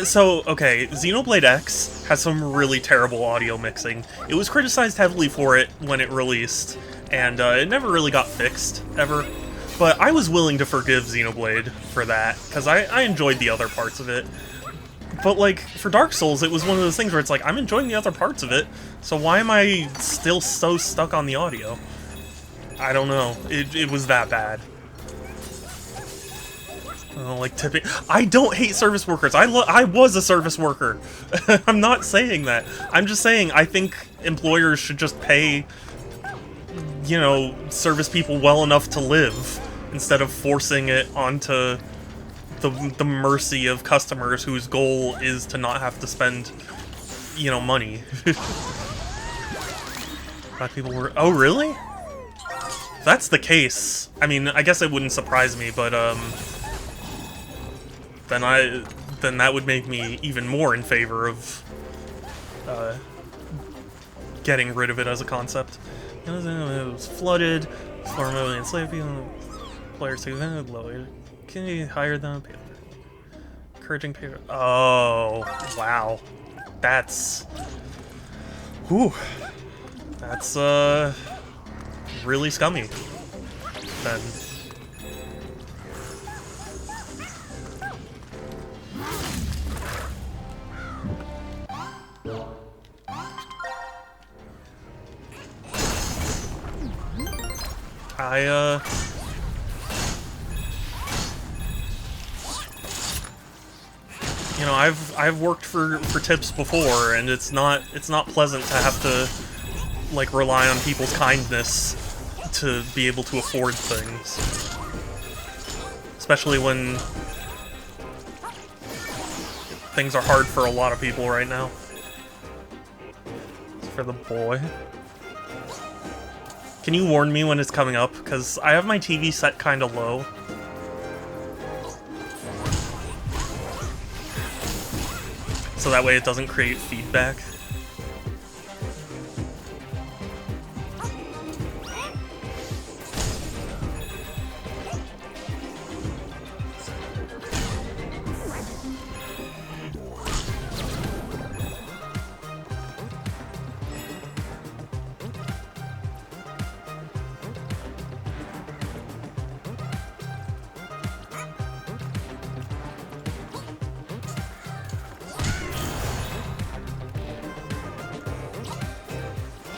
So, okay, Xenoblade X has some really terrible audio mixing. It was criticized heavily for it when it released, and it never really got fixed, ever. But I was willing to forgive Xenoblade for that, because I enjoyed the other parts of it. But, like, for Dark Souls, it was one of those things where it's like, I'm enjoying the other parts of it, so why am I still so stuck on the audio? I don't know. It was that bad. I don't like tipping. I don't hate service workers. I was a service worker. I'm not saying that. I'm just saying I think employers should just pay, you know, service people well enough to live instead of forcing it onto the mercy of customers whose goal is to not have to spend, you know, money. Black people were... Oh, really? If that's the case, I mean, I guess it wouldn't surprise me, but, then that would make me even more in favor of, getting rid of it as a concept. It was flooded, 4 million enslaved people, players take advantage, lower. Can you hire them? Encouraging paper. Oh, wow. That's... Whew. That's, really scummy. Then... you know, I've worked for tips before, and it's not pleasant to have to like rely on people's kindness to be able to afford things, especially when things are hard for a lot of people right now. It's for the boy. Can you warn me when it's coming up? Because I have my TV set kind of low. So that way it doesn't create feedback.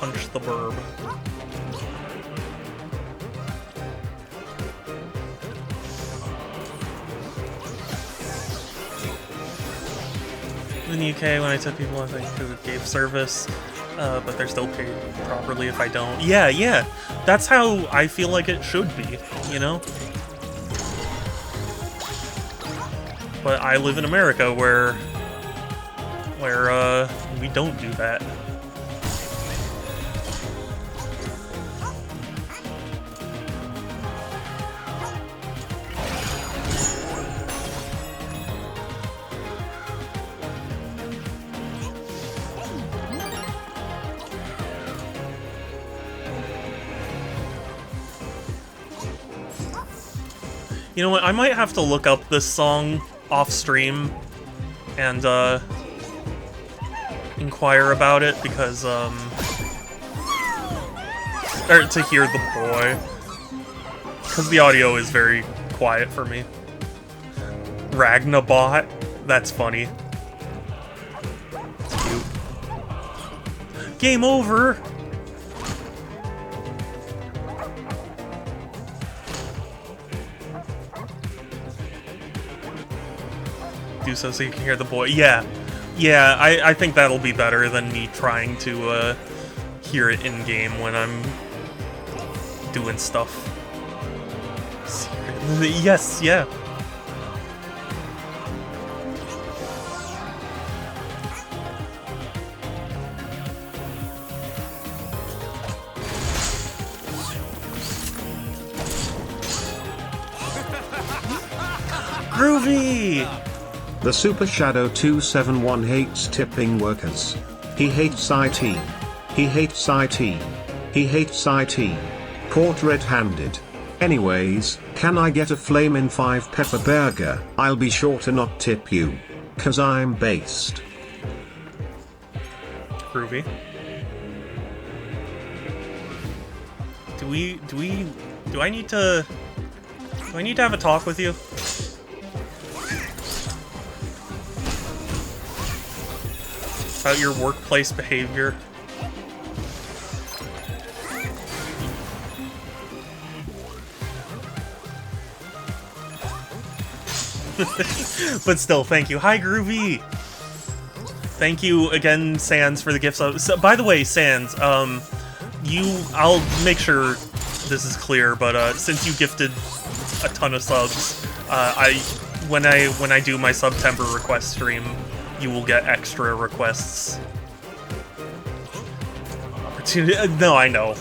Punch the burb. In the UK, when I tip people, I think because it gave service, but they're still paid properly if I don't. Yeah, that's how I feel like it should be, you know? But I live in America where we don't do that. You know what, I might have to look up this song off stream and, inquire about it, because, or to hear the boy. Because the audio is very quiet for me. Ragnabot? That's funny. It's cute. Game over! Do so you can hear the boy. Yeah, I think that'll be better than me trying to hear it in game when I'm doing stuff. Yes, yeah. Groovy! The Super Shadow 271 hates tipping workers. He hates IT. He hates IT. He hates IT. Caught red-handed. Anyways, can I get a flamin' 5 pepper burger? I'll be sure to not tip you. 'Cause I'm based. Groovy. Do I need to have a talk with you? About your workplace behavior. But still, thank you. Hi, Groovy! Thank you again, Sans, for the gifts. So, by the way, Sans, I'll make sure this is clear, but since you gifted a ton of subs, when I do my September request stream, you will get extra requests. No, I know.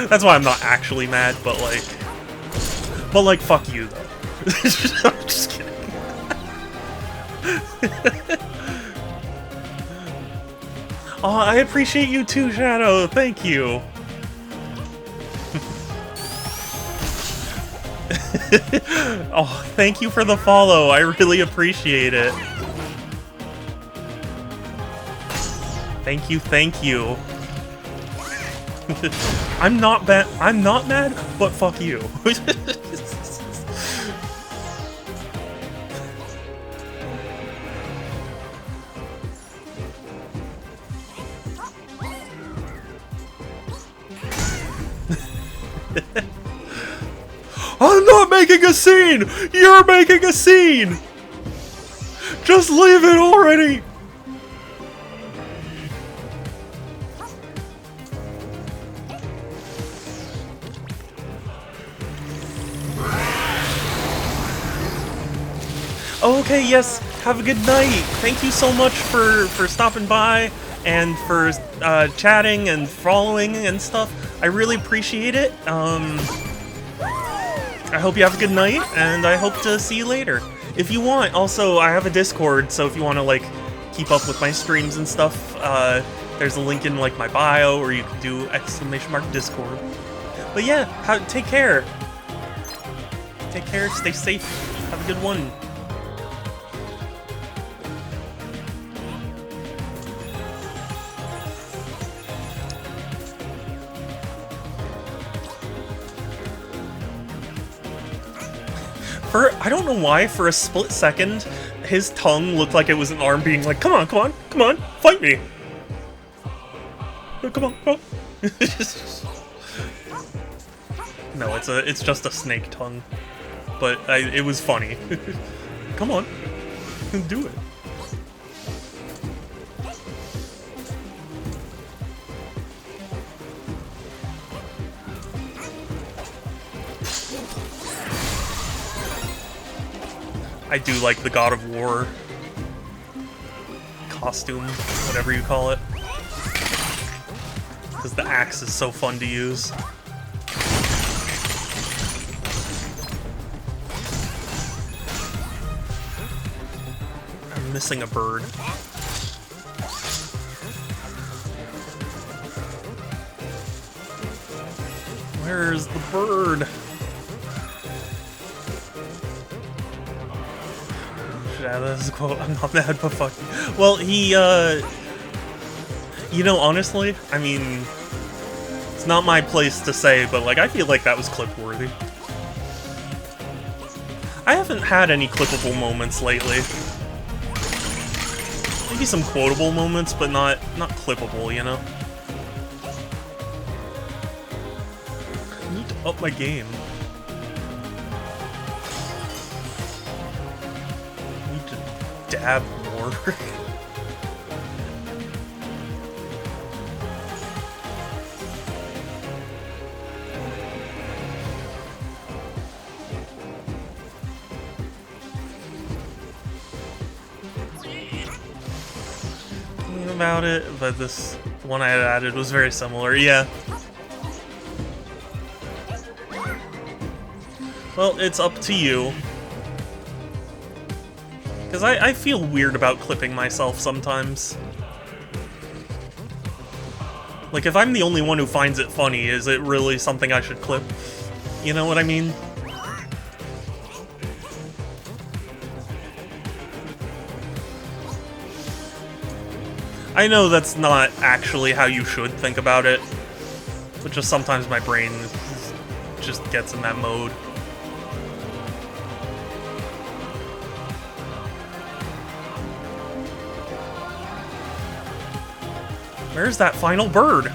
That's why I'm not actually mad, but like, fuck you, though. I'm just kidding. Oh, I appreciate you too, Shadow. Thank you. Oh, thank you for the follow. I really appreciate it. Thank you, thank you. I'm not mad, but fuck you. I'm not making a scene! You're making a scene! Just leave it already! Okay, yes, have a good night. Thank you so much for stopping by and for chatting and following and stuff. I really appreciate it. I hope you have a good night, and I hope to see you later. If you want, also, I have a Discord, so if you want to, like, keep up with my streams and stuff, there's a link in, like, my bio, or you can do !Discord. But yeah, take care. Take care, stay safe, have a good one. I don't know why, for a split second, his tongue looked like it was an arm being like, come on, come on, come on, fight me! Come on, come on. No, it's just a snake tongue. But it was funny. Come on, do it. I do like the God of War costume, whatever you call it. Because the axe is so fun to use. I'm missing a bird. Where's the bird? Yeah, this is a quote. I'm not mad, but fuck. Well, he, you know, honestly, I mean, it's not my place to say, but, like, I feel like that was clip-worthy. I haven't had any clippable moments lately. Maybe some quotable moments, but not clippable, you know? I need to up my game. Dab more. Thinking about it, but this one I had added was very similar, yeah. Well, it's up to you. Because I feel weird about clipping myself sometimes. Like, if I'm the only one who finds it funny, is it really something I should clip? You know what I mean? I know that's not actually how you should think about it, but just sometimes my brain just gets in that mode. Where's that final bird?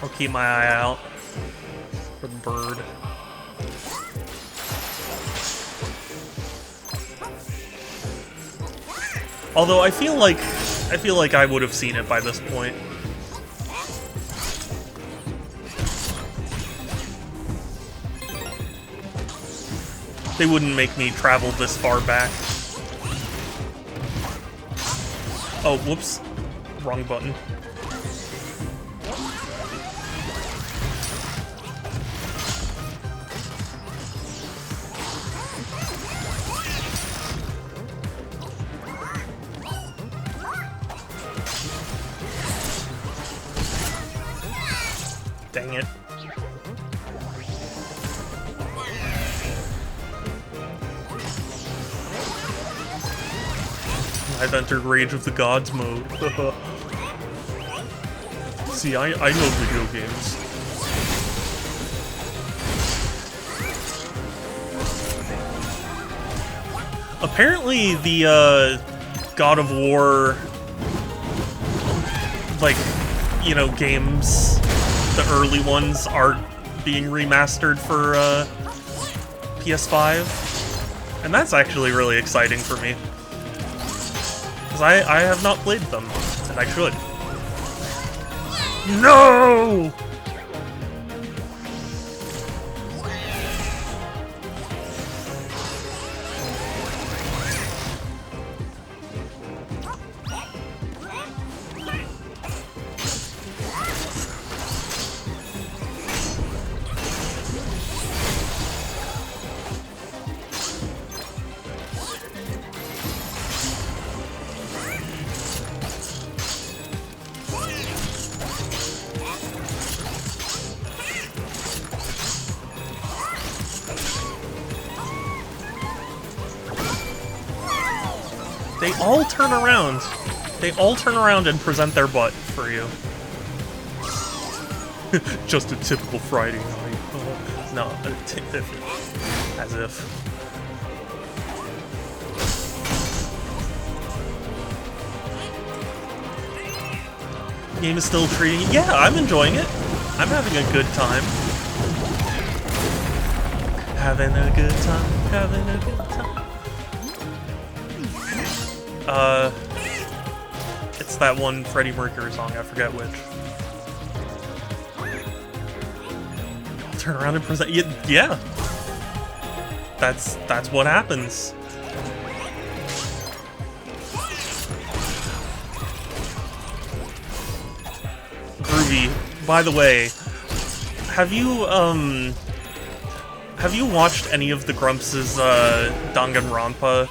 I'll keep my eye out for the bird. Although I feel like I would have seen it by this point. They wouldn't make me travel this far back. Oh, whoops. Wrong button. Dang it. I've entered Rage of the Gods mode. See, I know video games. Apparently the God of War, like, you know, games, the early ones are being remastered for PS5. And that's actually really exciting for me. Because I have not played them, and I should. No! They all turn around. They all turn around and present their butt for you. Just a typical Friday night. No, as if. Game is still treating you. Yeah, I'm enjoying it. I'm having a good time. Having a good time. Having a good time. It's that one Freddie Mercury song, I forget which. Turn around and present. Yeah. That's what happens. Groovy. By the way, have you watched any of the Grumps' Danganronpa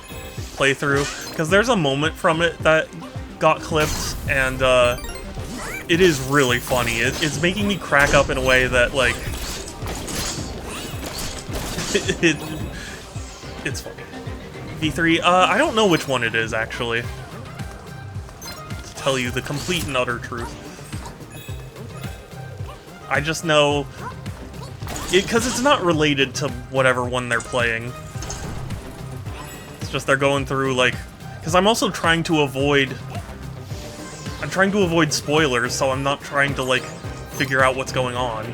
playthrough? Because there's a moment from it that got clipped, and it is really funny. It's making me crack up in a way that, like, it's funny. V3, I don't know which one it is, actually. To tell you the complete and utter truth. I just know... because it's not related to whatever one they're playing. It's just they're going through, like... because I'm also trying to avoid... I'm trying to avoid spoilers, so I'm not trying to, like, figure out what's going on.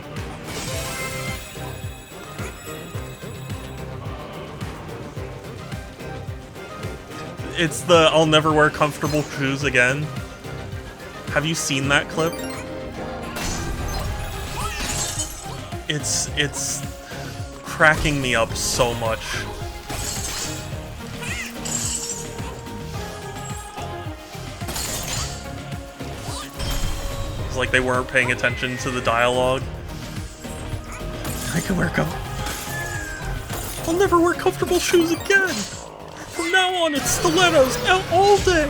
It's the I'll never wear comfortable shoes again. Have you seen that clip? It's cracking me up so much. It's like they weren't paying attention to the dialogue. I can wear I'll never wear comfortable shoes again! From now on, it's stilettos all day!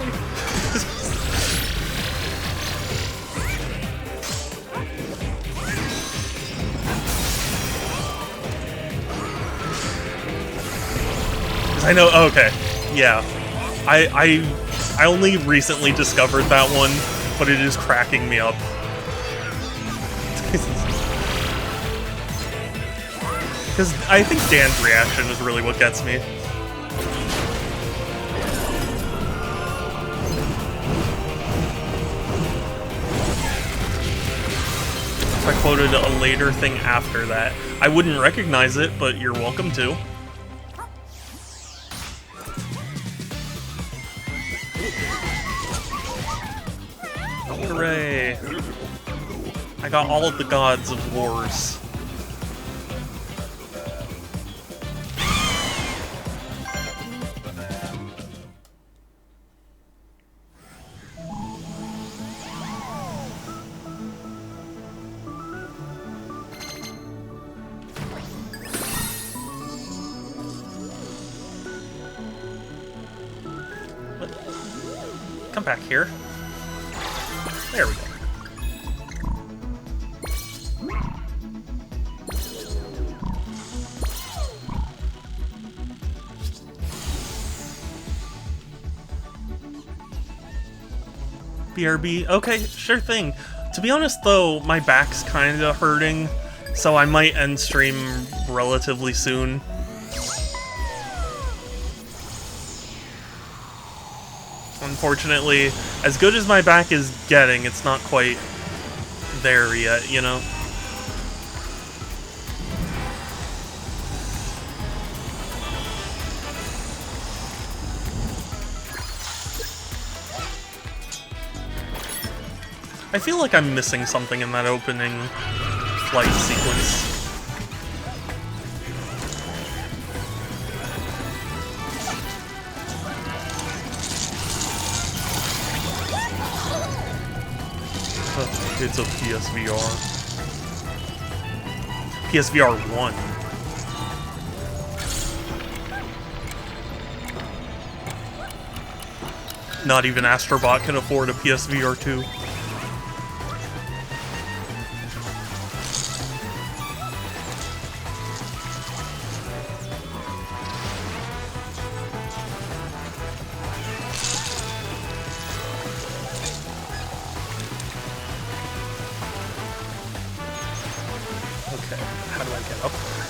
I know, okay, yeah. I only recently discovered that one, but it is cracking me up. Because I think Dan's reaction is really what gets me. If I quoted a later thing after that, I wouldn't recognize it, but you're welcome to. Hooray! I got all of the gods of wars. Come back here. There we go. BRB. Okay, sure thing. To be honest, though, my back's kind of hurting, so I might end stream relatively soon. Unfortunately, as good as my back is getting, it's not quite there yet, you know? I feel like I'm missing something in that opening flight sequence. It's a PSVR. PSVR 1. Not even Astrobot can afford a PSVR 2. How do I get up there?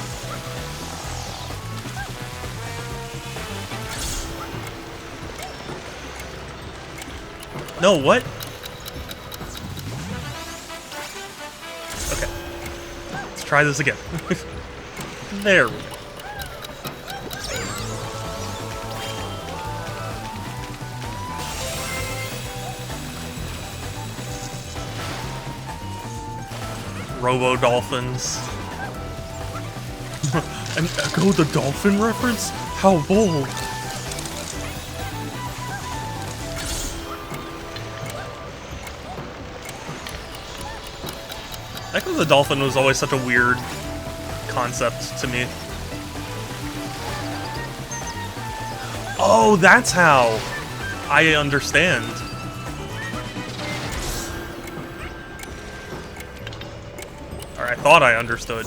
No, what? Okay. Let's try this again. There we go. Robo-dolphins. An Echo the Dolphin reference? How bold! Echo the Dolphin was always such a weird concept to me. Oh, that's how! I understand. Or I thought I understood.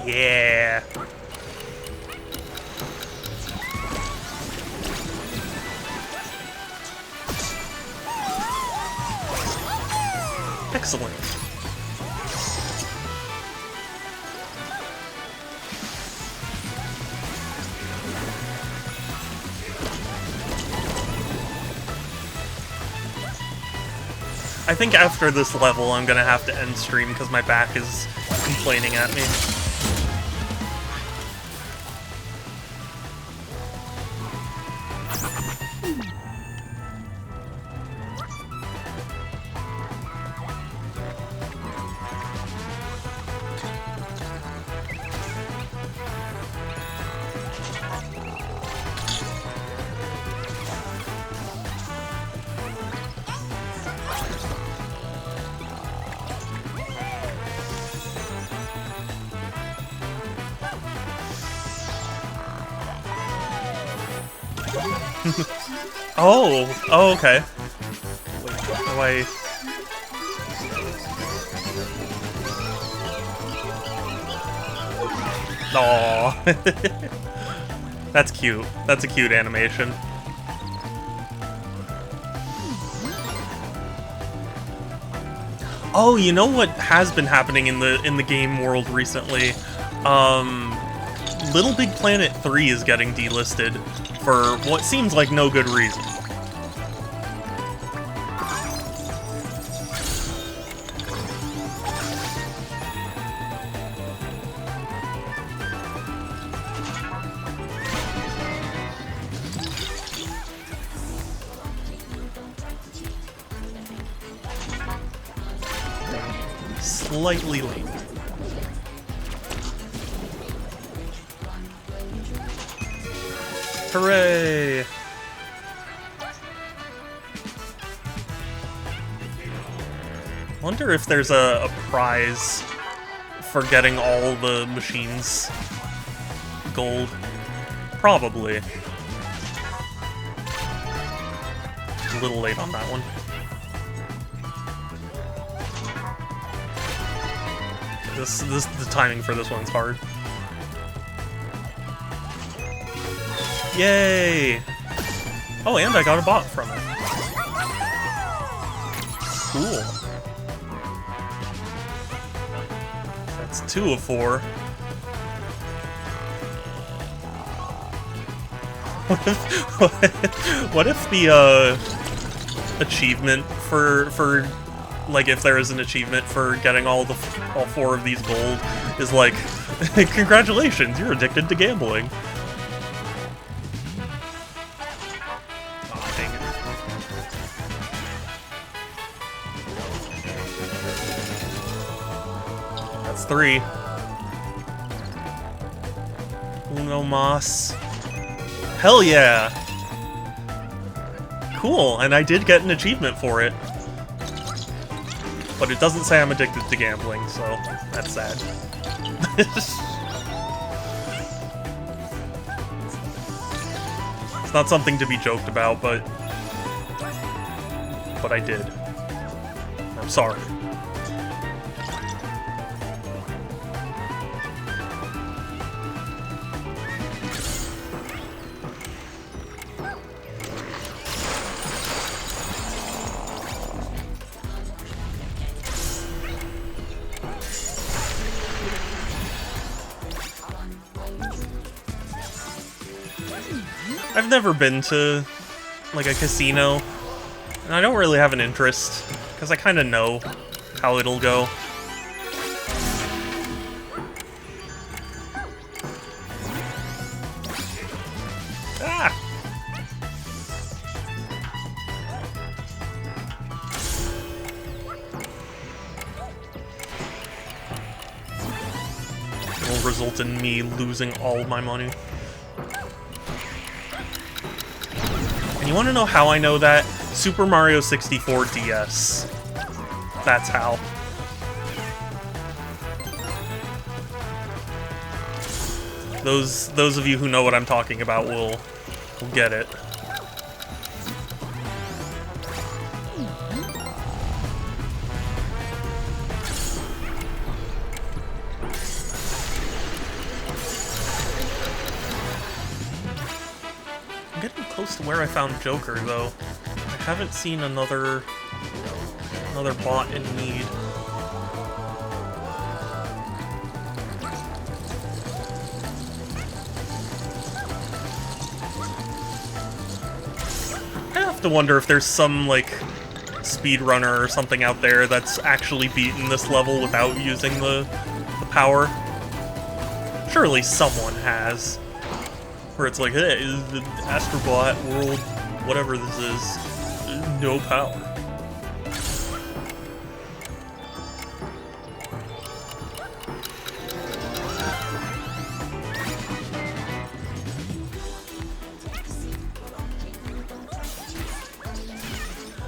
Yeah. Excellent. I think after this level I'm gonna have to end stream because my back is complaining at me. Oh, okay. Wait, how do I... Aww. That's cute. That's a cute animation. Oh, you know what has been happening in the game world recently? Little Big Planet 3 is getting delisted for what seems like no good reason. slightly late. Hooray! Wonder if there's a prize for getting all the machines gold. Probably. A little late on that one. The timing for this one's hard. Yay! Oh, and I got a bot from it. Cool. That's 2 of 4. What if the achievement for like if there is an achievement for getting all 4 of these gold is like, congratulations, you're addicted to gambling. Oh, dang it. That's 3. Uno mas. Hell yeah! Cool, and I did get an achievement for it. But it doesn't say I'm addicted to gambling, so that's sad. It's not something to be joked about, but I did. I'm sorry. I've never been to, like, a casino, and I don't really have an interest, because I kind of know how it'll go. Ah! It will result in me losing all my money. And you want to know how I know that? Super Mario 64 DS. That's how. Those of you who know what I'm talking about will get it. I'm getting close to where I found Joker, though. I haven't seen another bot in need. I have to wonder if there's some, like, speedrunner or something out there that's actually beaten this level without using the power. Surely someone has. Where it's like, hey, the Astrobot world, whatever this is, no power.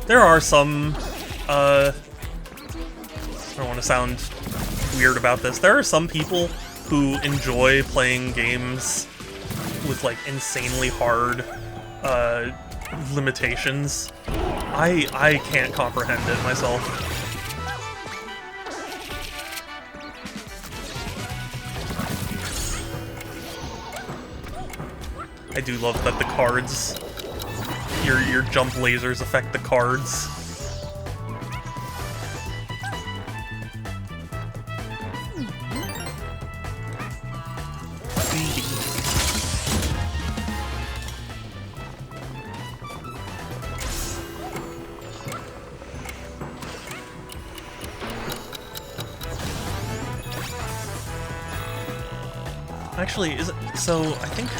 There are some, I don't want to sound weird about this, there are some people who enjoy playing games with, like, insanely hard limitations. I can't comprehend it myself. I do love that the cards, your jump lasers affect the cards. Actually, is it, so I think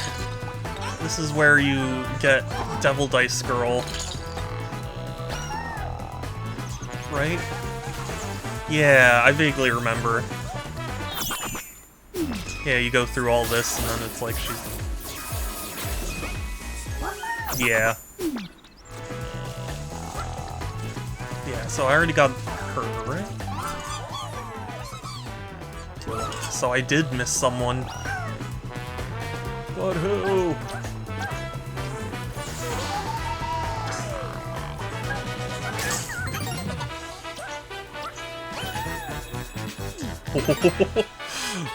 this is where you get Devil Dice Girl, right? Yeah, I vaguely remember. Yeah, you go through all this, and then it's like she's... Yeah. Yeah, so I already got her, right? So I did miss someone. But who?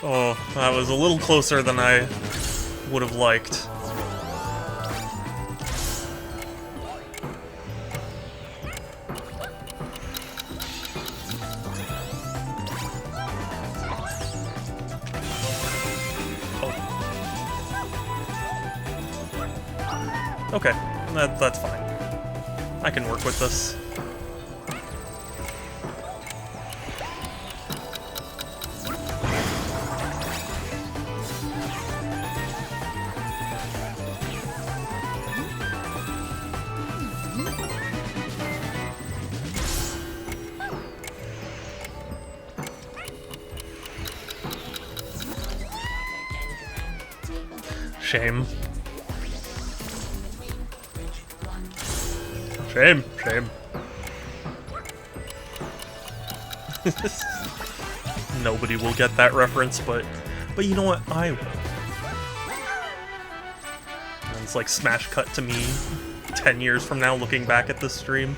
Oh, that was a little closer than I would have liked. Okay, that's fine. I can work with this. Shame. Shame, shame. Nobody will get that reference, but you know what? I will. And it's like smash cut to me 10 years from now looking back at this stream.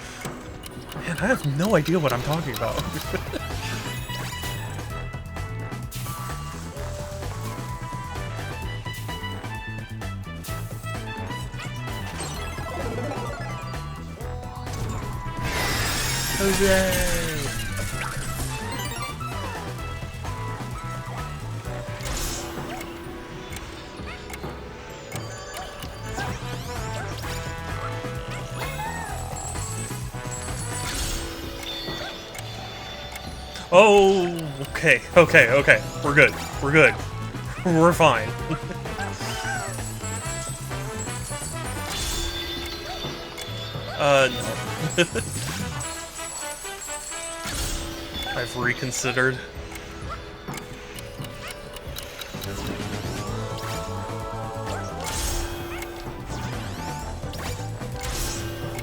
Man, I have no idea what I'm talking about. Hooray! Oh, okay. We're good. We're fine. No. I've reconsidered.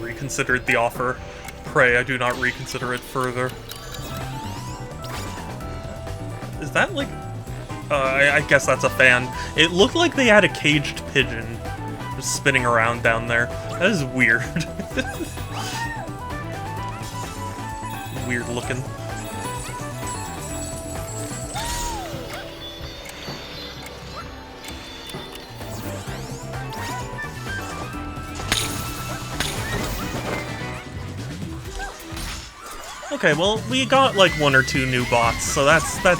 Reconsidered the offer. Pray I do not reconsider it further. Is that like... I guess that's a fan. It looked like they had a caged pigeon just spinning around down there. That is weird. Weird looking. Okay, well, we got like 1 or 2 new bots, so that's good.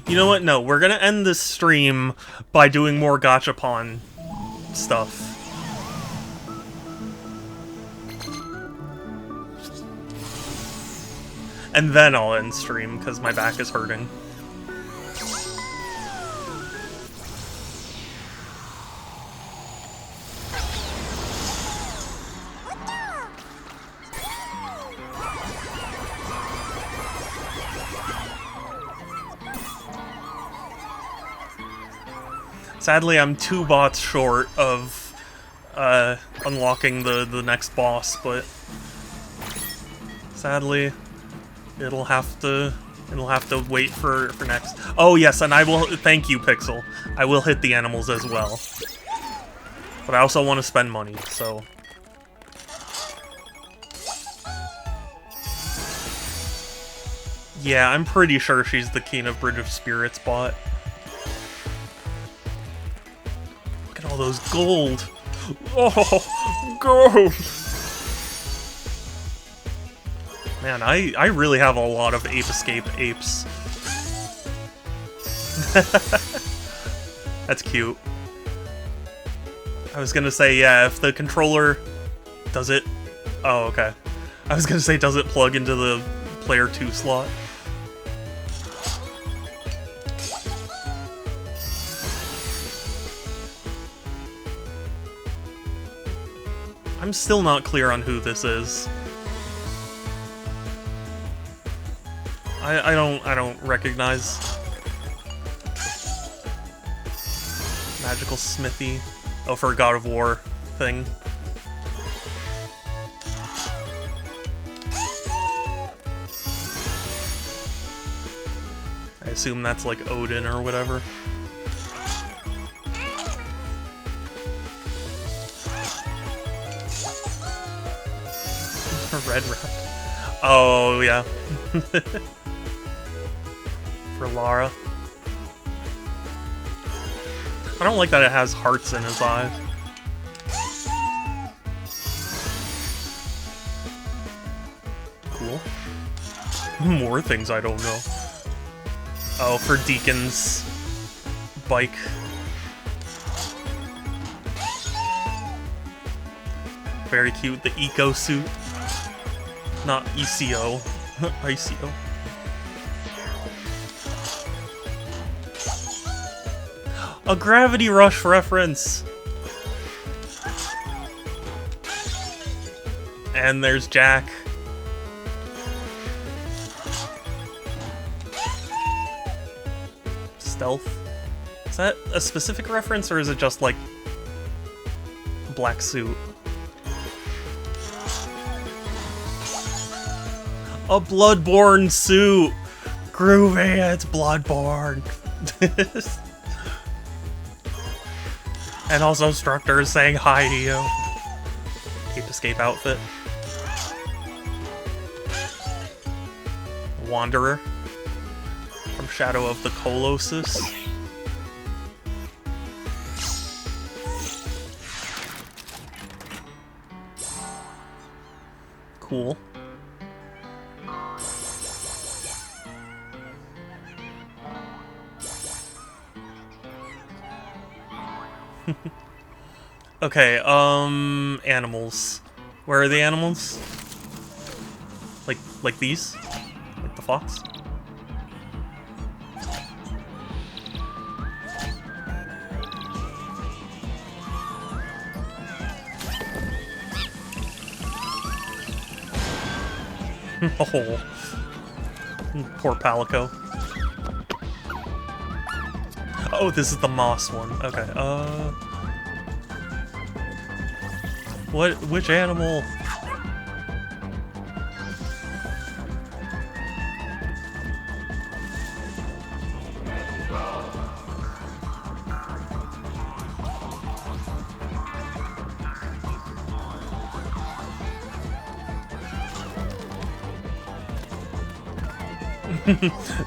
You know what? No, we're gonna end this stream by doing more gachapon stuff. And then I'll end stream, because my back is hurting. Sadly, I'm 2 bots short of unlocking the next boss, but sadly, it'll have to wait for next. Oh yes, and I will thank you, Pixel. I will hit the animals as well, but I also want to spend money, so. Yeah, I'm pretty sure she's the Keen of Bridge of Spirits bot. Look at all those gold! Oh, gold! Man, I really have a lot of Ape Escape apes. That's cute. I was gonna say, yeah, if the controller... Does it? Oh, okay. I was gonna say, does it plug into the player 2 slot? I'm still not clear on who this is. I don't recognize magical smithy. Oh, for a God of War thing. I assume that's like Odin or whatever. Red rat. Oh, yeah. For Lara. I don't like that it has hearts in his eyes. Cool. More things I don't know. Oh, for Deacon's bike. Very cute. The eco suit. Not ECO. ICO. A Gravity Rush reference! And there's Jack. Stealth. Is that a specific reference, or is it just, like, black suit? A Bloodborne suit! Groovy, it's Bloodborne! And also Structor is saying hi to you. Cape Escape outfit. Wanderer. From Shadow of the Colossus. Cool. Okay, animals. Where are the animals? Like these? Like the fox? Oh. Poor Palico. Oh, this is the moss one. Okay, which animal?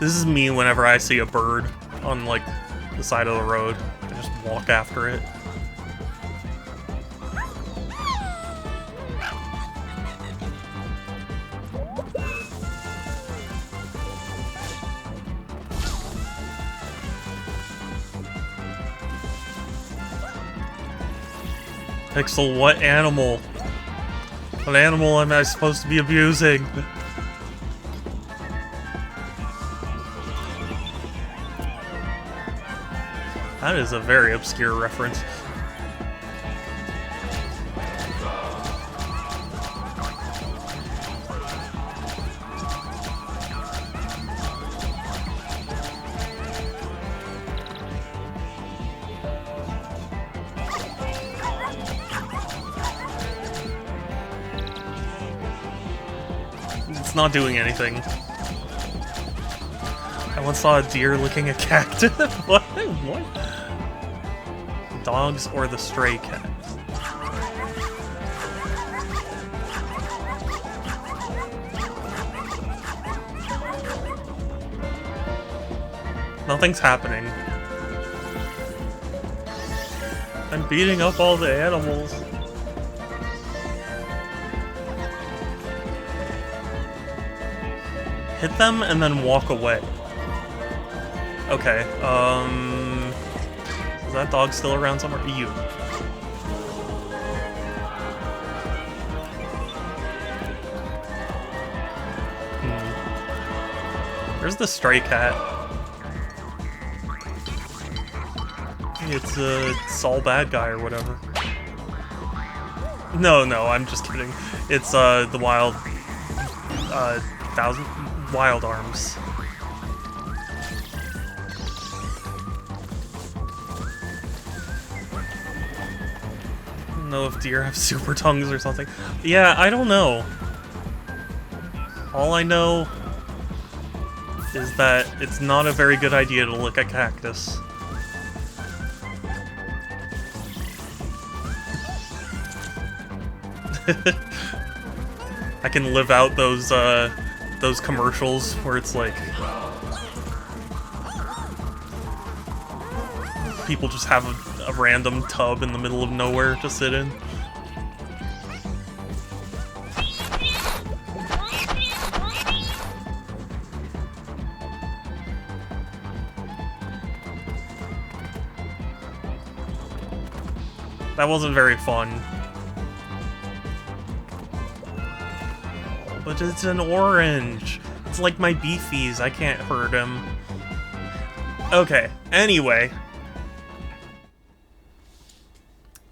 This is me whenever I see a bird on, like, the side of the road. I just walk after it. Pixel, what animal? What animal am I supposed to be abusing? That is a very obscure reference. It's not doing anything. I once saw a deer licking a cactus. What? What? Dogs or the stray cat? Nothing's happening. I'm beating up all the animals. Hit them and then walk away. Okay, is that dog still around somewhere? You. Where's the stray cat? It's a Saul bad guy or whatever. No, I'm just kidding. It's, the wild, thousand wild arms. I don't know if deer have super tongues or something. Yeah, I don't know. All I know is that it's not a very good idea to lick a cactus. I can live out those commercials where it's like people just have a random tub in the middle of nowhere to sit in. That wasn't very fun. But it's an orange. It's like my beefies. I can't hurt him. Okay, anyway.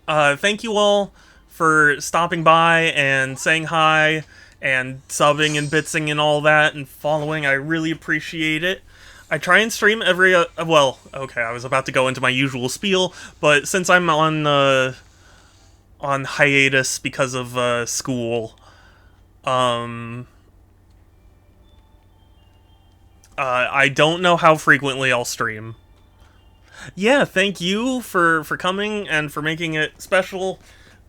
Thank you all for stopping by and saying hi and subbing and bitsing and all that and following. I really appreciate it. I try and stream every, well, okay, I was about to go into my usual spiel, but since I'm on hiatus because of, school, I don't know how frequently I'll stream. Yeah, thank you for coming and for making it special,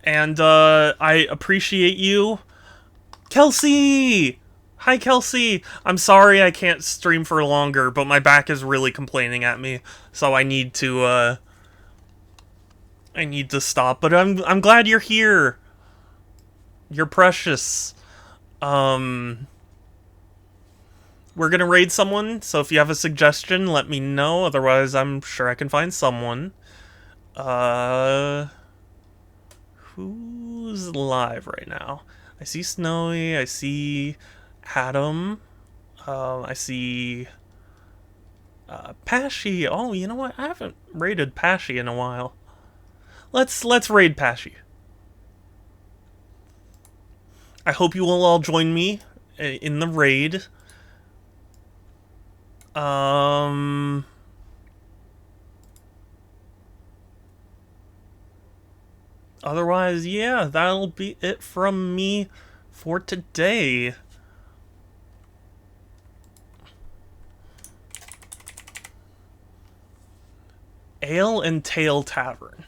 and, I appreciate you. Kelsey! Hi, Kelsey! I'm sorry I can't stream for longer, but my back is really complaining at me, so I need to stop, but I'm glad you're here. You're precious. We're gonna raid someone, so if you have a suggestion, let me know, otherwise I'm sure I can find someone. Who's live right now? I see Snowy, I see Adam, I see Pashy. Oh, you know what? I haven't raided Pashy in a while. Let's raid Pashy. I hope you will all join me in the raid. Otherwise, yeah, that'll be it from me for today. Ale and Tail Tavern.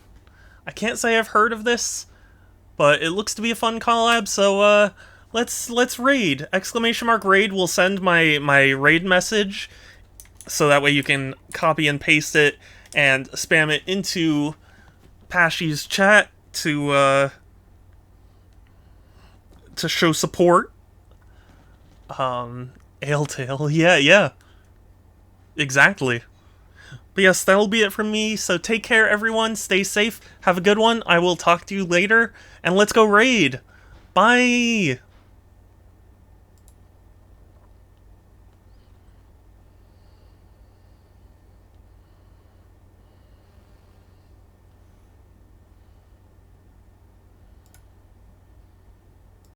I can't say I've heard of this, but it looks to be a fun collab, so let's raid. Exclamation mark raid will send my raid message, so that way you can copy and paste it and spam it into Pashy's chat to show support. Ale Tail, yeah. Exactly. But yes, that'll be it from me, so take care everyone, stay safe, have a good one, I will talk to you later, and let's go raid! Bye!